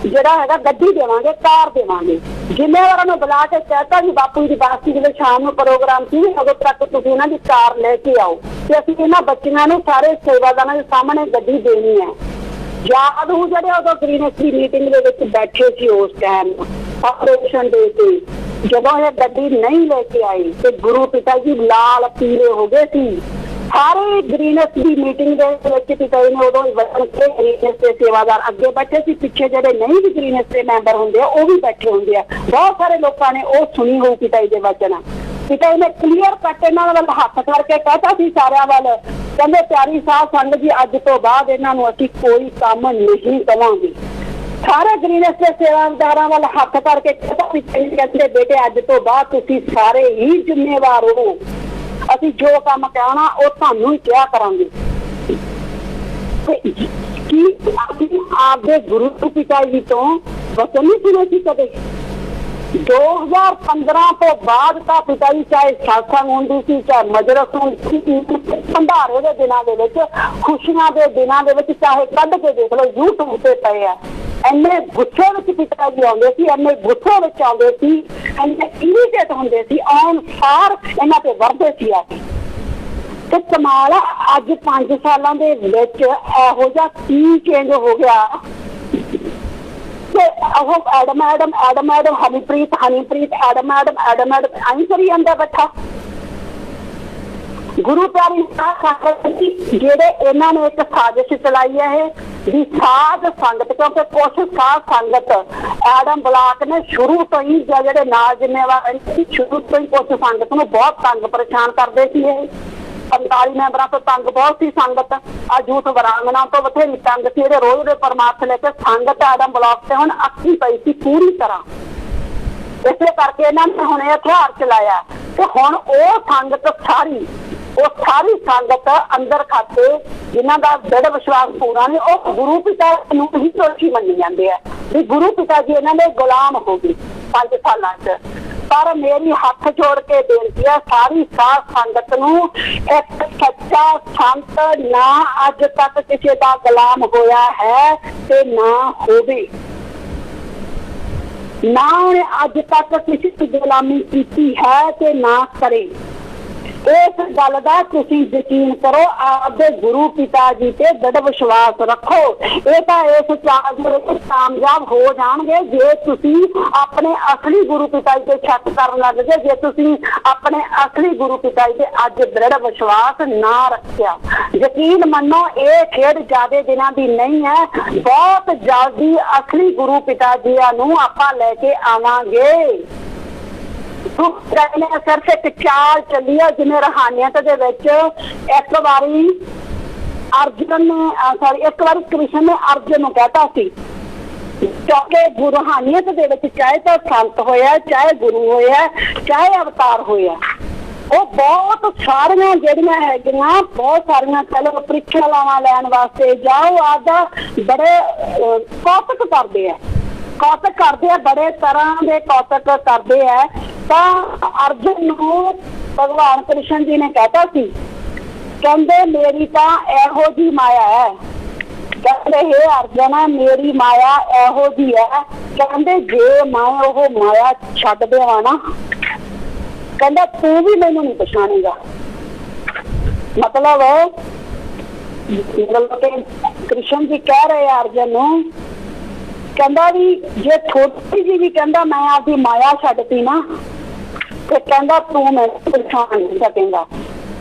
ਜਿਹੜਾ ਹੈਗਾ ਗੱਡੀ ਦੇਵਾਂਗੇ, ਕਾਰ ਦੇਵਾਂਗੇ। ਜ਼ਿੰਮੇਵਾਰਾਂ ਨੂੰ ਬੁਲਾ ਕੇ ਕਹਿਤਾ ਜੀ ਬਾਪੂ ਜੀ ਦੀ ਬਰਸੀ ਦੇ ਸ਼ਾਮ ਨੂੰ ਪ੍ਰੋਗਰਾਮ ਸੀ, ਉਦੋਂ ਤੱਕ ਤੁਸੀਂ ਇਹਨਾਂ ਦੀ ਕਾਰ ਲੈ ਕੇ ਆਓ ਤੇ ਅਸੀਂ ਇਹਨਾਂ ਬੱਚਿਆਂ ਨੂੰ ਸਾਰੇ ਸੇਵਾਦਾਰਾਂ ਦੇ ਸਾਹਮਣੇ ਗੱਡੀ ਦੇਣੀ ਹੈ। ਯਾਦ ਹੋ ਜਿਹੜੇ ਉਦੋਂ ਗ੍ਰੀਨਸਰੀ ਮੀਟਿੰਗ ਦੇ ਵਿੱਚ ਬੈਠੇ ਸੀ ਉਸ ਟਾਈਮ ਆਪਰੇਸ਼ਨ ਦੇ ਤੇ, ਜਦੋਂ ਇਹ ਗੱਡੀ ਨਹੀਂ ਲੈ ਕੇ ਆਈ ਤੇ ਗੁਰੂ ਪਿਤਾ ਜੀ ਲਾਲ ਪੀਲੇ ਹੋ ਗਏ ਸੀ। ਸਾਰੇ ਗ੍ਰੀਨਸਰੀ ਮੀਟਿੰਗ ਦੇ ਵਿੱਚ ਪਿਤਾ ਜੀ ਨੇ ਉਦੋਂ ਵਚਨ ਕੇ ਗ੍ਰੀਨਸਰੀ ਸੇਵਾਦਾਰ ਅੱਗੇ ਬੈਠੇ ਸੀ, ਪਿੱਛੇ ਜਿਹੜੇ ਨਹੀਂ ਵੀ ਗ੍ਰੀਨਸਰੀ ਮੈਂਬਰ ਹੁੰਦੇ ਆ ਉਹ ਵੀ ਬੈਠੇ ਹੁੰਦੇ ਆ। ਬਹੁਤ ਸਾਰੇ ਲੋਕਾਂ ਨੇ ਉਹ ਸੁਣੀ ਹੋਊ ਪਿਤਾ ਜੀ ਦੇ ਵਚਨ। ਪਿਤਾ ਜੀ ਨੇ ਕਲੀਅਰ ਕੱਟ ਇਹਨਾਂ ਵੱਲ ਹੱਥ ਕਰਕੇ ਕਹਿਤਾ ਸੀ ਸਾਰਿਆਂ ਵੱਲ, ਕਹਿੰਦੇ ਪਿਆਰੀ ਸਾਧ ਸੰਗਤ ਜੀ ਅੱਜ ਤੋਂ ਬਾਅਦ ਇਹਨਾਂ ਨੂੰ ਅਸੀਂ ਕੋਈ ਕੰਮ ਨਹੀਂ ਦੇਵਾਂਗੇ। ਸਾਰੇ ਗ੍ਰੀਨਸਰੀ ਸੇਵਾਦਾਰਾਂ ਵੱਲ ਹੱਥ ਕਰਕੇ ਕਹਿਤਾ ਵੀ ਕਹਿੰਦੇ ਬੇਟੇ ਅੱਜ ਤੋਂ ਬਾਅਦ ਤੁਸੀਂ ਸਾਰੇ ਹੀ ਜ਼ਿੰਮੇਵਾਰ ਹੋ, ਅਸੀਂ ਜੋ ਕੰਮ ਕਹਿਣਾ ਉਹ ਤੁਹਾਨੂੰ ਹੀ ਕਿਹਾ ਕਰਾਂਗੇ। ਕੀ ਅਸੀਂ ਆਪਦੇ ਗੁਰੂ ਪਿਤਾ ਜੀ ਤੋਂ ਵਚਨ ਨਹੀਂ ਸੁਣੇ ਸੀ ਕਦੇ? 2015 ਤੋਂ ਬਾਅਦ ਤਾਂ ਪਿਤਾ ਜੀ ਚਾਹੇ ਸਾਥਾਂ ਹੁੰਦੀ ਸੀ, ਚਾਹੇ ਮਜਰਸ ਹੁੰਦੀ ਸੀ, ਭੰਡਾਰੇ ਦੇ ਦਿਨਾਂ ਦੇ ਵਿੱਚ, ਖੁਸ਼ੀਆਂ ਦੇ ਦਿਨਾਂ ਦੇ ਵਿੱਚ, ਚਾਹੇ ਕੱਢ ਕੇ ਦੇਖ ਲਓ YouTube ਤੇ ਪਏ ਆ। ਇੰਨੇ ਗੁੱਸੇ ਵਿੱਚ ਪਿਤਾ ਜੀ ਆਉਂਦੇ ਸੀ, ਇੰਨੇ ਗੁੱਸੇ ਵਿੱਚ ਆਉਂਦੇ ਸੀ, ਇੰਨੇ ਇਰੀਟੇਟ ਹੁੰਦੇ ਸੀ, ਆਉਣ ਸਾਰ ਇਹਨਾਂ ਤੇ ਵਰਦੇ ਸੀ ਆ ਕੇ। ਤੇ ਕਮਾਲ ਆ ਅੱਜ 5 ਸਾਲਾਂ ਦੇ ਵਿੱਚ ਇਹੋ ਜਿਹਾ ਕੀ ਚੇਂਜ ਹੋ ਗਿਆ ਕਿ ਉਹ ਐਡਮ ਹਨੀਪ੍ਰੀਤ ਐਡਮ ਆਈ ਕਰੀ ਜਾਂਦਾ ਬੈਠਾ। ਗੁਰੂ ਪਿਆਰੀ ਸੰਗਤ ਜਿਹੜੇ ਇਹਨਾਂ ਨੇ ਇੱਕ ਸਾਜ਼ਿਸ਼ ਚਲਾਈ ਹੈ ਇਹ ਵੀ ਸਾਧ ਸੰਗਤ, ਕਿਉਂਕਿ ਕੁਛ ਸਾਧ ਸੰਗਤ ਐਡਮ ਬਲਾਕ ਨੇ ਸ਼ੁਰੂ ਤੋਂ ਹੀ ਜਿਹੜੇ ਨਾਲ ਜ਼ਿੰਮੇਵਾਰ ਸ਼ੁਰੂ ਤੋਂ ਹੀ ਕੁਛ ਸੰਗਤ ਨੂੰ ਬਹੁਤ ਤੰਗ ਪਰੇਸ਼ਾਨ ਕਰਦੇ ਸੀ ਇਹ। 45 ਮੈਂਬਰਾਂ ਤੋਂ ਤੰਗ ਬਹੁਤ ਸੀ ਸੰਗਤ। ਆ ਜੂਥ ਵਰਾਂਗਣਾ ਤੋਂ ਬਥੇਰੀ ਤੰਗ ਸੀ, ਇਹਦੇ ਰੋਜ਼ ਦੇ ਪਰਮਾਰਥ ਲੈ ਕੇ ਸੰਗਤ ਆਦਮ ਬਲਾਕ ਤੇ ਹੁਣ ਅੱਕੀ ਪਈ ਸੀ ਪੂਰੀ ਤਰ੍ਹਾਂ। ਇਸੇ ਕਰਕੇ ਇਹਨਾਂ ਨੇ ਹੁਣ ਇਹ ਹਥਿਆਰ ਚਲਾਇਆ ਤੇ ਹੁਣ ਉਹ ਸੰਗਤ ਸਾਰੀ ਸੰਗਤ ਅੰਦਰ ਖਾਤੇ ਜਿਨ੍ਹਾਂ ਦਾ ਦ੍ਰਿੜ ਵਿਸ਼ਵਾਸ ਪੂਰਾ ਨਹੀਂ, ਉਹ ਗੁਰੂ ਪਿਤਾ ਨੂੰ ਹੀ ਦੋਸ਼ੀ ਮੰਨੀ ਜਾਂਦੇ ਆ ਵੀ ਗੁਰੂ ਪਿਤਾ ਜੀ ਇਹਨਾਂ ਦੇ ਗੁਲਾਮ ਹੋ ਗਏ 5 ਸਾਲਾਂ 'ਚ। ਪਰ ਮੇਰੀ ਹੱਥ ਜੋੜ ਕੇ ਬੇਨਤੀ ਹੈ ਸਾਰੀ ਸਾਧ ਸੰਗਤ ਨੂੰ, ਇੱਕ ਸੱਚਾ ਸੰਤ ਨਾ ਅੱਜ ਤੱਕ ਕਿਸੇ ਦਾ ਗੁਲਾਮ ਹੋਇਆ ਹੈ ਤੇ ਨਾ ਹੋਵੇ, ਨਾ ਉਹਨੇ ਅੱਜ ਤੱਕ ਕਿਸੇ ਦੀ ਗੁਲਾਮੀ ਕੀਤੀ ਹੈ ਤੇ ਨਾ ਕਰੇ। ਇਸ ਗੱਲ ਦਾ ਤੁਸੀਂ ਯਕੀਨ ਕਰੋ, ਆਪਦੇ ਗੁਰੂ ਪਿਤਾ ਜੀ ਤੇ ਦ੍ਰਿੜ ਵਿਸ਼ਵਾਸ ਰੱਖੋ। ਇਹ ਤਾਂ ਇਸ ਚਾਲ ਦੇ ਵਿੱਚ ਕਾਮਯਾਬ ਹੋ ਜਾਣਗੇ ਜੇ ਤੁਸੀਂ ਆਪਣੇ ਅਸਲੀ ਗੁਰੂ ਪਿਤਾ ਜੀ ਤੇ ਸ਼ੱਕ ਕਰਨ ਲੱਗ ਗਏ, ਜੇ ਤੁਸੀਂ ਆਪਣੇ ਅਸਲੀ ਗੁਰੂ ਪਿਤਾ ਜੀ ਤੇ ਅੱਜ ਦ੍ਰਿੜ ਵਿਸ਼ਵਾਸ ਨਾ ਰੱਖਿਆ। ਯਕੀਨ ਮੰਨੋ ਇਹ ਖੇਡ ਜ਼ਿਆਦਾ ਦਿਨਾਂ ਦੀ ਨਹੀਂ ਹੈ, ਬਹੁਤ ਜਲਦੀ ਅਸਲੀ ਗੁਰੂ ਪਿਤਾ ਜੀ ਨੂੰ ਆਪਾਂ ਲੈ ਕੇ ਆਵਾਂਗੇ। ਸਿਰਫ ਇੱਕ ਚਾਲ ਚੱਲੀ ਹੈ, ਜਿਵੇਂ ਰੂਹਾਨੀਅਤ ਦੇ ਵਿੱਚ ਇੱਕ ਵਾਰੀ ਕ੍ਰਿਸ਼ਨ ਨੇ ਅਰਜਨ ਨੂੰ ਕਹਿਤਾ ਸੀ, ਕਿਉਂਕਿ ਰੂਹਾਨੀਅਤ ਦੇ ਵਿੱਚ ਚਾਹੇ ਤਾਂ ਸੰਤ ਹੋਇਆ, ਚਾਹੇ ਗੁਰੂ ਹੋਇਆ, ਚਾਹੇ ਅਵਤਾਰ ਹੋਇਆ, ਉਹ ਬਹੁਤ ਸਾਰੀਆਂ ਜਿਹੜੀਆਂ ਹੈਗੀਆਂ ਬਹੁਤ ਸਾਰੀਆਂ ਚਲੋ ਪ੍ਰੀਖਿਆਵਾਂ ਲੈਣ ਵਾਸਤੇ ਜਾਓ, ਆਪਦਾ ਬੜੇ ਕੌਤਕ ਕਰਦੇ ਆ, ਬੜੇ ਤਰ੍ਹਾਂ ਦੇ ਕੌਤਕ ਕਰਦੇ ਆ। ਤਾਂ ਅਰਜਨ ਨੂੰ ਭਗਵਾਨ ਕ੍ਰਿਸ਼ਨ ਜੀ ਨੇ ਕਹਿਤਾ ਸੀ, ਕਹਿੰਦੇ ਮੇਰੀ ਤਾਂ ਇਹੋ ਜੀ ਮਾਇਆ ਹੈ, ਕਹਿੰਦੇ ਹੇ ਅਰਜਨ ਮੇਰੀ ਮਾਇਆ ਇਹੋ ਜੀ ਹੈ, ਕਹਿੰਦੇ ਜੇ ਮੈਂ ਉਹ ਮਾਇਆ ਛੱਡ ਦੇਵਾਂ ਨਾ, ਕਹਿੰਦਾ ਤੂੰ ਵੀ ਮੈਨੂੰ ਨਹੀਂ ਪਛਾਣੇਗਾ। ਮਤਲਬ ਕ੍ਰਿਸ਼ਨ ਜੀ ਕਹਿ ਰਹੇ ਅਰਜਨ ਨੂੰ, ਕਹਿੰਦਾ ਵੀ ਜੇ ਥੋੜੀ ਜੀ ਵੀ ਕਹਿੰਦਾ ਮੈਂ ਆਪਦੀ ਮਾਇਆ ਛੱਡਤੀ ਨਾ ਤੇ ਕਹਿੰਦਾ ਤੂੰ ਮੈਨੂੰ ਪਛਾਣ ਨਹੀਂ ਸਕੇਗਾ।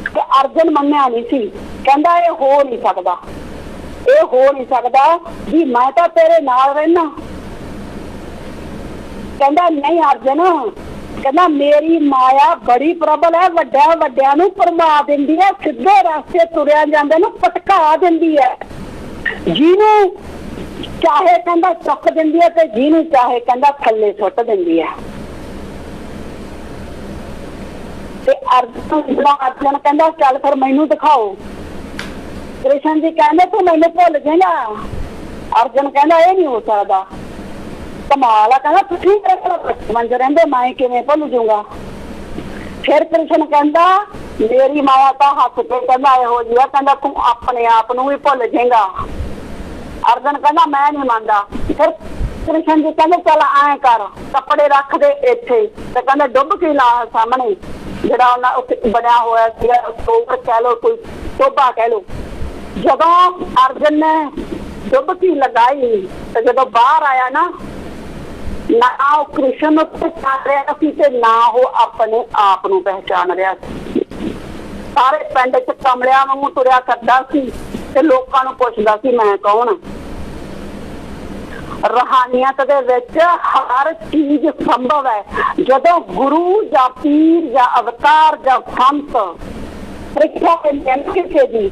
ਤੇ ਅਰਜਨ ਮੰਨਿਆ ਨਹੀਂ ਸੀ, ਕਹਿੰਦਾ ਇਹ ਹੋ ਨਹੀਂ ਸਕਦਾ ਵੀ ਮੈਂ ਤਾਂ ਤੇਰੇ ਨਾਲ ਰਹਿਣਾ। ਕਹਿੰਦਾ ਨਹੀਂ ਅਰਜਨ, ਕਹਿੰਦਾ ਮੇਰੀ ਮਾਇਆ ਬੜੀ ਪ੍ਰਬਲ ਹੈ, ਵੱਡਿਆਂ ਨੂੰ ਭਰਮਾ ਦਿੰਦੀ ਹੈ, ਸਿੱਧੇ ਰਸਤੇ ਤੁਰਿਆ ਜਾਂਦੇ ਨੂੰ ਭਟਕਾ ਦਿੰਦੀ ਹੈ, ਜਿਹਨੂੰ ਚਾਹੇ ਕਹਿੰਦਾ ਚੁੱਕ ਦਿੰਦੀ ਹੈ ਤੇ ਜਿਹਨੂੰ ਚਾਹੇ ਕਹਿੰਦਾ ਥੱਲੇ ਸੁੱਟ ਦਿੰਦੀ ਹੈ। ਤੇ ਅਰਜਨ ਕਹਿੰਦਾ ਚੱਲ ਫਿਰ ਮੈਨੂੰ ਦਿਖਾਓ। ਕ੍ਰਿਸ਼ਨ ਜੀ ਕਹਿੰਦੇ ਤੂੰ ਮੈਨੂੰ ਭੁੱਲ ਜਾਏਗਾ। ਅਰਜਨ ਕਹਿੰਦਾ ਇਹ ਨਹੀਂ ਹੋ ਸਕਦਾ, ਕਮਾਲ ਆ, ਕਹਿੰਦਾ ਤੁਸੀਂ ਮੇਰੇ ਕੋਲ ਮੰਜ ਰਹਿੰਦੇ ਮੈਂ ਕਿਵੇਂ ਭੁੱਲ ਜਾਊਂਗਾ। ਫਿਰ ਕ੍ਰਿਸ਼ਨ ਕਹਿੰਦਾ ਮੇਰੀ ਮਾਇਆ ਤਾਂ ਹੱਥ ਤੇ ਕਹਿੰਦਾ ਇਹੋ ਜਿਹਾ, ਕਹਿੰਦਾ ਤੂੰ ਆਪਣੇ ਆਪ ਨੂੰ ਵੀ ਭੁੱਲ ਜਾਏਗਾ। ਅਰਜਨ ਕਹਿੰਦਾ ਮੈਂ ਨਹੀਂ ਮੰਨਦਾ। ਫਿਰ ਕ੍ਰਿਸ਼ਨ ਜੀ ਕਹਿੰਦੇ ਚੱਲ ਐਂ ਕਰ, ਕੱਪੜੇ ਰੱਖ ਦੇ ਇੱਥੇ ਤੇ ਕਹਿੰਦਾ ਡੁੱਬ ਕੇ ਲਾ ਸਾਹਮਣੇ ਜਿਹੜਾ ਉਹਨਾਂ ਉੱਥੇ ਬਣਿਆ ਹੋਇਆ ਸੀਗਾ, ਕਹਿ ਲਓ ਕੋਈ ਟੋਭਾ ਕਹਿ ਲਓ। ਜਦੋਂ ਅਰਜਨ ਨੇ ਡੁੱਬਕੀ ਲਗਾਈ ਤੇ ਜਦੋਂ ਬਾਹਰ ਆਇਆ ਨਾ ਉਹ ਕ੍ਰਿਸ਼ਨ ਉੱਤੇ ਚੱਲ ਰਿਹਾ ਸੀ ਤੇ ਨਾ ਉਹ ਆਪਣੇ ਆਪ ਨੂੰ ਪਹਿਚਾਣ ਰਿਹਾ ਸੀ। ਸਾਰੇ ਪਿੰਡ ਚ ਕਮਲਿਆਂ ਵਾਂਗੂ ਤੁਰਿਆ ਕਰਦਾ ਸੀ ਤੇ ਲੋਕਾਂ ਨੂੰ ਪੁੱਛਦਾ ਸੀ ਮੈਂ ਕੌਣ। ਰੂਹਾਨੀਅਤ ਦੇ ਵਿੱਚ ਹਰ ਚੀਜ਼ ਸੰਭਵ ਹੈ। ਜਦੋਂ ਗੁਰੂ ਜਾਂ ਪੀਰ ਜਾਂ ਅਵਤਾਰ ਜਾਂ ਸੰਤ ਪ੍ਰੀਖਿਆ ਕਿਸੇ ਦੀ,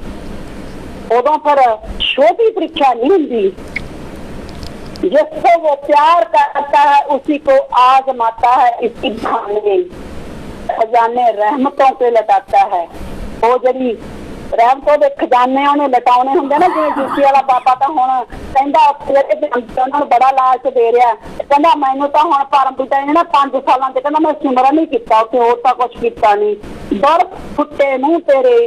उदों पर छोटी परीक्षा नहीं होती। जिसको वो प्यार करता है उसी को आजमाता है, इसकी खजाने रहमतों पे लटाता है। वो जड़ी रहमतों के खजाने उन्हें लटाने होंगे ना, जिवें जूसी वाला बाबा तो हुण कहंदा बड़ा लालच दे रहा, कहंदा मैनूं तां हुण परम पिता ने ना 5 सालां ते कहंदा मैं सिमरन नहीं कीता, उत्थे होर तां कुछ कीता नहीं। दर फुੱਟੇ ਮੂੰਹ ਤੇਰੇ।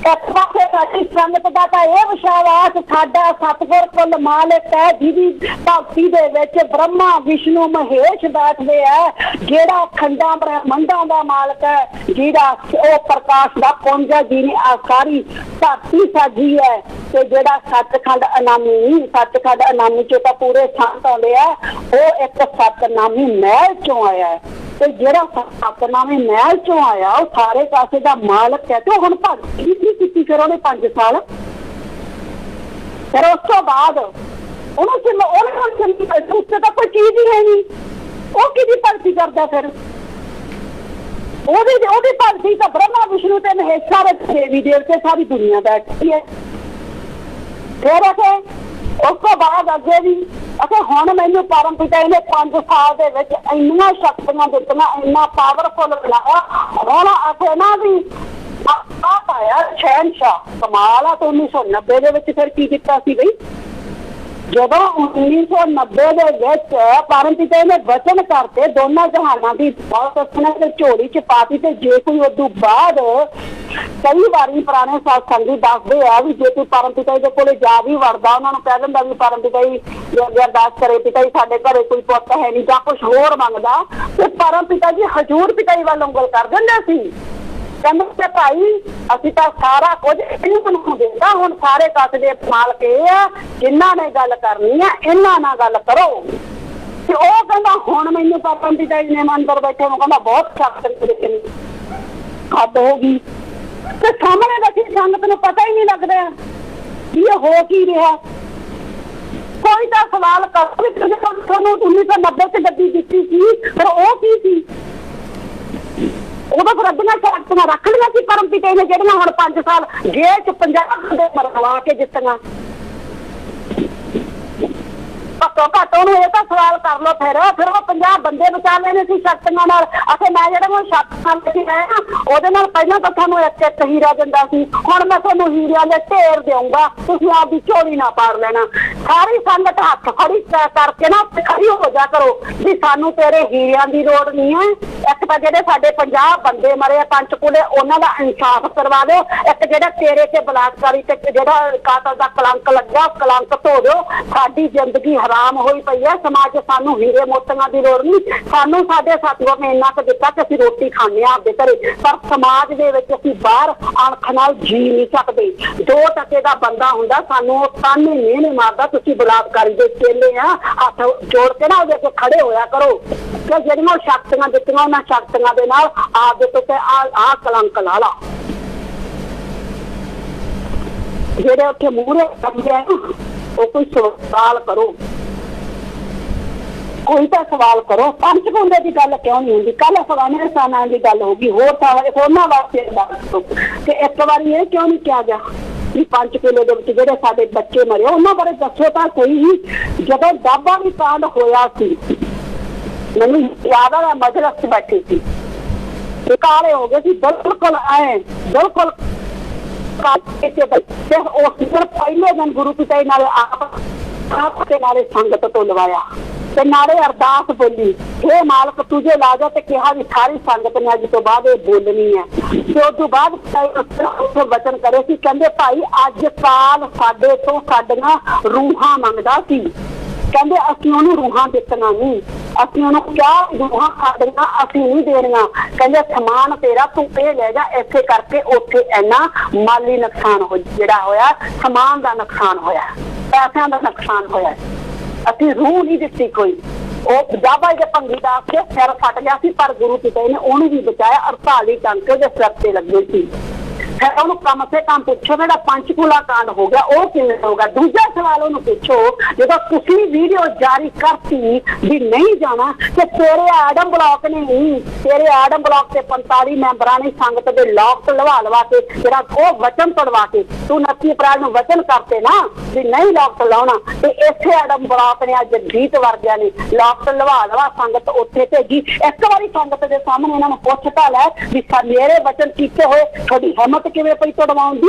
एक पासे साडी संगत दा तां इह विश्वास साडा सतगुर कुल मालिक है, जिहदी भगती दे विच ब्रह्मा विष्णु महेश बैठदे है, जिहड़ा खंडां ब्रह्मंडां दा मालिक है, जिहड़ा ओ प्रकाश दा पुंज है, जिहने सारी धरती साजी है, ते जिहड़ा सचखंड अनामी चों तां पूरे संत आउंदे आ, ओ एक सतनामी महल चों आया है। ਤੇ ਜਿਹੜਾ ਸਤਨਾਮੀ ਮਹਿਲ ਚੋਂ ਆਇਆ ਉਹ ਸਾਰੇ ਕਾਸੇ ਦਾ ਮਾਲਕ ਹੈ। ਤੇ ਹੁਣ ਭਗਤੀ ਕੀ ਕੀਤੀ ਫਿਰ ਉਹਨੇ 5 ਸਾਲ। ਫਿਰ ਉਸ ਤੋਂ ਬਾਅਦ ਉਹਨੂੰ ਤਾਂ ਕੋਈ ਚੀਜ਼ ਹੀ ਹੈ ਨਹੀਂ, ਉਹ ਕਿਹਦੀ ਭਗਤੀ ਕਰਦਾ ਫਿਰ। ਉਹਦੀ ਭਗਤੀ ਤਾਂ ਬ੍ਰਹਮਾ ਵਿਸ਼ਨੂੰ ਤੇ ਮਹੇਸ਼ ਸਾਰੇ ਦੇਵੀ ਦੇਵਤੇ ਸਾਰੀ ਦੁਨੀਆ ਬੈਠੀ ਹੈ। ਫਿਰ ਅਖੇ ਉਸ ਤੋਂ ਬਾਅਦ ਅੱਗੇ ਵੀ ਅਖੇ ਹੁਣ ਮੈਨੂੰ ਪਰਮ ਪਿਤਾ ਨੇ 5 ਸਾਲ ਦੇ ਵਿੱਚ ਇੰਨੀਆਂ ਸ਼ਕਤੀਆਂ ਦਿੱਤੀਆਂ, ਇੰਨਾ ਪਾਵਰਫੁਲ ਬਣਾਇਆ। ਹੁਣ ਅਖੇ ਨਾ ਵੀ ਆਇਆ ਸ਼ਹਿਨਸ਼ਾਹ ਕਮਾਲ ਆ। ਤਾਂ 1990 ਦੇ ਵਿੱਚ ਫਿਰ ਕੀ ਕੀਤਾ ਸੀ ਬਈ, ਜਦੋਂ 1990 ਦੇ ਵਿੱਚ ਪਰਮ ਪਿਤਾ ਨੇ ਵਚਨ ਕਰਤੇ ਦੋਨਾਂ ਜਹਾਨਾਂ ਦੀ ਬਹੁਤ ਤੇ ਝੋਲੀ ਚ ਪਾਤੀ। ਤੇ ਜੇ ਕੋਈ ਉਦੋਂ ਬਾਅਦ ਕਈ ਵਾਰੀ ਪੁਰਾਣੇ ਸਤਸੰਗੀ ਦੱਸਦੇ ਆ ਵੀ ਜੇ ਕੋਈ ਪਰਮ ਪਿਤਾ ਦੇ ਕੋਲੇ ਜਾ ਵੀ ਵੜਦਾ, ਉਹਨਾਂ ਨੂੰ ਕਹਿ ਦਿੰਦਾ ਵੀ ਪਰਮ ਪਿਤਾ ਜੀ ਅਰਦਾਸ ਕਰੇ, ਪਿਤਾ ਜੀ ਸਾਡੇ ਘਰੇ ਕੋਈ ਪੁੱਤ ਹੈ ਨਹੀਂ ਜਾਂ ਕੁਛ ਹੋਰ ਮੰਗਦਾ, ਤੇ ਪਰਮ ਪਿਤਾ ਜੀ ਹਜ਼ੂਰ ਪਿਤਾ ਜੀ ਵੱਲ ਉਂਗਲ ਕਰ ਦਿੰਦੇ ਸੀ। ਕਹਿੰਦੇ ਭਾਈ ਅਸੀਂ ਤਾਂ ਸਾਰਾ ਕੁਝ ਇਹਨੂੰ ਦਿੱਤਾ, ਹੁਣ ਸਾਰੇ ਕੱਟ ਦੇ ਮਾਲਕ ਇਹ ਆ ਜਿਨ੍ਹਾਂ ਨੇ ਗੱਲ ਕਰਨੀ ਆ ਇਹਨਾਂ ਨਾਲ ਗੱਲ ਕਰੋ। ਤੇ ਉਹ ਕਹਿੰਦਾ ਹੁਣ ਮੈਨੂੰ ਪਰਮ ਪਿਤਾ ਜੀ ਨੇ ਮੰਦਰ ਬੈਠੇ ਨੂੰ ਕਹਿੰਦਾ ਬਹੁਤ ਸ਼ਕਤੀ ਹੱਦ ਹੋ ਗਈ। ਤੇ ਸਾਹਮਣੇ ਬੈਠੀ ਸੰਗਤ ਨੂੰ ਪਤਾ ਹੀ ਨਹੀਂ ਲੱਗਦਾ ਵੀ ਇਹ ਹੋ ਕੀ ਰਿਹਾ। ਕੋਈ ਤਾਂ ਸਵਾਲ ਕਰ ਵੀ ਤੁਹਾਨੂੰ 1990 ਚ ਗੱਡੀ ਦਿੱਤੀ ਸੀ, ਪਰ ਉਹ ਕੀ ਸੀ? ਉਦੋਂ ਫਿਰ ਅੱਧੀਆਂ ਸ਼ਕਤੀਆਂ ਰੱਖ ਲਈਆਂ ਸੀ ਪਰਮ ਪਿਤਾ ਨੇ, ਜਿਹੜੀਆਂ ਹੁਣ 5 ਸਾਲ ਜੇਲ੍ਹ ਚ 50 ਦੇ ਮਰਵਾ ਕੇ ਜਿੱਤੀਆਂ। ਘੱਟੋ ਘੱਟ ਉਹਨੂੰ ਇਹ ਤਾਂ ਸਵਾਲ ਕਰ ਲਓ। ਫਿਰ ਉਹ 50 ਬੰਦੇ ਬਚਾ ਲੈਣੇ ਸੀ ਸ਼ਕਤੀਆਂ ਨਾਲ। ਅਤੇ ਮੈਂ ਜਿਹੜੇ ਉਹ ਸ਼ਕਤੀਆਂ ਲੈ ਕੇ ਉਹਦੇ ਨਾਲ ਪਹਿਲਾਂ ਤਾਂ ਤੁਹਾਨੂੰ ਇੱਕ ਹੀਰਾ ਦਿੰਦਾ ਸੀ, ਹੁਣ ਮੈਂ ਤੁਹਾਨੂੰ ਹੀਰਿਆਂ ਦੇ ਢੇਰ ਦੇਊਂਗਾ, ਤੁਸੀਂ ਆਪਦੀ ਝੋਲੀ ਨਾ ਪਾੜ ਲੈਣਾ। ਸਾਰੀ ਸੰਗਤ ਹੱਥ ਫੜੀ ਕਰਕੇ ਨਾ ਖੜੀ ਹੋ ਜਾ ਕਰੋ ਵੀ ਸਾਨੂੰ ਤੇਰੇ ਹੀਰਿਆਂ ਦੀ ਲੋੜ ਨਹੀਂ ਹੈ। ਇੱਕ ਤਾਂ ਜਿਹੜੇ ਸਾਡੇ 50 ਬੰਦੇ ਮਰੇ ਆ ਪੰਚਕੂਲੇ, ਉਹਨਾਂ ਦਾ ਇਨਸਾਫ ਕਰਵਾ ਦਿਓ। ਇੱਕ ਜਿਹੜਾ ਤੇਰੇ ਤੇ ਬਲਾਤਕਾਰੀ ਤੇ ਜਿਹੜਾ ਕਾਤਲ ਦਾ ਕਲੰਕ ਲੱਗਾ, ਕਲੰਕ ਧੋ ਦਿਓ। ਸਾਡੀ ਜ਼ਿੰਦਗੀ ਹਰਾਮ ਹੋਈ ਪਈ ਹੈ ਸਮਾਜ ਚ, ਸਾਨੂੰ ਹੀਰੇ ਮੋਤੀਆਂ ਦੀ ਲੋੜ ਨਹੀਂ। ਸਾਨੂੰ ਸਾਡੇ ਸਾਥੀਆਂ ਨੇ ਇੰਨਾ ਕੁ ਦਿੱਤਾ ਕਿ ਅਸੀਂ ਰੋਟੀ ਖਾਂਦੇ ਹਾਂ ਆਪਦੇ ਘਰੇ, ਪਰ ਸਮਾਜ ਦੇ ਵਿੱਚ ਅਸੀਂ ਬਾਹਰ ਅਣਖ ਨਾਲ ਜੀ ਨਹੀਂ ਸਕਦੇ। 2% ਦਾ ਬੰਦਾ ਹੁੰਦਾ, ਸਾਨੂੰ ਉਹ ਤਾਨੇ ਨਹੀਂ ਮਾਰਦਾ ਤੁਸੀਂ ਬਲਾਤਕਾਰੀ ਦੇ ਚੇਲੇ ਆ। ਹੱਥ ਜੋੜ ਕੇ ਨਾ ਉਹਦੇ ਅੱਗੇ ਖੜੇ ਹੋਇਆ ਕਰੋ ਕਿ ਜਿਹੜੀਆਂ ਉਹ ਸ਼ਕਤੀਆਂ ਦਿੱਤੀਆਂ ਉਹਨਾਂ ਸ਼ਕਤੀਆਂ ਦੇ ਨਾਲ ਆਪਦੇ ਤੋਂ ਆਹ ਕਲੰਕ ਲਾ ਲਾ। ਜਿਹੜੇ ਉੱਥੇ ਮੂਹਰੇ ਬੰਦੇ ਆ ਉਹ ਕੋਈ ਸਵਾਲ ਕਰੋ, ਕੋਈ ਤਾਂ ਸਵਾਲ ਕਰੋ। ਪੰਚਕੂਲੇ ਦੀ ਗੱਲ ਕਿਉਂ ਨਹੀਂ ਹੁੰਦੀ? ਕੱਲ ਅਫਗਾਨਿਸਤਾਨ ਦੀ ਗੱਲ ਹੋਗੀ, ਹੋਰਨਾਂ ਵਾਸਤੇ ਤੇ ਇੱਕ ਵਾਰੀ ਇਹ ਕਿਉਂ ਨਹੀਂ ਕਿਹਾ ਗਿਆ ਵੀ ਪੰਚਕੂਲੇ ਦੇ ਵਿੱਚ ਜਿਹੜੇ ਸਾਡੇ ਬੱਚੇ ਮਰੇ ਉਹਨਾਂ ਬਾਰੇ ਦੱਸੋ ਤਾਂ ਸਹੀ ਹੀ। ਜਦੋਂ ਦਾਬਾ ਵੀ ਕਾਂਡ ਹੋਇਆ ਸੀ, ਮੈਨੂੰ ਯਾਦ ਆ ਮਜਲਿਸ ਚ ਬੈਠੇ ਸੀ, ਕਾਲੇ ਹੋ ਗਏ ਸੀ ਬਿਲਕੁਲ ਐ ਬਿਲਕੁਲ। ਉਸ ਦਿਨ ਪਹਿਲੇ ਦਿਨ ਗੁਰੂ ਪਿਤਾ ਨਾਲ ਆਪ ਤੇ ਨਾਲੇ ਸੰਗਤ ਤੋਂ ਲਵਾਇਆ ਤੇ ਨਾਲੇ ਅਰਦਾਸ ਬੋਲੀ, ਹੇ ਮਾਲਕ ਤੁਝੇ ਲਾਜਾ, ਤੇ ਕਿਹਾ ਵੀ ਸਾਰੀ ਸੰਗਤ ਨੇ ਅੱਜ ਤੋਂ ਬਾਅਦ ਇਹ ਬੋਲਣੀ ਹੈ। ਤੇ ਉਸ ਤੋਂ ਬਾਅਦ ਉੱਥੇ ਵਚਨ ਕਰੇ ਸੀ, ਕਹਿੰਦੇ ਭਾਈ ਅੱਜ ਕਾਲ ਸਾਡੇ ਤੋਂ ਸਾਡੀਆਂ ਰੂਹਾਂ ਮੰਗਦਾ ਸੀ। ਕਹਿੰਦੇ ਅਸੀਂ ਉਹਨੂੰ ਰੂਹਾਂ ਦਿੱਤੀਆਂ ਨਹੀਂ, ਅਸੀਂ ਉਹਨੂੰ ਕਿਹਾ ਰੂਹਾਂ ਸਾਡੀਆਂ ਅਸੀਂ ਨਹੀਂ ਦੇਣੀਆਂ। ਕਹਿੰਦੇ ਸਮਾਨ ਤੇਰਾ ਤੂੰ ਇਹ ਲੈ ਜਾ। ਇਸੇ ਕਰਕੇ ਉੱਥੇ ਇੰਨਾ ਮਾਲੀ ਨੁਕਸਾਨ ਹੋ ਜਿਹੜਾ ਹੋਇਆ, ਸਮਾਨ ਦਾ ਨੁਕਸਾਨ ਹੋਇਆ, ਪੈਸਿਆਂ ਦਾ ਨੁਕਸਾਨ ਹੋਇਆ। ਅਸੀਂ ਰੂਹ ਨਹੀਂ ਦਿੱਤੀ ਕੋਈ। ਉਹ ਜਾਬਾ ਦੇ ਭੰਗੀ ਦਾ ਕੇ ਸਿਰ ਫਟ ਗਿਆ ਸੀ, ਪਰ ਗੁਰੂ ਪਿਤਾ ਨੇ ਉਹਨੂੰ ਵੀ ਬਚਾਇਆ। 48 ਟਾਂਕੇ ਉਹਦੇ ਸਿਰ ਤੇ ਲੱਗੇ ਸੀ। ਫਿਰ ਉਹਨੂੰ ਕਮ ਸੇ ਕਮ ਪੁੱਛੋ ਜਿਹੜਾ ਪੰਚਕੂਲਾ ਕਾਂਡ ਹੋ ਗਿਆ ਉਹ ਕਿਵੇਂ ਹੋਗਾ। ਦੂਜਾ ਸਵਾਲ ਉਹਨੂੰ ਪੁੱਛੋ, ਜਦੋਂ ਤੁਸੀਂ ਵੀਡੀਓ ਜਾਰੀ ਕਰਤੀ ਵੀ ਨਹੀਂ ਜਾਣਾ ਤੇ ਤੇਰੇ ਆਡਮ ਬਲਾਕ ਨੇ ਨਹੀਂ, ਤੇਰੇ ਆਡਮ ਬਲਾਕ ਤੇ 45 ਮੈਂਬਰਾਂ ਨੇ ਸੰਗਤ ਦੇ ਲੋਕ ਲਵਾ ਕੇ ਤੇਰਾ ਉਹ ਵਚਨ ਤੜਵਾ ਕੇ ਤੂੰ 29 ਅਪ੍ਰੈਲ ਨੂੰ ਵਚਨ ਕਰਤੇ ਨਾ ਵੀ ਨਹੀਂ ਲੋਕ ਲਾਉਣਾ, ਤੇ ਇੱਥੇ ਆਡਮ ਬਲਾਕ ਨੇ ਅੱਜ ਜੀਤ ਵਰਗਿਆਂ ਨੇ ਲੋਕ ਲਵਾ ਸੰਗਤ ਉੱਥੇ ਭੇਜੀ। ਇੱਕ ਵਾਰੀ ਸੰਗਤ ਦੇ ਸਾਹਮਣੇ ਇਹਨਾਂ ਨੂੰ ਪੁੱਛ ਤਾਂ ਲੈ ਵੀ ਮੇਰੇ ਵਚਨ ਕੀਤੇ ਹੋਏ ਤੁਹਾਡੀ ਹਿੰਮਤ ਕਿਵੇਂ ਪਈ ਤੜਵਾਉਣ ਦੀ?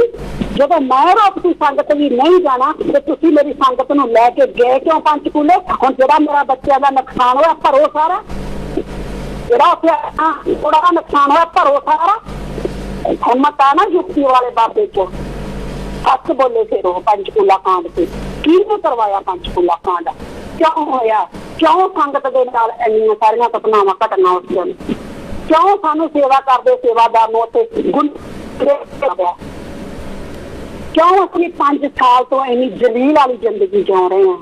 ਜਦੋਂ ਮੈਂ ਰੋਕਤੀ ਸੰਗਤ ਵੀ ਨਹੀਂ ਜਾਣਾ ਤੇ ਤੁਸੀਂ ਮੇਰੀ ਸੰਗਤ ਨੂੰ ਲੈ ਕੇ ਗਏ ਕਿਉਂ ਪੰਚਕੂਲੇ? ਹੁਣ ਜਿਹੜਾ ਮੇਰਾ ਬੱਚਿਆਂ ਦਾ ਨੁਕਸਾਨ ਹੋਇਆ ਭਰੋ ਸਾਰਾ, ਜਿਹੜਾ ਥੋੜਾ ਨੁਕਸਾਨ ਹੋਇਆ ਭਰੋ ਸਾਰਾ। ਹਿੰਮਤ ਆ ਨਾ ਯੁਕਤੀ ਵਾਲੇ ਬਾਬੇ ਚੋਂ, ਸੱਚ ਬੋਲੇ ਫਿਰ ਉਹ ਪੰਚਕੂਲਾ ਕਾਂਡ ਤੇ ਕਿਹਨੇ ਕਰਵਾਇਆ? ਪੰਚਕੂਲਾ ਕਾਂਡ ਕਿਉਂ ਹੋਇਆ? ਕਿਉਂ ਸੰਗਤ ਦੇ ਨਾਲ ਇੰਨੀਆਂ ਸਾਰੀਆਂ ਘਟਨਾਵਾਂ ਉੱਠੀਆਂ? ਕਿਉਂ ਸਾਨੂੰ ਸੇਵਾ ਕਰਦੇ ਸੇਵਾਦਾਰ ਨੂੰ ਉੱਥੇ ਕਿਉਂ ਅਸੀਂ 5 ਸਾਲ ਤੋਂ ਇੰਨੀ ਜਲੀਲ ਵਾਲੀ ਜ਼ਿੰਦਗੀ ਜਿਉ ਰਹੇ ਹਾਂ?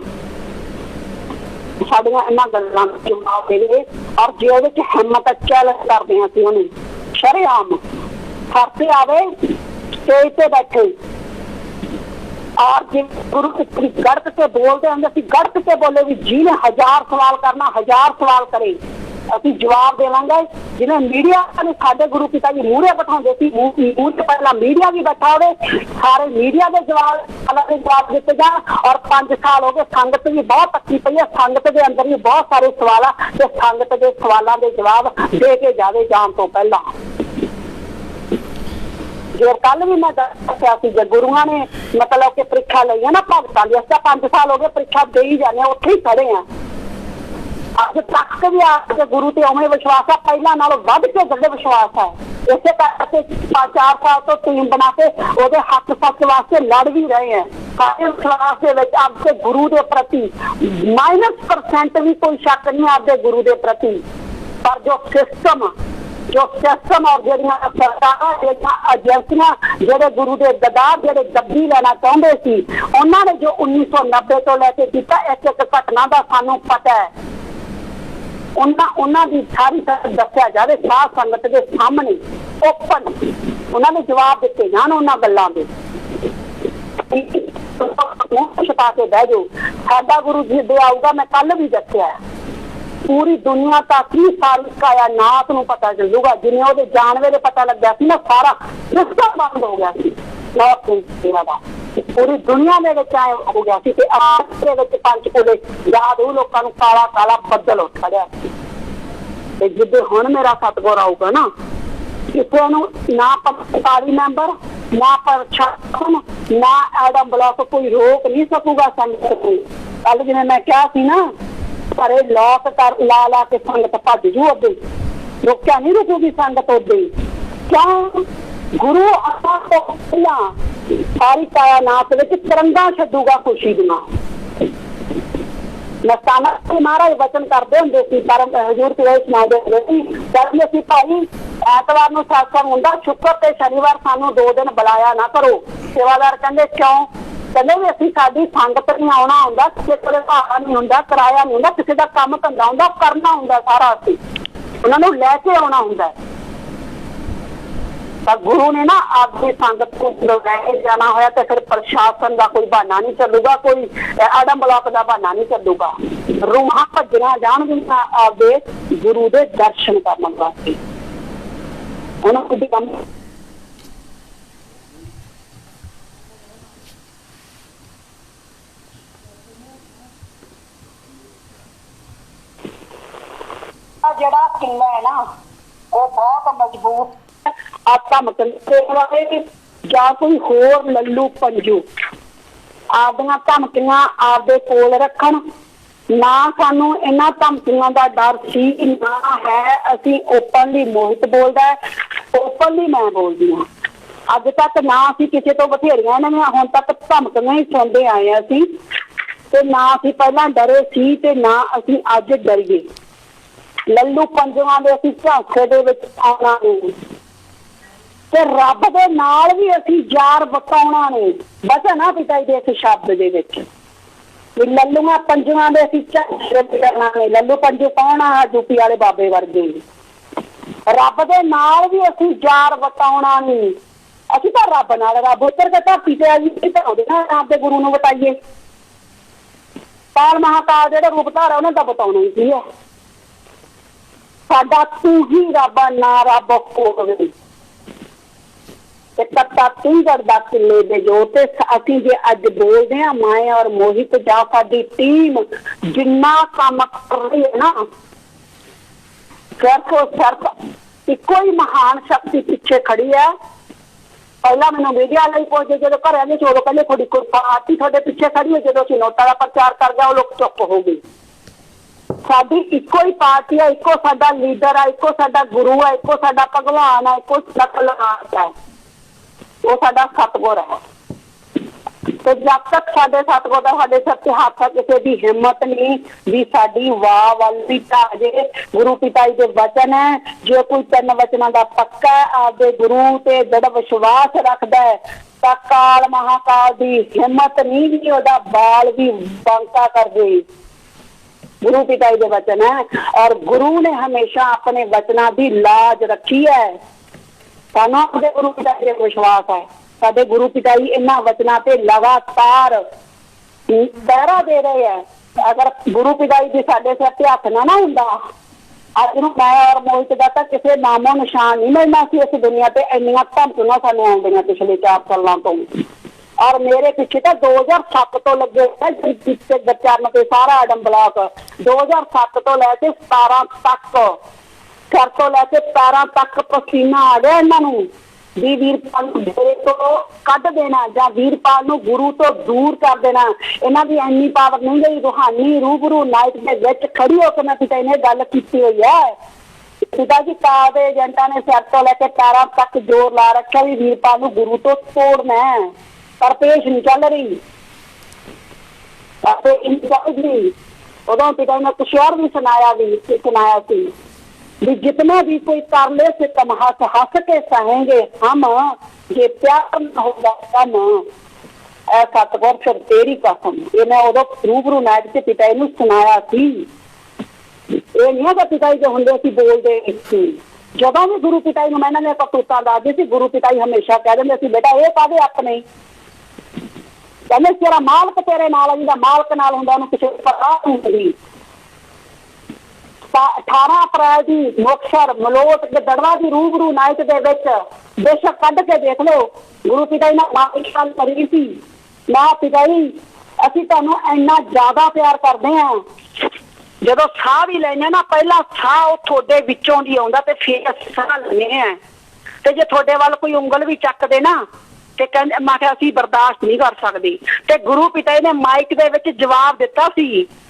ਸਾਡੀਆਂ ਇਹਨਾਂ ਗੱਲਾਂ ਜਵਾਬ ਦੇਣਗੇ। ਔਰ ਜੇ ਉਹਦੇ ਚ ਹਿੰਮਤ ਚੈਲੰਜ ਕਰਦੇ ਹਾਂ ਅਸੀਂ ਉਹਨੂੰ ਸ਼ਰੇਆਮ ਫਰਤੇ ਆਵੇ ਸਟੇਜ ਤੇ ਬੈਠੇ ਔਰ ਜੇ ਗੁਰੂ ਗੜਕ ਕੇ ਬੋਲਦੇ ਹੁੰਦੇ ਅਸੀਂ ਗੜਕ ਕੇ ਬੋਲੇ ਵੀ ਜਿਹਨੇ 1000 ਸਵਾਲ ਕਰਨਾ 1000 ਸਵਾਲ ਕਰੇ। ਅਸੀਂ ਜਵਾਬ ਦੇਵਾਂਗੇ। ਜਿਵੇਂ ਮੀਡੀਆ ਨੂੰ ਸਾਡੇ ਗੁਰੂ ਪਿਤਾ ਜੀ ਮੂਹਰੇ ਬਿਠਾਉਂਦੇ ਸੀ, ਮੂੰਹ ਤੇ ਪਹਿਲਾਂ ਮੀਡੀਆ ਵੀ ਬੈਠਾ ਹੋਵੇ, ਸਾਰੇ ਮੀਡੀਆ ਦੇ ਜਵਾਬ ਦਿੱਤੇ ਜਾਣ। ਔਰ 5 ਸਾਲ ਹੋ ਗਏ, ਸੰਗਤ ਵੀ ਬਹੁਤ ਤੱਕੀ ਪਈ ਹੈ, ਸੰਗਤ ਦੇ ਅੰਦਰ ਵੀ ਬਹੁਤ ਸਾਰੇ ਸਵਾਲ ਆ ਤੇ ਸੰਗਤ ਦੇ ਸਵਾਲਾਂ ਦੇ ਜਵਾਬ ਦੇ ਕੇ ਜਾਵੇ ਜਾਣ ਤੋਂ ਪਹਿਲਾਂ। ਜੋ ਕੱਲ ਵੀ ਮੈਂ ਦੱਸਿਆ ਸੀ, ਜੇ ਗੁਰੂਆਂ ਨੇ ਮਤਲਬ ਕਿ ਪ੍ਰੀਖਿਆ ਲਈ ਹੈ ਨਾ ਭਗਤਾਂ ਦੀ, ਅਸੀਂ 5 ਸਾਲ ਹੋ ਗਏ ਪ੍ਰੀਖਿਆ ਦੇ ਹੀ ਜਾਂਦੇ ਹਾਂ, ਉੱਥੇ ਹੀ ਖੜੇ ਆ। ਅੱਜ ਤੱਕ ਵੀ ਆਪਦੇ ਗੁਰੂ ਤੇ ਉਵੇਂ ਵਿਸ਼ਵਾਸ ਆ, ਪਹਿਲਾਂ ਨਾਲੋਂ ਵੱਧ ਕੇ ਜਿਹੜੇ ਵਿਸ਼ਵਾਸ ਹੈ। ਇਸੇ ਕਰਕੇ 4 ਸਾਲ ਤੋਂ ਟੀਮ ਬਣਾ ਕੇ ਉਹਦੇ ਹੱਕ ਸੱਚ ਵਾਸਤੇ ਲੜ ਵੀ ਰਹੇ ਹੈ। ਸਾਰੇ ਵਿਸ਼ਵਾਸ ਦੇ ਵਿੱਚ ਆਪਦੇ ਗੁਰੂ ਦੇ ਪ੍ਰਤੀ -% ਵੀ ਕੋਈ ਸ਼ੱਕ ਨਹੀਂ ਆਪਦੇ ਗੁਰੂ ਦੇ ਪ੍ਰਤੀ। ਪਰ ਜੋ ਸਿਸਟਮ ਔਰ ਜਿਹੜੀਆਂ ਸਰਕਾਰਾਂ, ਜਿਹੜੀਆਂ ਏਜੰਸੀਆਂ, ਜਿਹੜੇ ਗੁਰੂ ਦੇ ਗਦਾਰ, ਜਿਹੜੇ ਗੱਦੀ ਲੈਣਾ ਚਾਹੁੰਦੇ ਸੀ, ਉਹਨਾਂ ਨੇ ਜੋ 1990 ਤੋਂ ਲੈ ਕੇ ਕੀਤਾ, ਇੱਕ ਘਟਨਾ ਦਾ ਸਾਨੂੰ ਪਤਾ ਹੈ। ਉਹਨਾਂ ਦੀ ਸਾਰੀ ਦੱਸਿਆ ਜਾਵੇ ਸਾਧ ਸੰਗਤ ਦੇ ਸਾਹਮਣੇ, ਓਪਨ ਉਹਨਾਂ ਨੇ ਜਵਾਬ ਦਿੱਤੇ ਜਾਣ ਉਹਨਾਂ ਗੱਲਾਂ ਦੇ। ਛਪਾ ਕੇ ਬਹਿ ਜਾਓ, ਸਾਡਾ ਗੁਰੂ ਜਿੱਦੇ ਆਊਗਾ, ਮੈਂ ਕੱਲ ਵੀ ਦੱਸਿਆ, ਪੂਰੀ ਦੁਨੀਆ ਤੱਕ ਹੀ ਸਾਰੀ ਕਾਇਨਾਤ ਨੂੰ ਪਤਾ ਚੱਲੂਗਾ। ਜਿਵੇਂ ਉਹਦੇ ਜਾਣ ਵੇਲੇ ਪਤਾ ਲੱਗਿਆ ਸੀ ਨਾ, ਸਾਰਾ ਸਿਸਟਮ ਬੰਦ ਹੋ ਗਿਆ ਸੀ ਦਾ, ਪੂਰੀ ਦੁਨੀਆ ਦੇ ਵਿੱਚ ਆਏ ਹੋ ਗਿਆ ਸੀ। ਤੇ ਦੇ ਵਿੱਚ ਪੰਚਕੂਲੇ ਯਾਦ ਉਹ ਲੋਕਾਂ ਨੂੰ ਕਾਲਾ ਕਾਲਾ ਬੱਦਲ ਉੱਠ ਖੜਿਆ ਸੀ। ਤੇ ਜਿੱਦੇ ਹੁਣ ਮੇਰਾ ਸਤਿਗੁਰ ਆਊਗਾ ਨਾ, ਕਿਸੇ ਨੂੰ ਨਾ ਪੰਚਕਾਰੀ ਮੈਂਬਰ, ਨਾ ਪ੍ਰਸ਼ਾਸਨ, ਨਾ ਐਡਮ ਬਲਾਕ ਕੋਈ ਰੋਕ ਨਹੀਂ ਸਕੂਗਾ ਸੰਗਤ ਨੂੰ। ਕੱਲ ਜਿਵੇਂ ਮੈਂ ਕਿਹਾ ਸੀ ਨਾ, ਘਰੇ ਲੋਕ ਕਰ ਲਾ ਕੇ ਸੰਗਤ ਭੱਜ ਜੂ, ਅੱਗੇ ਰੋਕਿਆ ਨਹੀਂ ਰੁਕੂਗੀ ਸੰਗਤ ਉੱਦੇ। ਕਿਉਂ? ਗੁਰੂ ਆਪਾਂ ਤੋਂ ਪਹਿਲਾਂ ਸਾਰੀ ਕਾਇਨਾਤ ਵਿੱਚ ਤਿਰੰਗਾ ਛੱਡੂਗਾ ਖੁਸ਼ੀ ਦੀਆਂ। ਨਸਤਾਨਾ ਮਹਾਰਾਜ ਵਚਨ ਕਰਦੇ ਹੁੰਦੇ ਸੀ, ਹਜ਼ੂਰ ਪੀਰ ਸੁਣਾਉਂਦੇ ਹੁੰਦੇ ਸੀ, ਕਹਿੰਦੇ ਸੀ ਭਾਈ ਐਤਵਾਰ ਨੂੰ ਸਤਸੰਗ ਹੁੰਦਾ, ਸ਼ੁੱਕਰ ਤੇ ਸ਼ਨੀਵਾਰ ਸਾਨੂੰ 2 ਦਿਨ ਬੁਲਾਇਆ ਨਾ ਕਰੋ। ਸੇਵਾਦਾਰ ਕਹਿੰਦੇ ਕਿਉਂ? ਕਹਿੰਦੇ ਵੀ ਅਸੀਂ ਸਾਡੀ ਸੰਗਤ ਨਹੀਂ ਆਉਣਾ ਹੁੰਦਾ, ਕਿਸੇ ਕੋਲ ਭਾੜਾ ਨਹੀਂ ਹੁੰਦਾ, ਕਿਰਾਇਆ ਨਹੀਂ ਹੁੰਦਾ, ਕਿਸੇ ਦਾ ਕੰਮ ਧੰਦਾ ਹੁੰਦਾ, ਕਰਨਾ ਹੁੰਦਾ ਸਾਰਾ, ਅਸੀਂ ਉਹਨਾਂ ਨੂੰ ਲੈ ਕੇ ਆਉਣਾ ਹੁੰਦਾ। ਤਾਂ ਗੁਰੂ ਨੇ ਨਾ ਆਪਣੀ ਸੰਗਤ ਨੂੰ ਲੈ ਕੇ ਜਾਣਾ ਹੋਇਆ, ਤੇ ਫਿਰ ਪ੍ਰਸ਼ਾਸਨ ਦਾ ਕੋਈ ਬਹਾਨਾ ਨਹੀਂ ਚੱਲੂਗਾ, ਕੋਈ ਆਡਮ ਬਲਾਕ ਦਾ ਬਹਾਨਾ ਨਹੀਂ ਚੱਲੂਗਾ। ਰੂਹਾਂ ਭੱਜਣਾ ਜਾਣਗੀਆਂ ਆਪਦੇ ਗੁਰੂ ਦੇ ਦਰਸ਼ਨ ਕਰਨ ਵਾਸਤੇ। ਉਹਨਾਂ ਕੋਈ ਕੰਮ ਜਿਹੜਾ ਕਿਲਾ ਹੈ ਨਾ, ਉਹ ਬਹੁਤ ਮਜ਼ਬੂਤ ਆ। ਧਮਕਦੇ ਵਾਲੇ ਜਾਂ ਕੋਈ ਹੋਰ ਲੱਲੂ ਪੰਜੂ ਆਪਦੀਆਂ ਧਮਕੀਆਂ ਆਪਦੇ ਕੋਲ ਰੱਖਣ। ਨਾ ਸਾਨੂੰ ਇਹਨਾਂ ਧਮਕੀਆਂ ਦਾ ਡਰ ਸੀ, ਨਾ ਹੈ। ਅਸੀਂ ਓਪਨਲੀ ਮੋਹਿਤ ਬੋਲਦਾ, ਓਪਨਲੀ ਮੈਂ ਬੋਲਦੀ ਹਾਂ। ਅੱਜ ਤੱਕ ਨਾ ਅਸੀਂ ਕਿਸੇ ਤੋਂ ਬਥੇਰੀਆਂ ਇਹਨਾਂ ਨੇ ਹੁਣ ਤੱਕ ਧਮਕੀਆਂ ਹੀ ਸੁਣਦੇ ਆਏ ਹਾਂ ਅਸੀਂ, ਤੇ ਨਾ ਅਸੀਂ ਪਹਿਲਾਂ ਡਰੇ ਸੀ ਤੇ ਨਾ ਅਸੀਂ ਅੱਜ ਡਰੀਏ। ਲੱਲੂ ਪੰਜਵਾਂ ਦੇ ਅਸੀਂ ਝਾਂਸੇ ਦੇ ਵਿੱਚ ਆਉਣਾ ਨਹੀਂ, ਤੇ ਰੱਬ ਦੇ ਨਾਲ ਵੀ ਅਸੀਂ ਯਾਰ ਵਟਾਉਣਾ ਨਹੀਂ। ਵਚਨ ਆ ਪਿਤਾ ਜੀ ਦੇ ਇਸ ਸ਼ਬਦ ਦੇ ਵਿੱਚ ਵੀ ਲੱਲੂਆਂ ਪੰਜਵਾਂ ਦੇ ਅਸੀਂ ਝਾਂਸੇ ਕਰਨਾ ਨਹੀਂ। ਲੱਲੂ ਪੰਜੂ ਕੌਣ ਆ? ਯੂਪੀ ਵਾਲੇ ਬਾਬੇ ਵਰਗੇ। ਰੱਬ ਦੇ ਨਾਲ ਵੀ ਅਸੀਂ ਯਾਰ ਵਟਾਉਣਾ ਨਹੀਂ। ਅਸੀਂ ਤਾਂ ਰੱਬ ਨਾਲ, ਰੱਬ ਉੱਤਰ ਕੇ ਧਰਤੀ ਤੇ ਆਈ ਉਹਦੇ ਨਾਲ ਆਪਦੇ ਗੁਰੂ ਨੂੰ ਵਟਾਈਏ। ਕਾਲ ਮਹਾਕਾਲ ਜਿਹੜੇ ਰੂਪ ਧਾਰਾ ਉਹਨਾਂ ਦਾ ਵਟਾਉਣਾ ਹੀ ਕੀ ਹੈ। ਸਾਡਾ ਤੂੰ ਹੀ ਰੱਬ, ਨਾ ਰੱਬ ਹੋਵੇ। ਤੇ ਕੱਤਾ ਤੂੰ ਕਰਦਾ ਕਿਲੇ ਦੇ ਜੋ। ਤੇ ਅਸੀਂ ਜੇ ਅੱਜ ਬੋਲਦੇ ਹਾਂ, ਮੈਂ ਔਰ ਮੋਹਿਤ ਜਾਂ ਸਾਡੀ ਟੀਮ ਜਿੰਨਾ ਕੰਮ ਕਰ ਰਹੀ ਹੈ ਨਾ, ਸਿਰਫ ਇੱਕੋ ਹੀ ਮਹਾਨ ਸ਼ਕਤੀ ਪਿੱਛੇ ਖੜੀ ਹੈ। ਪਹਿਲਾਂ ਮੈਨੂੰ ਮੀਡੀਆ ਲਈ ਪਹੁੰਚੇ, ਜਦੋਂ ਘਰਾਂ ਦੇ ਉਦੋਂ ਕਹਿੰਦੇ ਤੁਹਾਡੀ ਕੋਈ ਪਾਰਟੀ ਤੁਹਾਡੇ ਪਿੱਛੇ ਖੜੀ ਹੈ। ਜਦੋਂ ਅਸੀਂ ਨੋਟਾਂ ਦਾ ਪ੍ਰਚਾਰ ਕਰ ਗਿਆ, ਉਹ ਲੋਕ ਚੁੱਪ ਹੋ ਗਏ। ਸਾਡੀ ਇੱਕੋ ਹੀ ਪਾਰਟੀ ਹੈ, ਇੱਕੋ ਸਾਡਾ ਲੀਡਰ ਹੈ, ਇੱਕੋ ਸਾਡਾ ਗੁਰੂ ਹੈ, ਇੱਕੋ ਸਾਡਾ ਭਗਵਾਨ ਹੈ, ਇੱਕੋ ਸਾਡਾ ਕਲਾਕਾਰ ਹੈ, ਉਹ ਸਾਡਾ ਸਤਿਗੁਰ ਹੈ। ਤੇ ਜਦ ਤੱਕ ਸਾਡੇ ਸਤਿਗੁਰ ਦਾ ਸਾਡੇ ਸਿਰ ਤੇ ਹੱਥ ਹੈ, ਕਿਸੇ ਦੀ ਹਿੰਮਤ ਨਹੀਂ ਵੀ ਸਾਡੀ ਵਾਹ ਵੱਲ ਵੀ ਢਾਹ ਜੇ। ਗੁਰੂ ਪਿਤਾ ਜੀ ਦੇ ਵਚਨ ਹੈ, ਜੇ ਕੋਈ 3 ਵਚਨਾਂ ਦਾ ਪੱਕਾ ਆਪਦੇ ਗੁਰੂ ਤੇ ਜਿਹੜਾ ਵਿਸ਼ਵਾਸ ਰੱਖਦਾ ਹੈ, ਤਾਂ ਕਾਲ ਮਹਾਕਾਲ ਦੀ ਹਿੰਮਤ ਨਹੀਂ ਵੀ ਉਹਦਾ ਬਾਲ ਵੀ ਬਾਂਕਾ ਕਰ ਦੇ। गुरु पिता जी के वचन है, और गुरु ने हमेशा अपने वचना की लाज रखी है। सानू अपने गुरु पिता जी विश्वास है। साडे गुरु पिता जी इन्हां वचना ते लगातार पहरा दे रहे हैं। अगर गुरु पिता जी साडे सिर ते हथ ना हुंदा ਅੱਜ ਨੂੰ मैं और मोहित का तो किसी नामो निशान नहीं मिलना सी इस दुनिया ते। इन्नियां धमकियां सानूं आउंदियां पिछले 4 सालों तो, और मेरे पीछे तो 2007 तो लगे चरण पे सारा आडम ब्लॉक 2007 तो लैके 17 तक सिर तो लैके पैरों तक पसीना आ गया इन्हों भी वीरपाल डेरे तो कढ़ देना या वीरपाल नूं गुरु तो दूर कर देना। इन्हां दी इन्नी पावर नहीं गई। रूहानी रूबरू नाइट के विच खड़ी होकर मैं पिता ने गल की हुई है। पिता जी कार दे एजेंटा ने सिर तो लैके पैरों तक जोर ला रखा भी वीरपाल नूं गुरु तो तोड़ना है, पर पेश नहीं चल रही। उदों पिता ने कुछ और भी सुनाया भी जितना भी कोई कर ले सितम हंस हंस के सहेंगे हम, जे प्यार न होगा कम ऐ सतगुर फिर तेरी कसम। ये मैं उदों रूबरू नाइट से पिता नूं सुनाया सी। ये नहीं है पिता जी जो होंगे सी बोलते सी। जदों भी गुरु पिता नूं मैं इन्हां दी करतूतां दसदी सी, गुरु पिता जी हमेशा कह दिंदे सी बेटा ये काहदे अपने, कहंदे तेरा मालक तेरे नाल, जिहदा मालक नाल हुंदा उहनूं किसे पता नहीं। 18 अप्रैल की मुक्तसर मलोट गदड़वा की रूबरू नाइट दे विच बेशक कढ़ के देख लो, गुरु पिता जी ने गल करी सी। मैं पिता जी असीं तुहानूं इन्ना ज्यादा प्यार करदे हां, जदों साह भी लैने ना पहला साह वो थोड़े विचों दी आउंदा ते फिर असीं साह लैने आ। ते जे थोड़े वाल कोई उंगल भी चकदे ना ते कहंदे मैं किहा असीं बर्दाश्त नहीं कर सकदे। ते गुरु पिता जी ने माइक दे विच जवाब दिता सी,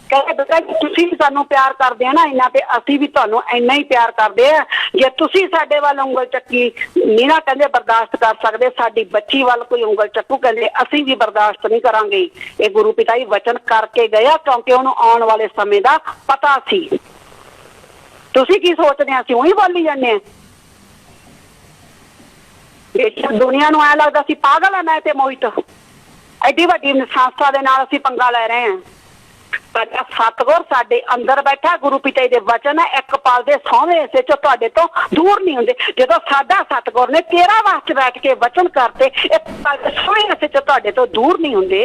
कहते बेटा तुसीं भी सानूं प्यार करदे ना इन्ना ते असीं भी तुहानूं इन्ना ही प्यार करदे आ। जे तुसीं साडे वाल उंगल चक्की नहीं ना कहंदे बर्दाश्त कर सकदे, साडी बच्ची वाल कोई उंगल चक्कू कहंदे असीं भी बर्दाश्त नहीं करांगे। ये गुरु पिता जी वचन करके गया क्योंकि उहनूं आउण वाले समय दा पता सी। तुसीं की सोचदे आ असीं उही बोली जांदे आ। बेशक दुनिया नूं ऐ लगदा सी पागल है मैं ते मोहित, एडी वड्डी संस्था दे नाल असीं पंगा लै रहे हां। पर सतगुर साडे अंदर बैठा, गुरु पिता जी दे वचन है एक पल दे सौवे हिस्से चों तुहाडे तो दूर नहीं हुंदे। जदों साडा सतगुर ने 13 वास्ते बैठ के वचन करते एक पल दे सौवे हिस्से चों तुहाडे तो दूर नहीं हुंदे,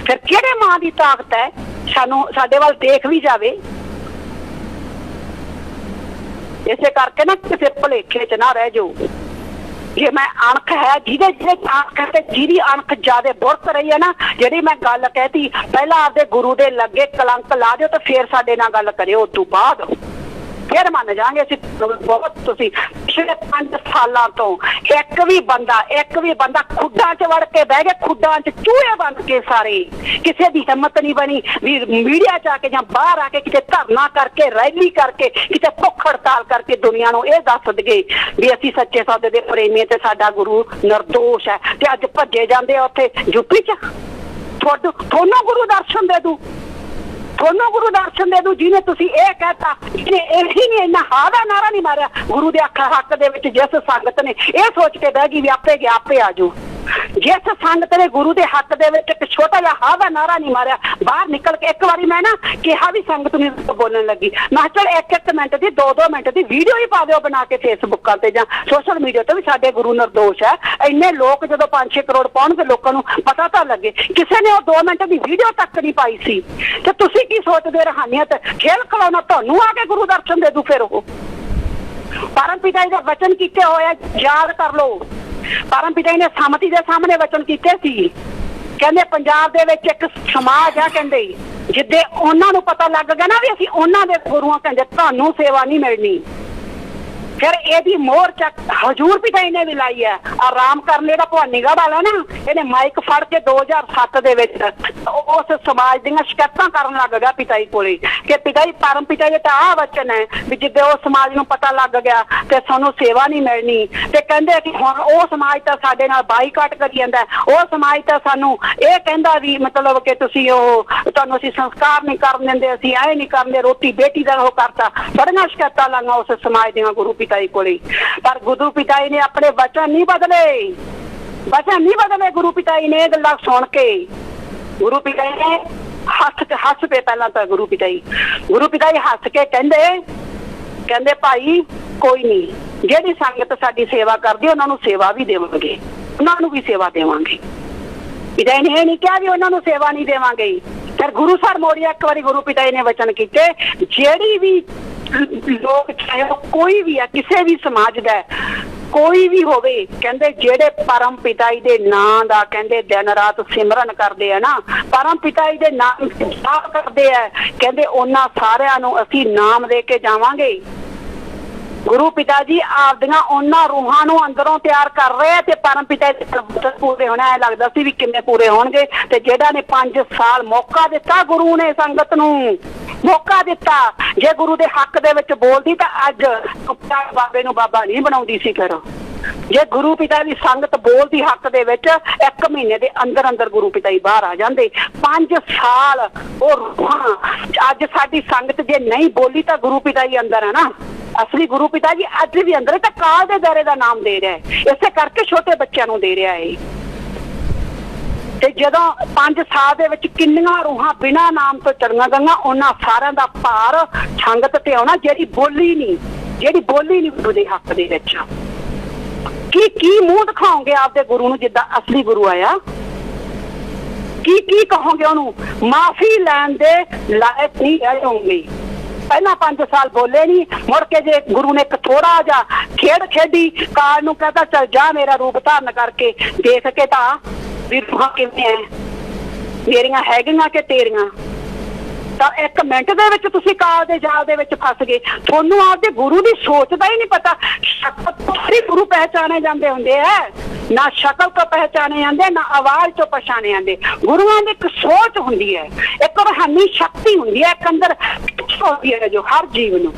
फिर किहड़े मां दी ताकत है सानूं साडे वल देख भी जावे। इसे करके ना किसी भुलेखे च ना रह जाओ। जे मैं अणख है जिहदे अणख है जिहदी अणख ज्यादा बुरक रही है ना, जिहड़ी मैं गल कहती पहला आपदे गुरु दे लगे कलंक ला दिओ तो फिर साडे नाल गल करिओ, उस तों बाद फिर मन जाएंगे असीं बहुत। तुसीं पिछले 5 सालों तो एक भी बंदा खुड्डां च वड़ के बह गए, खुड्डां च चूहे बन के सारे, किसी की हिम्मत नहीं बनी भी मीडिया च आके या बाहर आके किते धरना करके रैली करके किते भुख हड़ताल करके दुनिया नूं इह दस दईए भी असीं सच्चे सौदे दे प्रेमी ते साडा गुरु निर्दोष है। ते अज भज्जे जांदे उत्थे यूपी च। थोनों गुरु दर्शन दे दूं, थोनों गुरु दर्शन दे दूं जिन्हें तुसीं इह कहता, जिन्हें यही नहीं इन्ना हा दा नारा नहीं मारिया गुरु दे हक दे विच। जिस संगत ने यह सोच के बह गई भी आपे गया आपे आ जाओ, जिस संगत ने गुरु दे हक दे विच एक छोटा जिहा हा दा नारा नहीं मारिया, बाहर निकल के एक बारी मैं ना कहा भी संगत नूं बोलण लगी, मैं चल 1-1 मिनट दी 2-2 मिनट दी वीडियो ही पा दिओ बना के फेसबुक ते जां सोशल मीडिया ते भी साडे गुरु निर्दोष है। इन्ने लोग जदों 5-6 करोड़ पाउणगे लोकां नूं पता तां लगे। किसी ने 2 मिनट की वीडियो तक नहीं पाई सी। ते तुसीं की सोचदे रूहानियत खेल खिलौना तुहानूं आके गुरु दर्शन दे दूं। फिर ओह परम पिता जी दे वचन कीते होए याद कर लो। परम पिता जी ने समति दे सामने वचन कीते सी, कहंदे पंजाब दे विच एक समाज है, कहंदे जिद्दे उन्हां नूं पता लग गया ना भी असीं उन्हां दे गुरुआं, कहंदे तुहानूं सेवा नहीं मिलनी। फिर एदी मोहर चक हजूर पिता जी ने भी लाई है। आराम करने का भवानीगढ़ वाला ना इहने माइक फड़ के 2007 दे विच उस समाज दीयां शिकायतां करन लग गया पिता जी कोले कि पिता जी परम पिता जी तां आ वचन है भी जिद्दे उस समाज नूं पता लग गया ते सानूं सेवा नहीं मिलनी। ते कहंदे कि हुण ओह समाज तां साडे नाल बाईकाट करी जांदा, ओह समाज तां सानूं इह कहंदा भी मतलब कि तुसीं ओह तुहानूं असीं संस्कार नहीं करन दिंदे, असीं ऐ नहीं करदे, रोटी बेटी दा ओह करता। बड़ियां शिकायतां लाईआं उस समाज दीयां गुरु पिता जी कोले, पर गुरु पिता जी ने अपने वचन नहीं बदले। गुरु पिता जी ने गल्लां सुन के गुरु पिता जी ने हस पे पहला तो गुरु पिता जी हस के कहंदे भाई कोई नहीं, जिहड़ी संगत साडी सेवा करदी उन्हां नूं सेवा भी देवांगे, उन्हां नूं भी सेवा देवांगे। पिता जी ने यह नहीं कहा भी उन्हां नूं सेवा नहीं देवांगे। फिर गुरु सर मोड़िया एक बारी गुरु पिता जी ने वचन कीते, जिहड़ी भी ਲੋਕ ਚਾਹੇ ਉਹ ਕੋਈ ਵੀ ਆ, ਕਿਸੇ ਵੀ ਸਮਾਜ ਦਾ ਹੈ, ਕੋਈ ਵੀ ਹੋਵੇ, ਕਹਿੰਦੇ ਜਿਹੜੇ ਪਰਮ ਪਿਤਾ ਜੀ ਦੇ ਨਾਂ ਦਾ ਕਹਿੰਦੇ ਦਿਨ ਰਾਤ ਸਿਮਰਨ ਕਰਦੇ ਆ ਨਾ, ਪਰਮ ਪਿਤਾ ਜੀ ਦੇ ਨਾਮ ਜਾਪ ਕਰਦੇ ਆ, ਕਹਿੰਦੇ ਉਹਨਾਂ ਸਾਰਿਆਂ ਨੂੰ ਅਸੀਂ ਨਾਮ ਦੇ ਕੇ ਜਾਵਾਂਗੇ। ਗੁਰੂ ਪਿਤਾ ਜੀ ਆਪਦੀਆਂ ਉਹਨਾਂ ਰੂਹਾਂ ਨੂੰ ਅੰਦਰੋਂ ਤਿਆਰ ਕਰ ਰਹੇ ਆ ਤੇ ਪਰਮ ਪਿਤਾ ਦੇ ਕਬੂਤਰ ਪੂਰੇ ਹੋਣਾ ਐ ਲੱਗਦਾ ਸੀ ਵੀ ਕਿੰਨੇ ਪੂਰੇ ਹੋਣਗੇ। ਤੇ ਜਿਹੜਾ ਨੇ 5 ਸਾਲ ਮੌਕਾ ਦਿੱਤਾ ਗੁਰੂ ਨੇ, ਸੰਗਤ ਨੂੰ ਮੌਕਾ ਦਿੱਤਾ, ਜੇ ਗੁਰੂ ਦੇ ਹੱਕ ਦੇ ਵਿੱਚ ਬੋਲਦੀ ਤਾਂ ਅੱਜ ਬਾਬੇ ਨੂੰ ਬਾਬਾ ਨਹੀਂ ਬਣਾਉਂਦੀ ਸੀ। ਫਿਰ ਜੇ ਗੁਰੂ ਪਿਤਾ ਦੀ ਸੰਗਤ ਬੋਲਦੀ ਹੱਕ ਦੇ ਵਿੱਚ 1 ਮਹੀਨੇ ਦੇ ਅੰਦਰ ਅੰਦਰ ਗੁਰੂ ਪਿਤਾ ਜੀ ਬਾਹਰ ਆ ਜਾਂਦੇ। 5 ਸਾਲ ਉਹ ਰੂਹਾਂ, ਅੱਜ ਸਾਡੀ ਸੰਗਤ ਜੇ ਨਹੀਂ ਬੋਲੀ ਤਾਂ ਗੁਰੂ ਪਿਤਾ ਜੀ ਅੰਦਰ ਹੈ ਨਾ, ਅਸਲੀ ਗੁਰੂ ਪਿਤਾ ਜੀ ਅੱਜ ਵੀ ਅੰਦਰ ਹੈ। ਤਾਂ ਕਾਲ ਦੇ ਦਾਇਰੇ ਦਾ ਨਾਮ ਦੇ ਰਿਹਾ ਹੈ, ਇਸੇ ਕਰਕੇ ਛੋਟੇ ਬੱਚਿਆਂ ਨੂੰ ਦੇ ਰਿਹਾ ਹੈ। ਤੇ ਜਦੋਂ 5 ਸਾਲ ਦੇ ਵਿੱਚ ਕਿੰਨੀਆਂ ਰੂਹਾਂ ਬਿਨਾਂ ਨਾਮ ਤੋਂ ਚੜੀਆਂ ਗਈਆਂ, ਉਹਨਾਂ ਸਾਰਿਆਂ ਦਾ ਭਾਰ ਸੰਗਤ ਤੇ ਆਉਣਾ ਜਿਹੜੀ ਬੋਲੀ ਨਹੀਂ ਗੁਰੂ ਦੇ ਹੱਕ ਦੇ ਵਿੱਚ। ਕੀ ਮੂੰਹ ਦਿਖਾਓਗੇ ਆਪਦੇ ਗੁਰੂ ਨੂੰ ਜਿੱਦਾਂ ਅਸਲੀ ਗੁਰੂ ਆਇਆ? ਕੀ ਕਹੋਗੇ ਉਹਨੂੰ? ਮਾਫੀ ਲੈਣ ਦੇ ਲਾਇਕ ਨਹੀਂ ਰਹੋਗੇ। ਪਹਿਲਾਂ 5 ਸਾਲ ਬੋਲੇ ਨਹੀਂ, ਮੁੜ ਕੇ ਜੇ ਗੁਰੂ ਨੇ ਇੱਕ ਥੋੜਾ ਜਿਹਾ ਖੇਡ ਖੇਡੀ, ਕਾਲ ਨੂੰ ਕਹਿੰਦਾ ਚੱਲ ਜਾ ਮੇਰਾ ਰੂਪ ਧਾਰਨ ਕਰਕੇ ਦੇਖ ਕੇ ਤਾਂ ਵੀ ਰੂਹਾਂ ਕਿਵੇਂ ਐ, ਮੇਰੀਆਂ ਹੈਗੀਆਂ ਕਿ ਤੇਰੀਆਂ। ਤਾਂ 1 ਮਿੰਟ ਦੇ ਵਿੱਚ ਤੁਸੀਂ ਕਾਲ ਦੇ ਜਾਲ ਦੇ ਵਿੱਚ ਫਸ ਗਏ। ਤੁਹਾਨੂੰ ਆਪਦੇ ਗੁਰੂ ਦੀ ਸੋਚ ਦਾ ਹੀ ਨਹੀਂ ਪਤਾ। ਸ਼ਕਲ ਤੋਂ ਹੀ ਗੁਰੂ ਪਹਿਚਾਣੇ ਜਾਂਦੇ ਹੁੰਦੇ ਐ, ਨਾ ਸ਼ਕਲ ਤੋਂ ਪਹਿਚਾਣੇ ਜਾਂਦੇ, ਨਾ ਆਵਾਜ਼ ਤੋਂ ਪਛਾਣੇ ਜਾਂਦੇ। ਗੁਰੂਆਂ ਦੀ ਇੱਕ ਸੋਚ ਹੁੰਦੀ ਹੈ, ਇੱਕ ਰੂਹਾਨੀ ਸ਼ਕਤੀ ਹੁੰਦੀ ਹੈ, ਇੱਕ ਅੰਦਰ ਹੁੰਦੀ ਹੈ ਜੋ ਹਰ ਜੀਵ ਨੂੰ।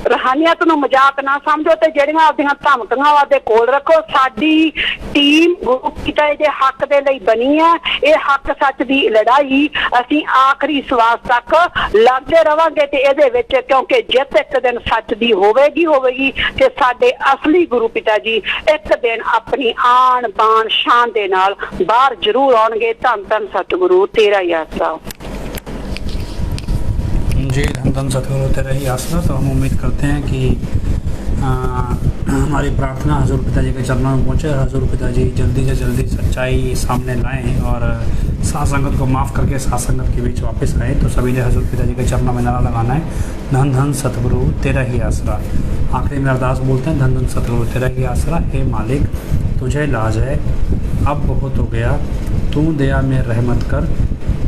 ਰੂਹਾਨੀਅਤ ਨੂੰ ਮਜ਼ਾਕ ਨਾ ਸਮਝੋ ਤੇ ਜਿਹੜੀਆਂ ਆਪਦੀਆਂ ਧਮਕੀਆਂ ਆਪਦੇ ਕੋਲ ਰੱਖੋ। ਸਾਡੀ ਟੀਮ ਗੁਰੂ ਪਿਤਾ ਜੀ ਦੇ ਹੱਕ ਦੇ ਲਈ ਬਣੀ ਹੈ। ਇਹ ਹੱਕ ਸੱਚ ਦੀ ਲੜਾਈ ਅਸੀਂ ਆਖਰੀ ਸਵਾਸ ਤੱਕ ਲੜਦੇ ਰਵਾਂਗੇ ਤੇ ਇਹਦੇ ਵਿੱਚ, ਕਿਉਂਕਿ ਜਿੱਤ ਇੱਕ ਦਿਨ ਸੱਚ ਦੀ ਹੋਵੇਗੀ ਤੇ ਸਾਡੇ ਅਸਲੀ ਗੁਰੂ ਪਿਤਾ ਜੀ ਇੱਕ ਦਿਨ ਆਪਣੀ ਆਣ ਬਾਣ ਸ਼ਾਨ ਦੇ ਨਾਲ ਬਾਹਰ ਜ਼ਰੂਰ ਆਉਣਗੇ। ਧੰਨ ਧੰਨ ਸਤਿਗੁਰੂ ਤੇਰਾ ਹੀ ਆਸਰਾ। जी, धन धन सतगुरु तेरा ही आसरा। तो हम उम्मीद करते हैं कि हमारी प्रार्थना हजूर पिताजी के चरणों में पहुँचे। हजूर पिताजी जल्दी से जल्दी सच्चाई सामने लाएं और साथ संगत को माफ़ करके साथ संगत के बीच वापस आए। तो सभी ने हजूर पिताजी के चरणों में नारा लगाना है, धन धन सतगुरु तेरा ही आसरा। आखिरी में अरदास बोलते हैं, धन धन सतगुरु तेरा ही आसरा। हे मालिक तुझे लाज है, अब बहुत हो गया, तू दया में रहमत कर।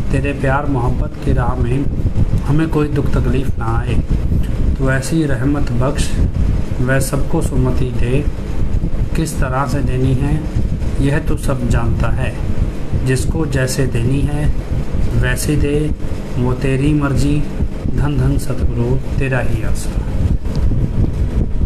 तेरे प्यार मोहब्बत की राह में हमें कोई दुख तकलीफ़ ना आए। तो ऐसी रहमत बख्श, वह सबको सुमति दे। किस तरह से देनी है यह तो सब जानता है। जिसको जैसे देनी है वैसे दे, वो तेरी मर्जी। धन धन सतगुरु तेरा ही आसरा।